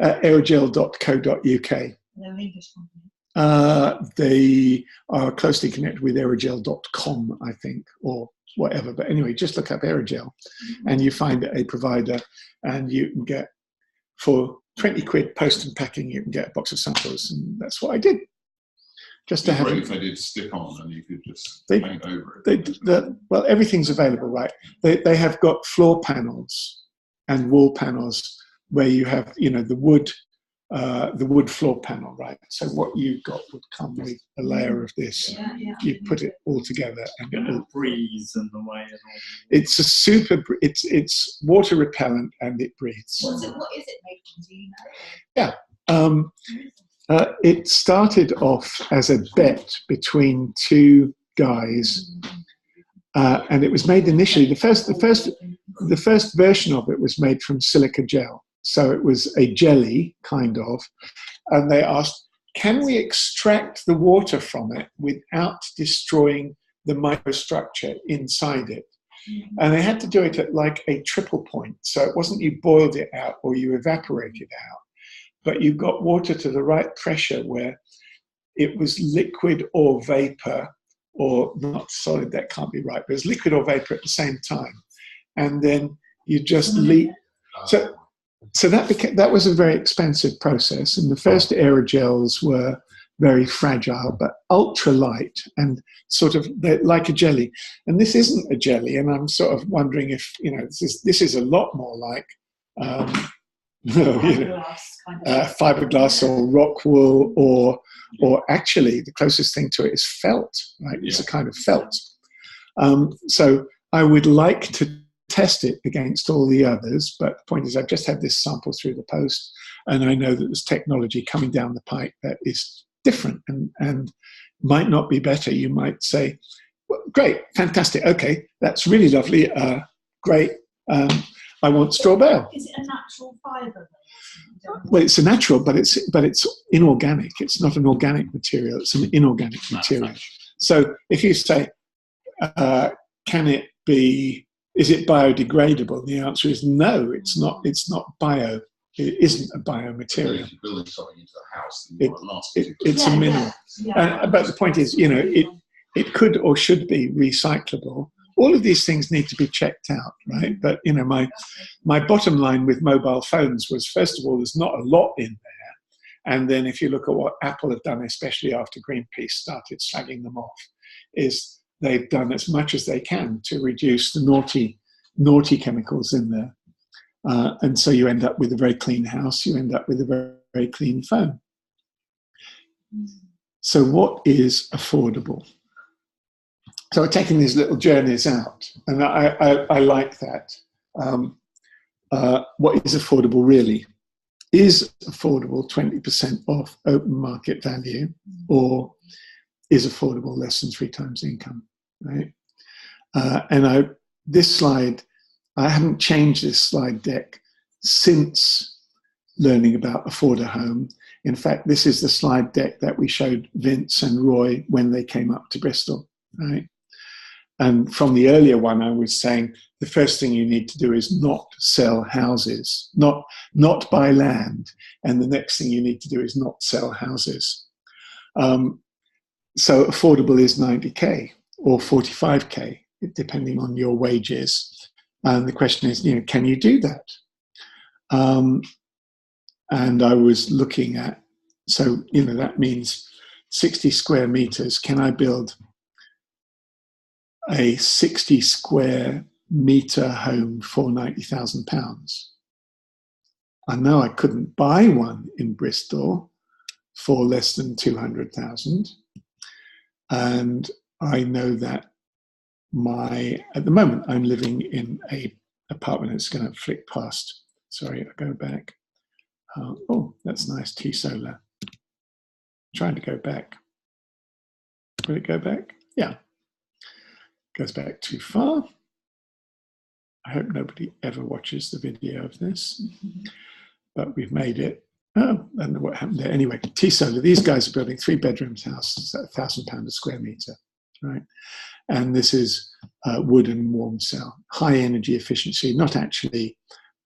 Aerogel.co.uk. They're an English company. They are closely connected with aerogel.com, I think, or whatever. But anyway, just look up Aerogel and you find a provider, and you can get, for 20 quid post and packing, you can get a box of samples. And that's what I did. Just to have great if they did stick on and you could just paint over it. Well, everything's available, right? They have got floor panels and wall panels where you have, the wood floor panel, right? So what you've got would come with a layer of this. Yeah. You put it all together, and It will breathe in the way. It's a super. It's water repellent and it breathes. What is it made from? Do you know? Yeah. It started off as a bet between 2 guys, and it was made initially. The first version of it was made from silica gel. So it was a jelly, kind of, and they asked, can we extract the water from it without destroying the microstructure inside it? And they had to do it at like a triple point. So it wasn't you boiled it out or you evaporated out, but you got water to the right pressure where it was liquid or vapor, or not solid, that can't be right, but it was liquid or vapor at the same time. And then you just leave. So So that was a very expensive process, and the first aerogels were very fragile, but ultra light and sort of like a jelly. And this isn't a jelly, and I'm sort of wondering if, you know, this is a lot more like fiberglass or rock wool, or actually the closest thing to it is felt, right? It's a kind of felt. So I would like to test it against all the others, but the point is I've just had this sample through the post, and I know that there's technology coming down the pipe that is different and might not be better. You might say, well, great, fantastic, okay, that's really lovely, great, I want straw bale. Is it a natural fibre? Well, it's a natural, but it's inorganic. It's not an organic material, it's an inorganic material. So if you say, can it be, is it biodegradable? The answer is no, it's not. It's not bio. It isn't a biomaterial. If you're building something into a house, it's a mineral. But the point is, you know, it could or should be recyclable. All of these things need to be checked out, right? But, you know, my bottom line with mobile phones was, first of all, there's not a lot in there. And then if you look at what Apple have done, especially after Greenpeace started slagging them off, is they've done as much as they can to reduce the naughty chemicals in there. And so you end up with a very clean house, you end up with a very, very clean phone. So what is affordable? So we're taking these little journeys out, and I like that. What is affordable really? Is affordable 20% off open market value, or is affordable less than 3 times income, right? And this slide, I haven't changed this slide deck since learning about Afford a Home. In fact, this is the slide deck that we showed Vince and Roy when they came up to Bristol, right? And from the earlier one, I was saying the first thing you need to do is not sell houses, not buy land. And the next thing you need to do is not sell houses. So affordable is 90K or 45K, depending on your wages. And the question is, you know, can you do that? And I was looking at, so, you know, that means 60 square meters. Can I build a 60 square meter home for £90,000? I know I couldn't buy one in Bristol for less than 200,000. And I know that at the moment, I'm living in a apartment that's going to flick past. Sorry, I'll go back. Oh, that's nice, T-Solar. Trying to go back. Will it go back? Yeah. Goes back too far. I hope nobody ever watches the video of this, but we've made it. Oh, I don't know what happened there. Anyway, T-Solar, these guys are building 3-bedroom houses at £1,000 a square meter, right? And this is wood and warm cell, high energy efficiency, not actually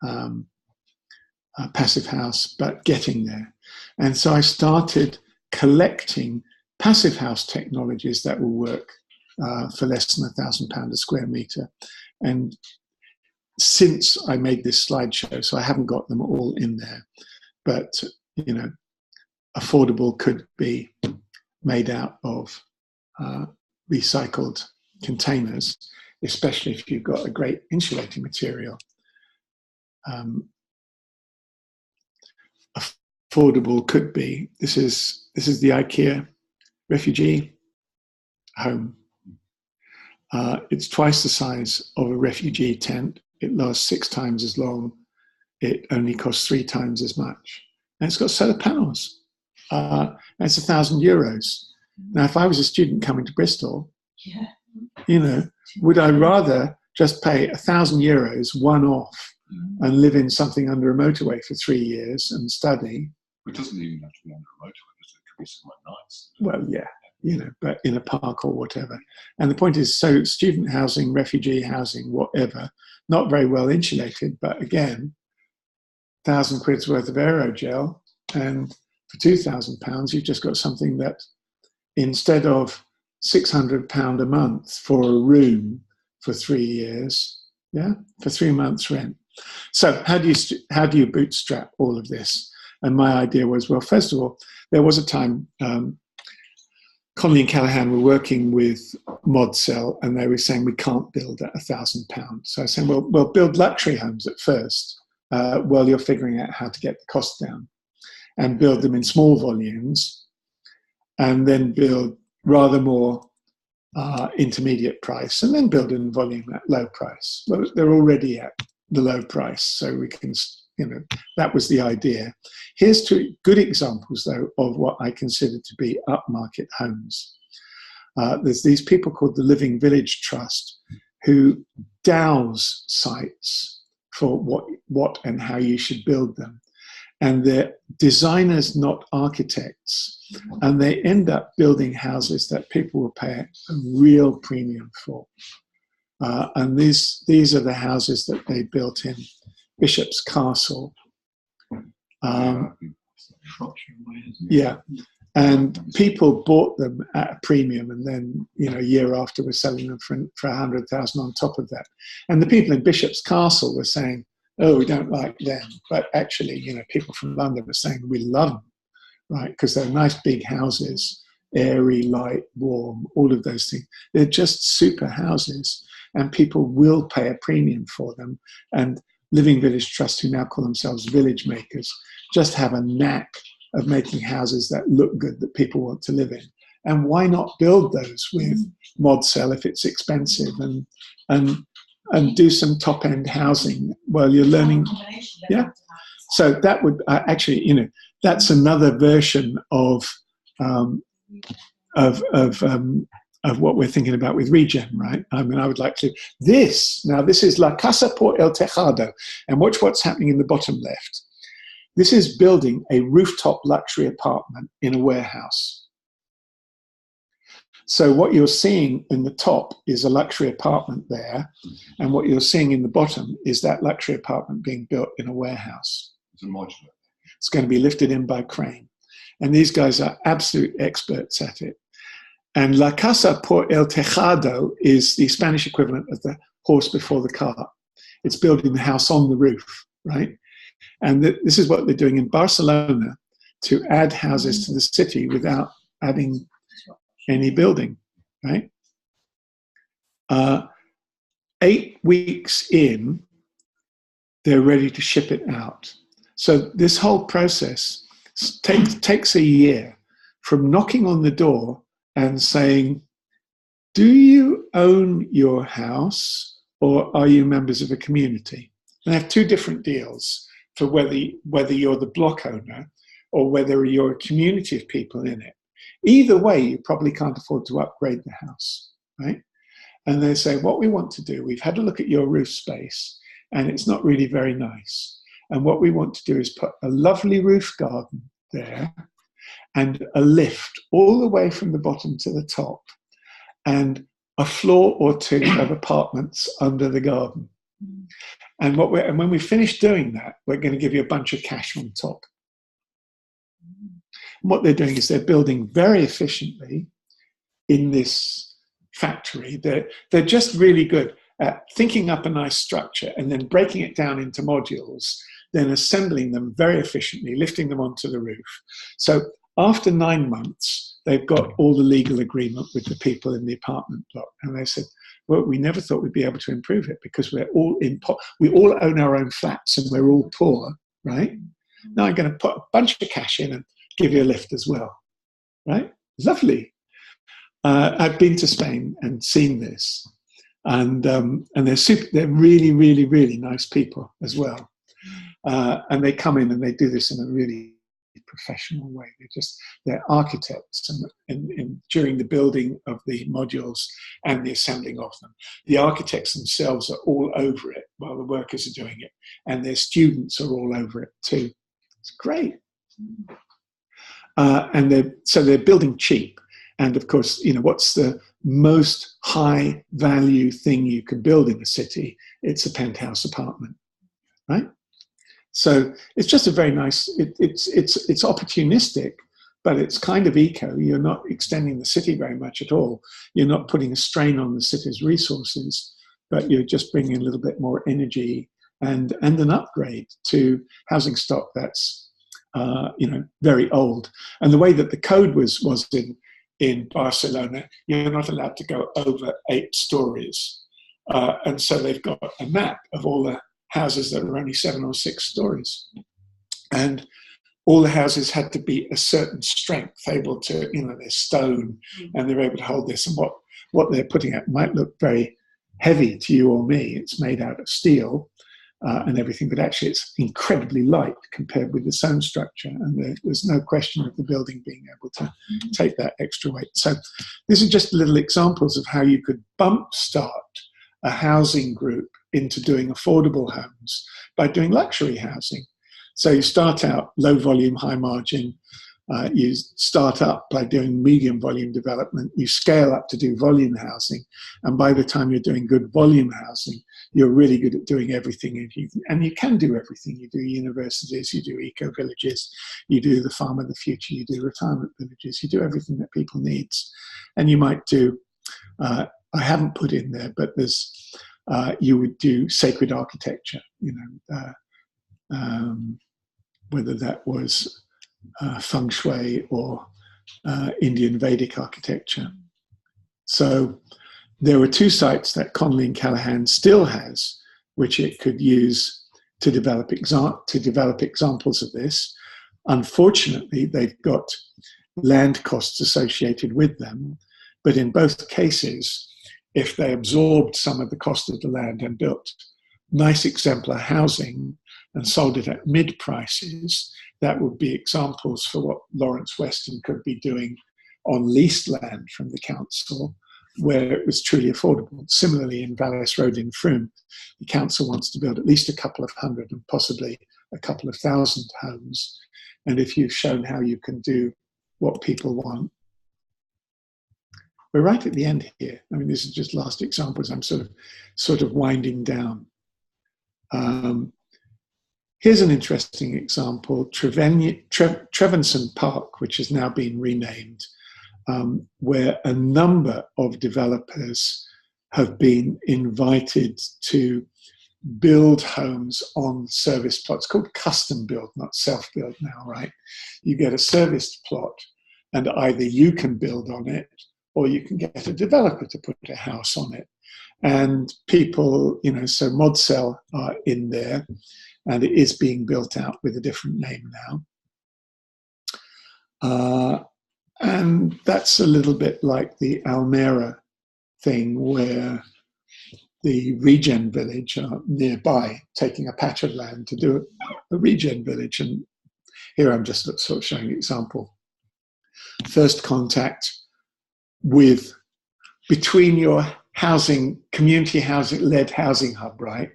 a passive house, but getting there. And so I started collecting passive house technologies that will work for less than £1,000 a square meter. And since I made this slideshow, so I haven't got them all in there, but, you know, affordable could be made out of recycled containers, especially if you've got a great insulating material. Affordable could be, this is the IKEA refugee home. It's twice the size of a refugee tent. It lasts 6 times as long. It only costs 3 times as much. And it's got solar panels. And it's €1,000. Now, if I was a student coming to Bristol, you know, would I rather just pay €1,000 one-off and live in something under a motorway for 3 years and study? It doesn't even have to be under a motorway, it could be somewhere nice. Well, yeah, you know, but in a park or whatever. And the point is, so student housing, refugee housing, whatever, not very well insulated, but again, £1,000 worth of aerogel, and for £2,000, you've just got something that, instead of £600 a month for a room for 3 years, yeah, for 3 months rent, So how do you bootstrap all of this? And my idea was, well, first of all, there was a time Connolly and Callaghan were working with ModCell, and they were saying we can't build at £1,000. So I was saying, well, we'll build luxury homes at first while you're figuring out how to get the cost down, and build them in small volumes, and then build rather more intermediate price, and then build in volume at low price. Well, they're already at the low price, so we can, that was the idea. Here's two good examples, though, of what I consider to be upmarket homes. There's these people called the Living Village Trust who douse sites for what and how you should build them. And they're designers, not architects. And they end up building houses that people will pay a real premium for. And these are the houses that they built in Bishop's Castle. Yeah, and people bought them at a premium, and then a year after were selling them for 100,000 on top of that. And the people in Bishop's Castle were saying, "Oh, we don't like them," but actually, people from London were saying we love them, right? Because they're nice big houses, airy, light, warm, all of those things. They're just super houses, and people will pay a premium for them. And Living Village Trust, who now call themselves village makers, just have a knack of making houses that look good, that people want to live in. And why not build those with ModCell if it's expensive, and do some top-end housing while you're learning? Yeah. So that would actually, that's another version of what we're thinking about with regen, right? I mean, I would like to, this is La Casa por el Tejado, and watch what's happening in the bottom left. This is building a rooftop luxury apartment in a warehouse. So what you're seeing in the top is a luxury apartment there, and what you're seeing in the bottom is that luxury apartment being built in a warehouse. It's a modular. It's going to be lifted in by crane. And these guys are absolute experts at it. And La Casa por el Tejado is the Spanish equivalent of the horse before the cart. It's building the house on the roof, right? And this is what they're doing in Barcelona to add houses to the city without adding any building, right? 8 weeks in, they're ready to ship it out. So this whole process takes a year from knocking on the door and saying, do you own your house or are you members of a community? And they have two different deals for whether you're the block owner or whether you're a community of people in it. Either way, you probably can't afford to upgrade the house, right? And they say, what we want to do, we've had a look at your roof space and it's not really very nice. And what we want to do is put a lovely roof garden there and a lift all the way from the bottom to the top and a floor or two of apartments under the garden. And when we finish doing that, we're going to give you a bunch of cash on top. And what they're doing is they're building very efficiently in this factory. They're just really good at thinking up a nice structure and then breaking it down into modules, then assembling them very efficiently, lifting them onto the roof. So after 9 months, they've got all the legal agreement with the people in the apartment block. And they said, well, we never thought we'd be able to improve it because we all own our own flats and we're all poor, right? Now I'm going to put a bunch of cash in and give you a lift as well, right? Lovely. I've been to Spain and seen this. And they're really, really, really nice people as well. And they come in and they do this in a really professional way. They're architects and during the building of the modules and the assembling of them. The architects themselves are all over it while the workers are doing it, and their students are all over it too. It's great. And they're building cheap. And of course, what's the most high value thing you can build in a city? It's a penthouse apartment, right? So it's just a very nice, it's opportunistic, but it's kind of eco. You're not extending the city very much at all. You're not putting a strain on the city's resources, but you're just bringing a little bit more energy and an upgrade to housing stock that's very old. And the way that the code was in Barcelona, you're not allowed to go over 8 stories. And so they've got a map of all the houses that are only 7 or 6 stories. And all the houses had to be a certain strength, able to, they're stone and they're able to hold this. And what they're putting out might look very heavy to you or me. It's made out of steel and everything, but actually it's incredibly light compared with the stone structure. And there's no question of the building being able to take that extra weight. So these are just little examples of how you could bump start a housing group into doing affordable homes by doing luxury housing. So you start out low volume, high margin. You start up by doing medium volume development. You scale up to do volume housing. And by the time you're doing good volume housing, you're really good at doing everything. And you can do everything. You do universities, you do eco-villages, you do the farm of the future, you do retirement villages, you do everything that people need. And you might do, I haven't put in there, but there's, you would do sacred architecture, whether that was feng shui or Indian Vedic architecture. So there were 2 sites that Connolly and Callaghan still has, which it could use to develop examples of this. Unfortunately, they've got land costs associated with them, but in both cases, if they absorbed some of the cost of the land and built nice exemplar housing and sold it at mid prices, that would be examples for what Lawrence Weston could be doing on leased land from the council, where it was truly affordable. Similarly, in Vallis Road in Frome, the council wants to build at least a couple of hundred and possibly a couple of thousand homes. And if you've shown how you can do what people want, we're right at the end here. I mean, this is just last examples. I'm sort of winding down. Here's an interesting example, Trevenson Park, which has now been renamed, where a number of developers have been invited to build homes on service plots. It's called custom build, not self-build now, right? You get a serviced plot and either you can build on it or you can get a developer to put a house on it. And people, so Modcell are in there, and it is being built out with a different name now. And that's a little bit like the Almera thing, where the regen village are nearby, taking a patch of land to do a regen village. And here I'm just sort of showing an example. First contact between your community housing-led housing hub, right,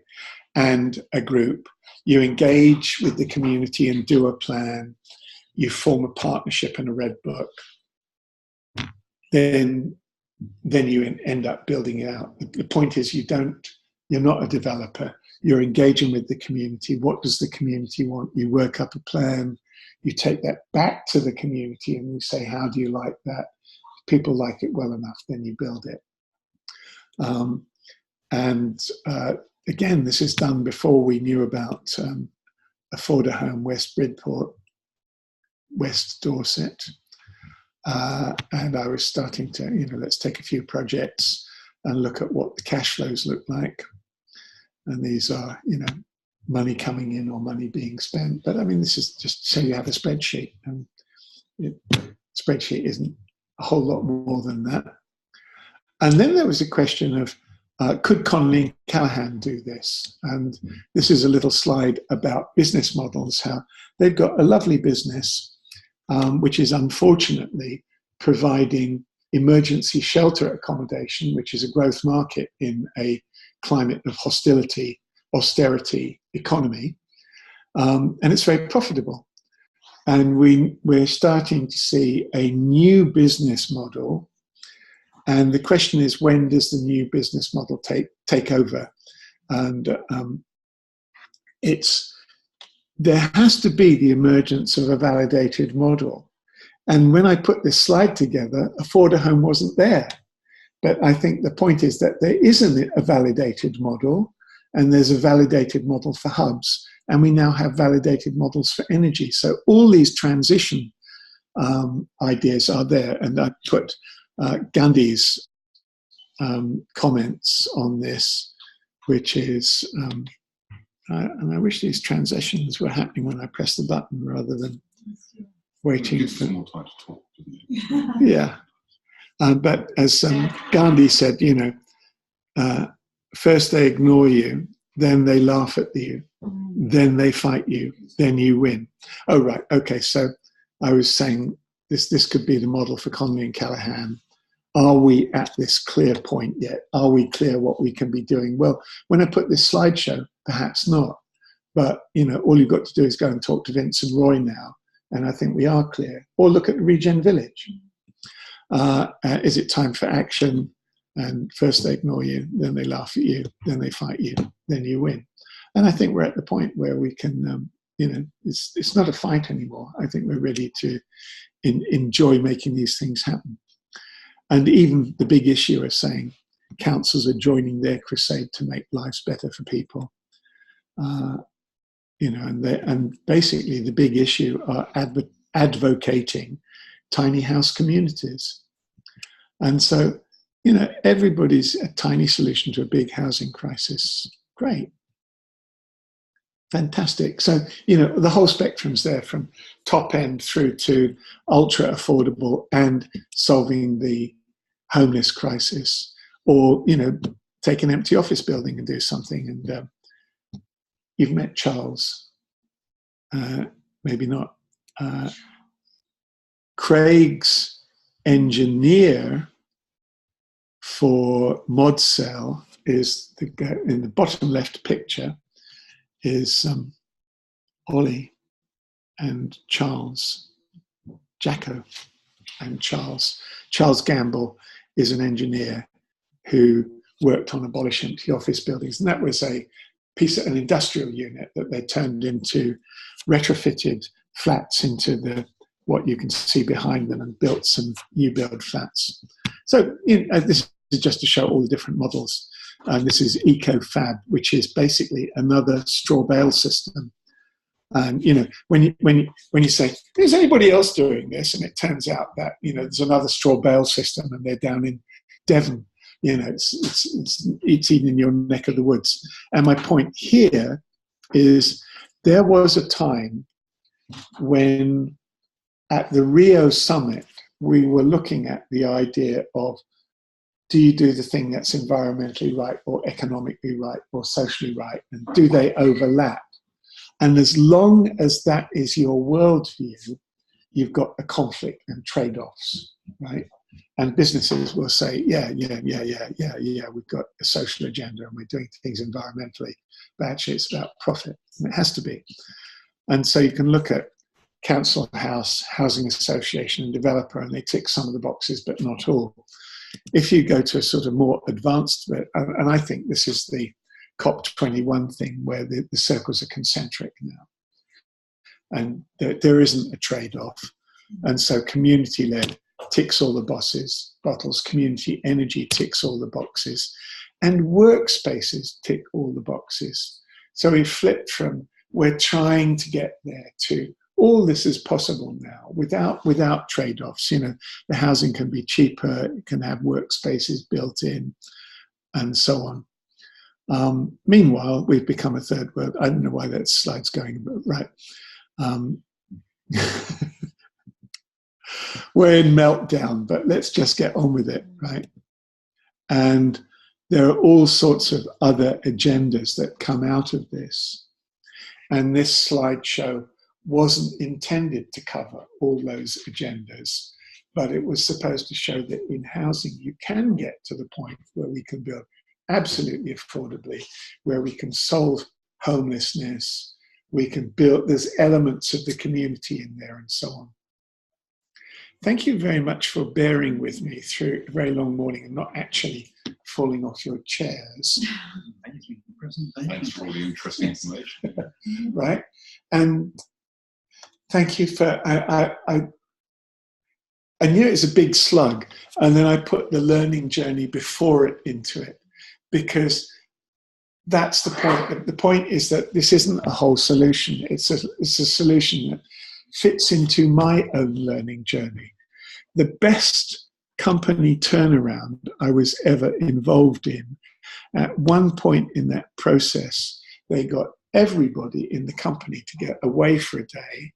and a group. You engage with the community and do a plan. You form a partnership and a red book. Then you end up building it out. The point is you're not a developer. You're engaging with the community. What does the community want? You work up a plan. You take that back to the community and you say, how do you like that? If people like it well enough, then you build it. Again, this is done before we knew about Afforder Home, West Bridport, West Dorset. And I was starting to, let's take a few projects and look at what the cash flows look like. And these are, money coming in or money being spent. But I mean, this is just so you have a spreadsheet. And spreadsheet isn't a whole lot more than that. And then there was a question of, could Connolly and Callaghan do this? And this is a little slide about business models, how they've got a lovely business, which is unfortunately providing emergency shelter accommodation, which is a growth market in a climate of austerity economy. And it's very profitable. And we're starting to see a new business model. And the question is, when does the new business model take over? And there has to be the emergence of a validated model. And when I put this slide together, Afforder Home wasn't there. But I think the point is that there isn't a validated model. and there's a validated model for hubs, and we now have validated models for energy. So all these transition ideas are there, and I put Gandhi's comments on this, which is, and I wish these transitions were happening when I press the button rather than waiting for more time to talk. Yeah, but as Gandhi said, first they ignore you, then they laugh at you, then they fight you, then you win. Oh, right. Okay. So I was saying this could be the model for Conley and Callahan. Are we at this clear point yet? Are we clear what we can be doing? Well, when I put this slideshow, perhaps not. But, all you've got to do is go and talk to Vince and Roy now. And I think we are clear. Or look at the Regen Village. Is it time for action? And first they ignore you, then they laugh at you, then they fight you, then you win. And I think we're at the point where we can, it's not a fight anymore. I think we're ready to enjoy making these things happen. And even the big issue of saying councils are joining their crusade to make lives better for people. And basically the big issue are advocating tiny house communities. And so, everybody's a tiny solution to a big housing crisis. Great. Fantastic. So, the whole spectrum's there from top end through to ultra affordable and solving the homeless crisis, or, take an empty office building and do something. And you've met Charles, maybe not. Craig's engineer for ModCell is the guy in the bottom left picture is Ollie and Charles, Jacko and Charles. Charles Gamble is an engineer who worked on abolish empty office buildings, and that was an industrial unit that they turned into retrofitted flats into what you can see behind them, and built some new build flats. So this is just to show all the different models. This is EcoFab, which is basically another straw bale system. And when you say, is anybody else doing this? And it turns out that there's another straw bale system, and they're down in Devon. It's even in your neck of the woods. And my point here is there was a time when at the Rio summit, we were looking at the idea of, do you do the thing that's environmentally right or economically right or socially right? And do they overlap? And as long as that is your worldview, you've got a conflict and trade-offs, right? And businesses will say, yeah, we've got a social agenda and we're doing things environmentally, but actually it's about profit, and it has to be. And so you can look at council house, housing association and developer, and they tick some of the boxes, but not all. If you go to a sort of more advanced bit, and I think this is the COP21 thing where the circles are concentric now, and there isn't a trade-off. And so community-led ticks all the bottles, community energy ticks all the boxes, and workspaces tick all the boxes. So we flipped from we're trying to get there to all this is possible now without trade-offs. The housing can be cheaper, it can have workspaces built in, and so on. Meanwhile, we've become a third world. I don't know why that slide's going, but right. We're in meltdown, but let's just get on with it, right? And there are all sorts of other agendas that come out of this. And this slideshow wasn't intended to cover all those agendas, but it was supposed to show that in housing, you can get to the point where we can build absolutely affordably, where we can solve homelessness, we can build, there's elements of the community in there and so on. Thank you very much for bearing with me through a very long morning and not actually falling off your chairs. Thank you for the presentation. Thanks for all the interesting information. Right. And thank you for, I knew it was a big slug, and then I put the learning journey before it into it, because that's the point. The point is that this isn't a whole solution. It's a solution that fits into my own learning journey. The best company turnaround I was ever involved in, at one point in that process, they got everybody in the company to get away for a day.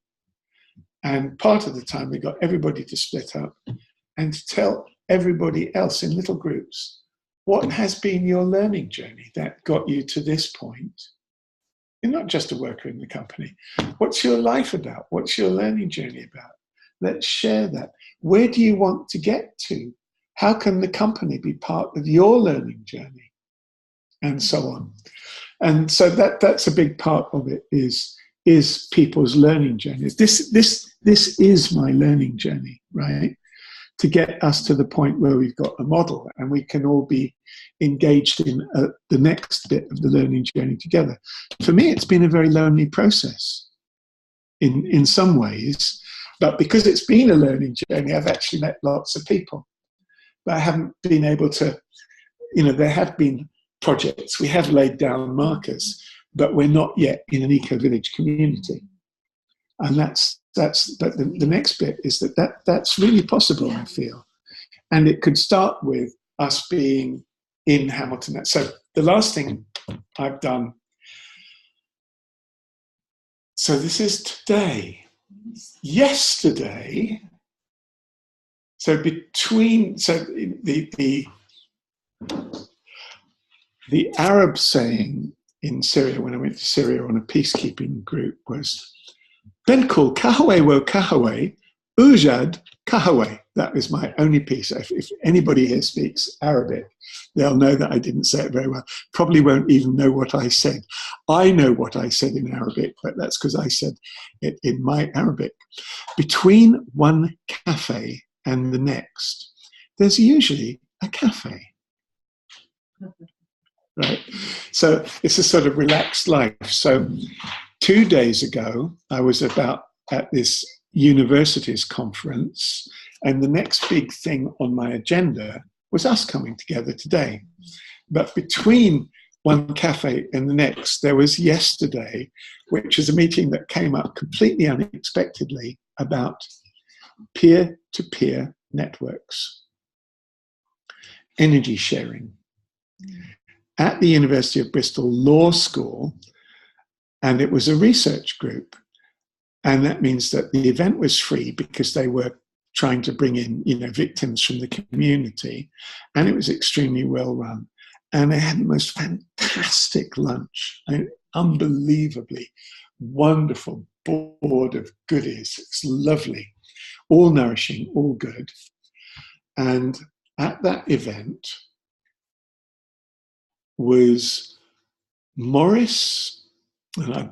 And part of the time, they got everybody to split up and to tell everybody else in little groups, what has been your learning journey that got you to this point? You're not just a worker in the company. What's your life about? What's your learning journey about? Let's share that. Where do you want to get to? How can the company be part of your learning journey? And so on. And so that's a big part of it, is people's learning journeys. This is my learning journey, right? To get us to the point where we've got a model and we can all be engaged in the next bit of the learning journey together. For me, it's been a very lonely process in some ways, but because it's been a learning journey, I've actually met lots of people. But I haven't been able to, there have been projects, we have laid down markers, but we're not yet in an eco-village community. And but the next bit is that's really possible, I feel. And it could start with us being in Hamilton. So the last thing I've done, so this is today. Yesterday, so the Arab saying in Syria, when I went to Syria on a peacekeeping group, was Benkul Kahaway wo Kahaway, Ujad Kahaway. That was my only piece. If anybody here speaks Arabic, they'll know that I didn't say it very well. Probably won't even know what I said. I know what I said in Arabic, but that's because I said it in my Arabic. Between one cafe and the next, there's usually a cafe. Right? So it's a sort of relaxed life. So 2 days ago, I was at this universities conference, and the next big thing on my agenda was us coming together today. But between one cafe and the next, there was yesterday, which is a meeting that came up completely unexpectedly about peer-to-peer networks, energy sharing. At the University of Bristol Law School, and it was a research group. And that means that the event was free because they were trying to bring in, victims from the community. And it was extremely well run. And they had the most fantastic lunch, unbelievably wonderful board of goodies. It's lovely, all nourishing, all good. And at that event was Morris, and I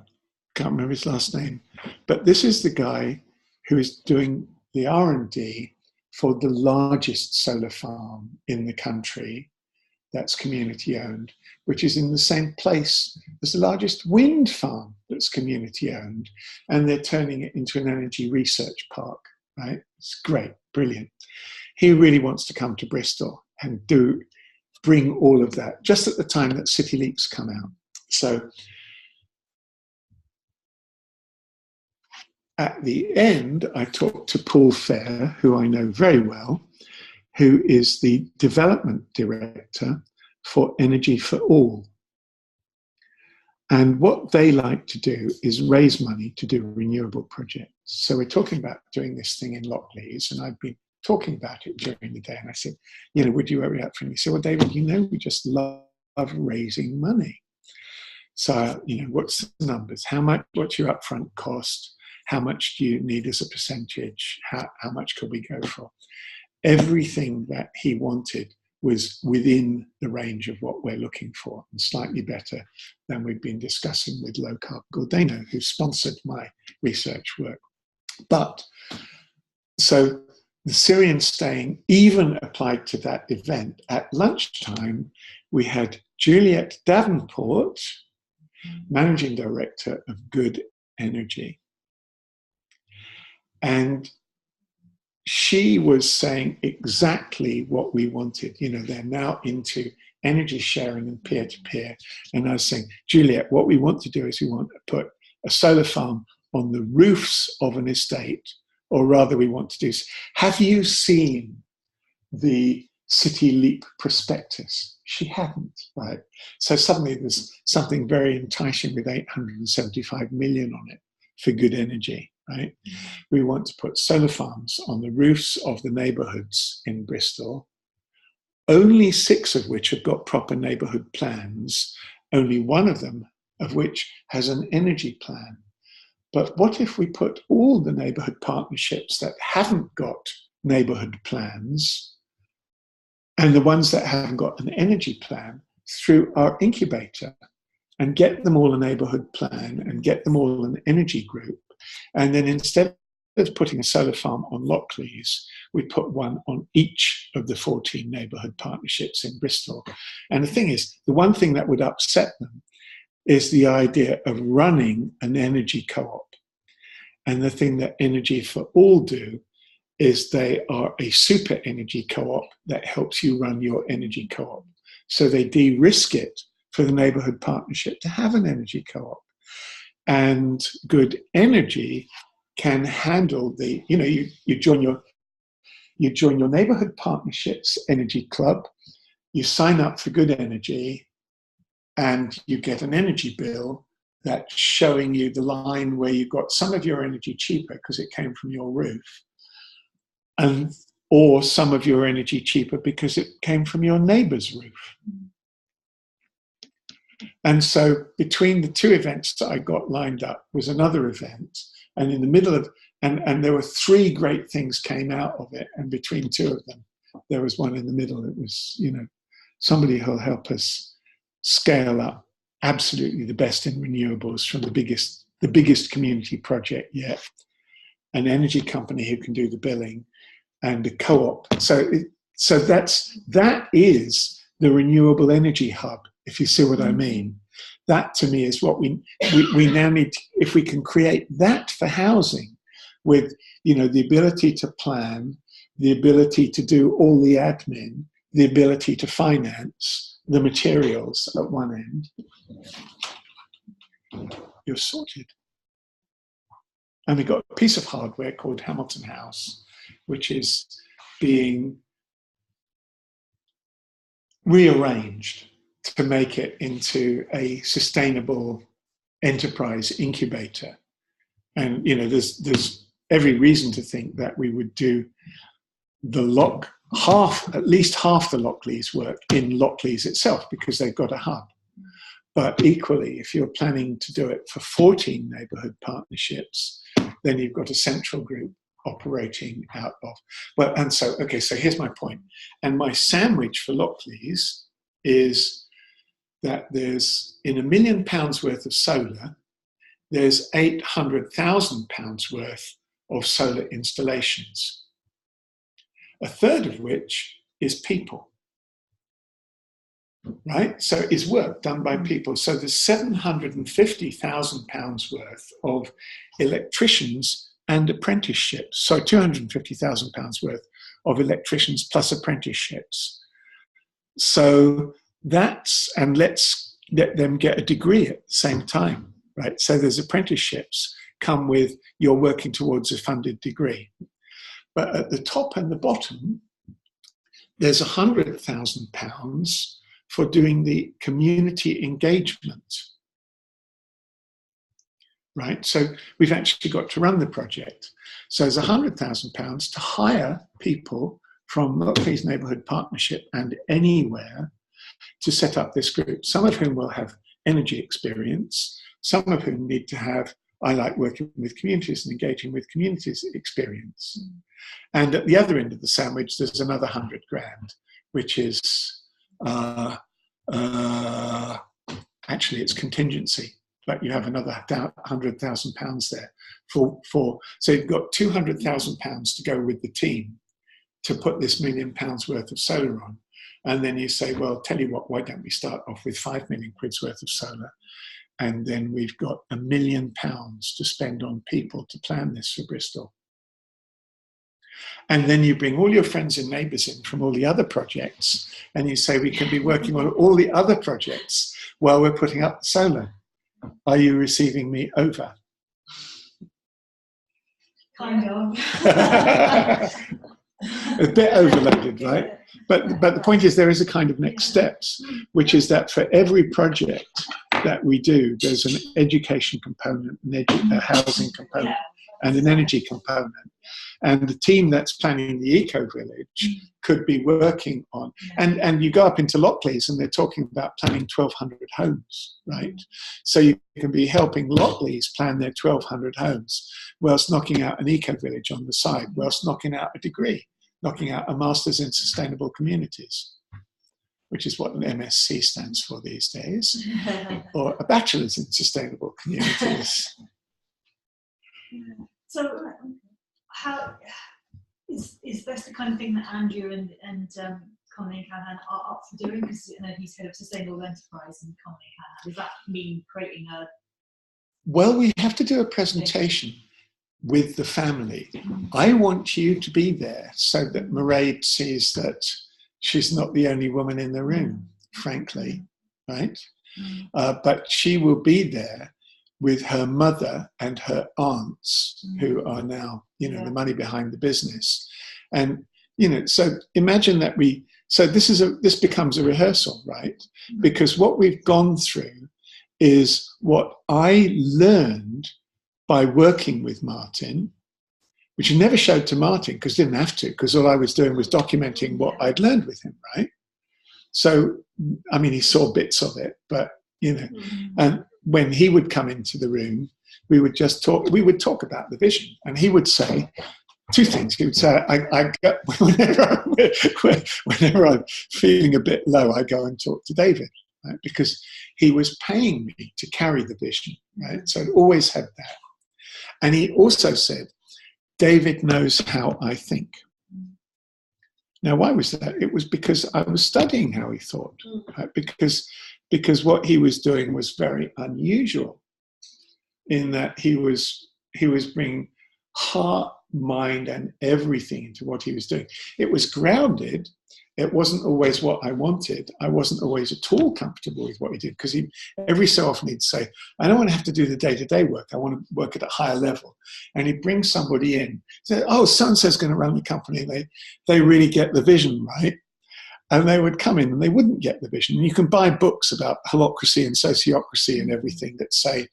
can't remember his last name, but this is the guy who is doing the R&D for the largest solar farm in the country that's community owned, which is in the same place as the largest wind farm that's community owned, and they're turning it into an energy research park, right? It's great, brilliant. He really wants to come to Bristol and bring all of that, just at the time that City Leaps come out. So at the end, I talked to Paul Fair, who I know very well, who is the development director for Energy for All. And what they like to do is raise money to do renewable projects. So we're talking about doing this thing in Lockleys, and I've been talking about it during the day. And I said, would you worry out for me? He said, well, David, we just love raising money. So, what's the numbers? What's your upfront cost? How much do you need as a percentage? How much could we go for? Everything that he wanted was within the range of what we're looking for, and slightly better than we've been discussing with Low Carb Gordano, who sponsored my research work. But so the Syrian staying even applied to that event. At lunchtime, we had Juliet Davenport, Managing Director of Good Energy. And she was saying exactly what we wanted. They're now into energy sharing and peer-to-peer. And I was saying, Juliet, what we want to do is we want to put a solar farm on the roofs of an estate, or rather we want to do, have you seen the City Leap prospectus? She hadn't, right? So suddenly there's something very enticing with 875 million on it for good energy, right? We want to put solar farms on the roofs of the neighbourhoods in Bristol, only 6 of which have got proper neighbourhood plans, only 1 of them of which has an energy plan. But what if we put all the neighbourhood partnerships that haven't got neighbourhood plans and the ones that haven't got an energy plan through our incubator and get them all a neighbourhood plan and get them all an energy group? And then instead of putting a solar farm on Lockleys, we put one on each of the 14 neighbourhood partnerships in Bristol. And the thing is, the one thing that would upset them is the idea of running an energy co-op. And the thing that Energy for All do is they are a super energy co-op that helps you run your energy co-op. So they de-risk it for the neighbourhood partnership to have an energy co-op. And Good Energy can handle the, you join your neighbourhood partnerships energy club, you sign up for Good Energy, and you get an energy bill that's showing you the line where you got some of your energy cheaper because it came from your roof, or some of your energy cheaper because it came from your neighbour's roof. And so between the 2 events that I got lined up was another event, and in the middle of, and there were 3 great things came out of it, and between 2 of them, there was one in the middle. It was, somebody who'll help us scale up absolutely the best in renewables from the biggest community project yet, an energy company who can do the billing, and a co-op. So that is the renewable energy hub, if you see what I mean. That to me is what we now need to, if we can create that for housing with the ability to plan, the ability to do all the admin, the ability to finance the materials at one end, you're sorted. And we've got a piece of hardware called Hamilton House, which is being rearranged to make it into a sustainable enterprise incubator. And there's every reason to think that we would do at least half the Lockleys work in Lockleys itself because they've got a hub. But equally, if you're planning to do it for 14 neighbourhood partnerships, then you've got a central group operating out of. So here's my point. And my sandwich for Lockleys is that there's, in £1 million worth of solar, there's £800,000 worth of solar installations, a third of which is people, right? So it's work done by people. So there's £750,000 worth of electricians and apprenticeships. So £250,000 worth of electricians plus apprenticeships. So and let's let them get a degree at the same time, right? So there's apprenticeships come with you're working towards a funded degree. But at the top and the bottom, there's £100,000 for doing the community engagement, right? So we've actually got to run the project. So there's £100,000 to hire people from Lockleys Neighbourhood Partnership and anywhere to set up this group, some of whom will have energy experience, some of whom need to have, I like working with communities and engaging with communities experience. And at the other end of the sandwich, there's another 100 grand, which is, actually it's contingency, but you have another £100,000 there so you've got £200,000 to go with the team to put this £1 million worth of solar on. And then you say, well, tell you what, why don't we start off with 5 million quid's worth of solar? And then we've got £1 million to spend on people to plan this for Bristol. And then you bring all your friends and neighbours in from all the other projects, and you say, we can be working on all the other projects while we're putting up solar. Are you receiving me over? Kind of. A bit overloaded, right? But the point is, there is a kind of next steps, which is that for every project that we do, there's an education component, a housing component, and an energy component. And the team that's planning the eco-village could be working on, and you go up into Lockleys and they're talking about planning 1,200 homes, right? So you can be helping Lockleys plan their 1,200 homes whilst knocking out an eco-village on the side, whilst knocking out a degree, knocking out a Master's in Sustainable Communities, which is what an MSc stands for these days, or a Bachelor's in Sustainable Communities. So, how is this the kind of thing that Andrew and Conley and Callahan are up for doing? Because he's head of sustainable enterprise in Conley and Callahan. Does that mean creating a? Well, we have to do a presentation with the family. I want you to be there so that Mairead sees that she's not the only woman in the room, frankly, right? But she will be there with her mother and her aunts, who are now, the money behind the business. And, so imagine that this becomes a rehearsal, right? Because what we've gone through is what I learned by working with Martin, which I never showed to Martin because I didn't have to, because all I was doing was documenting what I'd learned with him, right? So, I mean, he saw bits of it, but, and when he would come into the room, we would talk about the vision, and he would say two things. He would say, whenever I'm feeling a bit low, I go and talk to David, right? Because he was paying me to carry the vision, right? So I'd always had that. And he also said, David knows how I think. Now, why was that? It was because I was studying how he thought, right? Because what he was doing was very unusual in that he was bringing heart, mind, and everything into what he was doing. It was grounded. It wasn't always what I wanted. I wasn't always at all comfortable with what he did, because every so often he'd say, I don't want to have to do the day-to-day work. I want to work at a higher level. And he'd bring somebody in, say, oh, so-and-so's going to run the company. They really get the vision, right? And they would come in and they wouldn't get the vision. And you can buy books about holacracy and sociocracy and everything that say,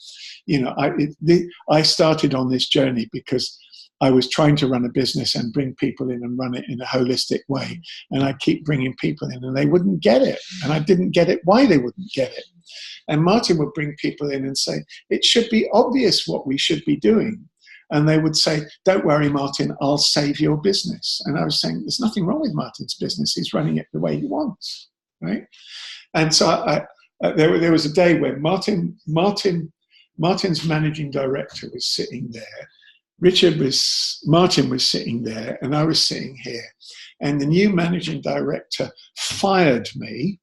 I started on this journey because I was trying to run a business and bring people in and run it in a holistic way. And I keep bringing people in and they wouldn't get it. And I didn't get it why they wouldn't get it. And Martin would bring people in and say, it should be obvious what we should be doing. And they would say, don't worry, Martin, I'll save your business. And I was saying, there's nothing wrong with Martin's business. He's running it the way he wants, right? And so there was a day when Martin's managing director was sitting there. Martin was sitting there, and I was sitting here. And the new managing director fired me,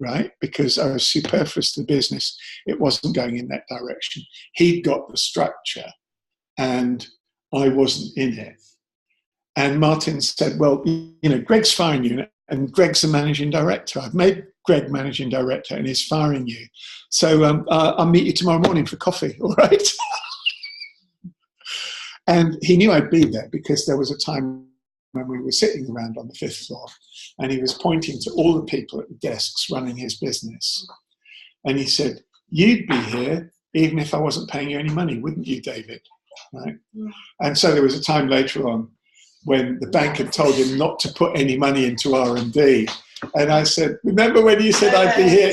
right? Because I was superfluous to the business. It wasn't going in that direction. He'd got the structure, and I wasn't in it. And Martin said, well, Greg's firing you, and Greg's the managing director. I've made Greg managing director, and he's firing you. So I'll meet you tomorrow morning for coffee, all right? And he knew I'd be there because there was a time when we were sitting around on the 5th floor, and he was pointing to all the people at the desks running his business. And he said, you'd be here even if I wasn't paying you any money, wouldn't you, David? Right? And so there was a time later on when the bank had told him not to put any money into R&D. And I said, remember when you said I'd be here?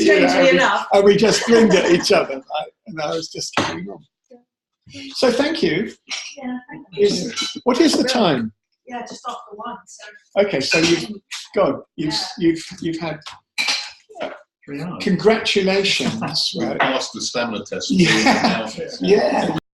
And we just grinned at each other. Right? And I was just carrying on. So thank you. Yeah, thank you. What is the time? Yeah, just after 1. So. Okay, so you've had congratulations. We passed the stamina test. Yeah.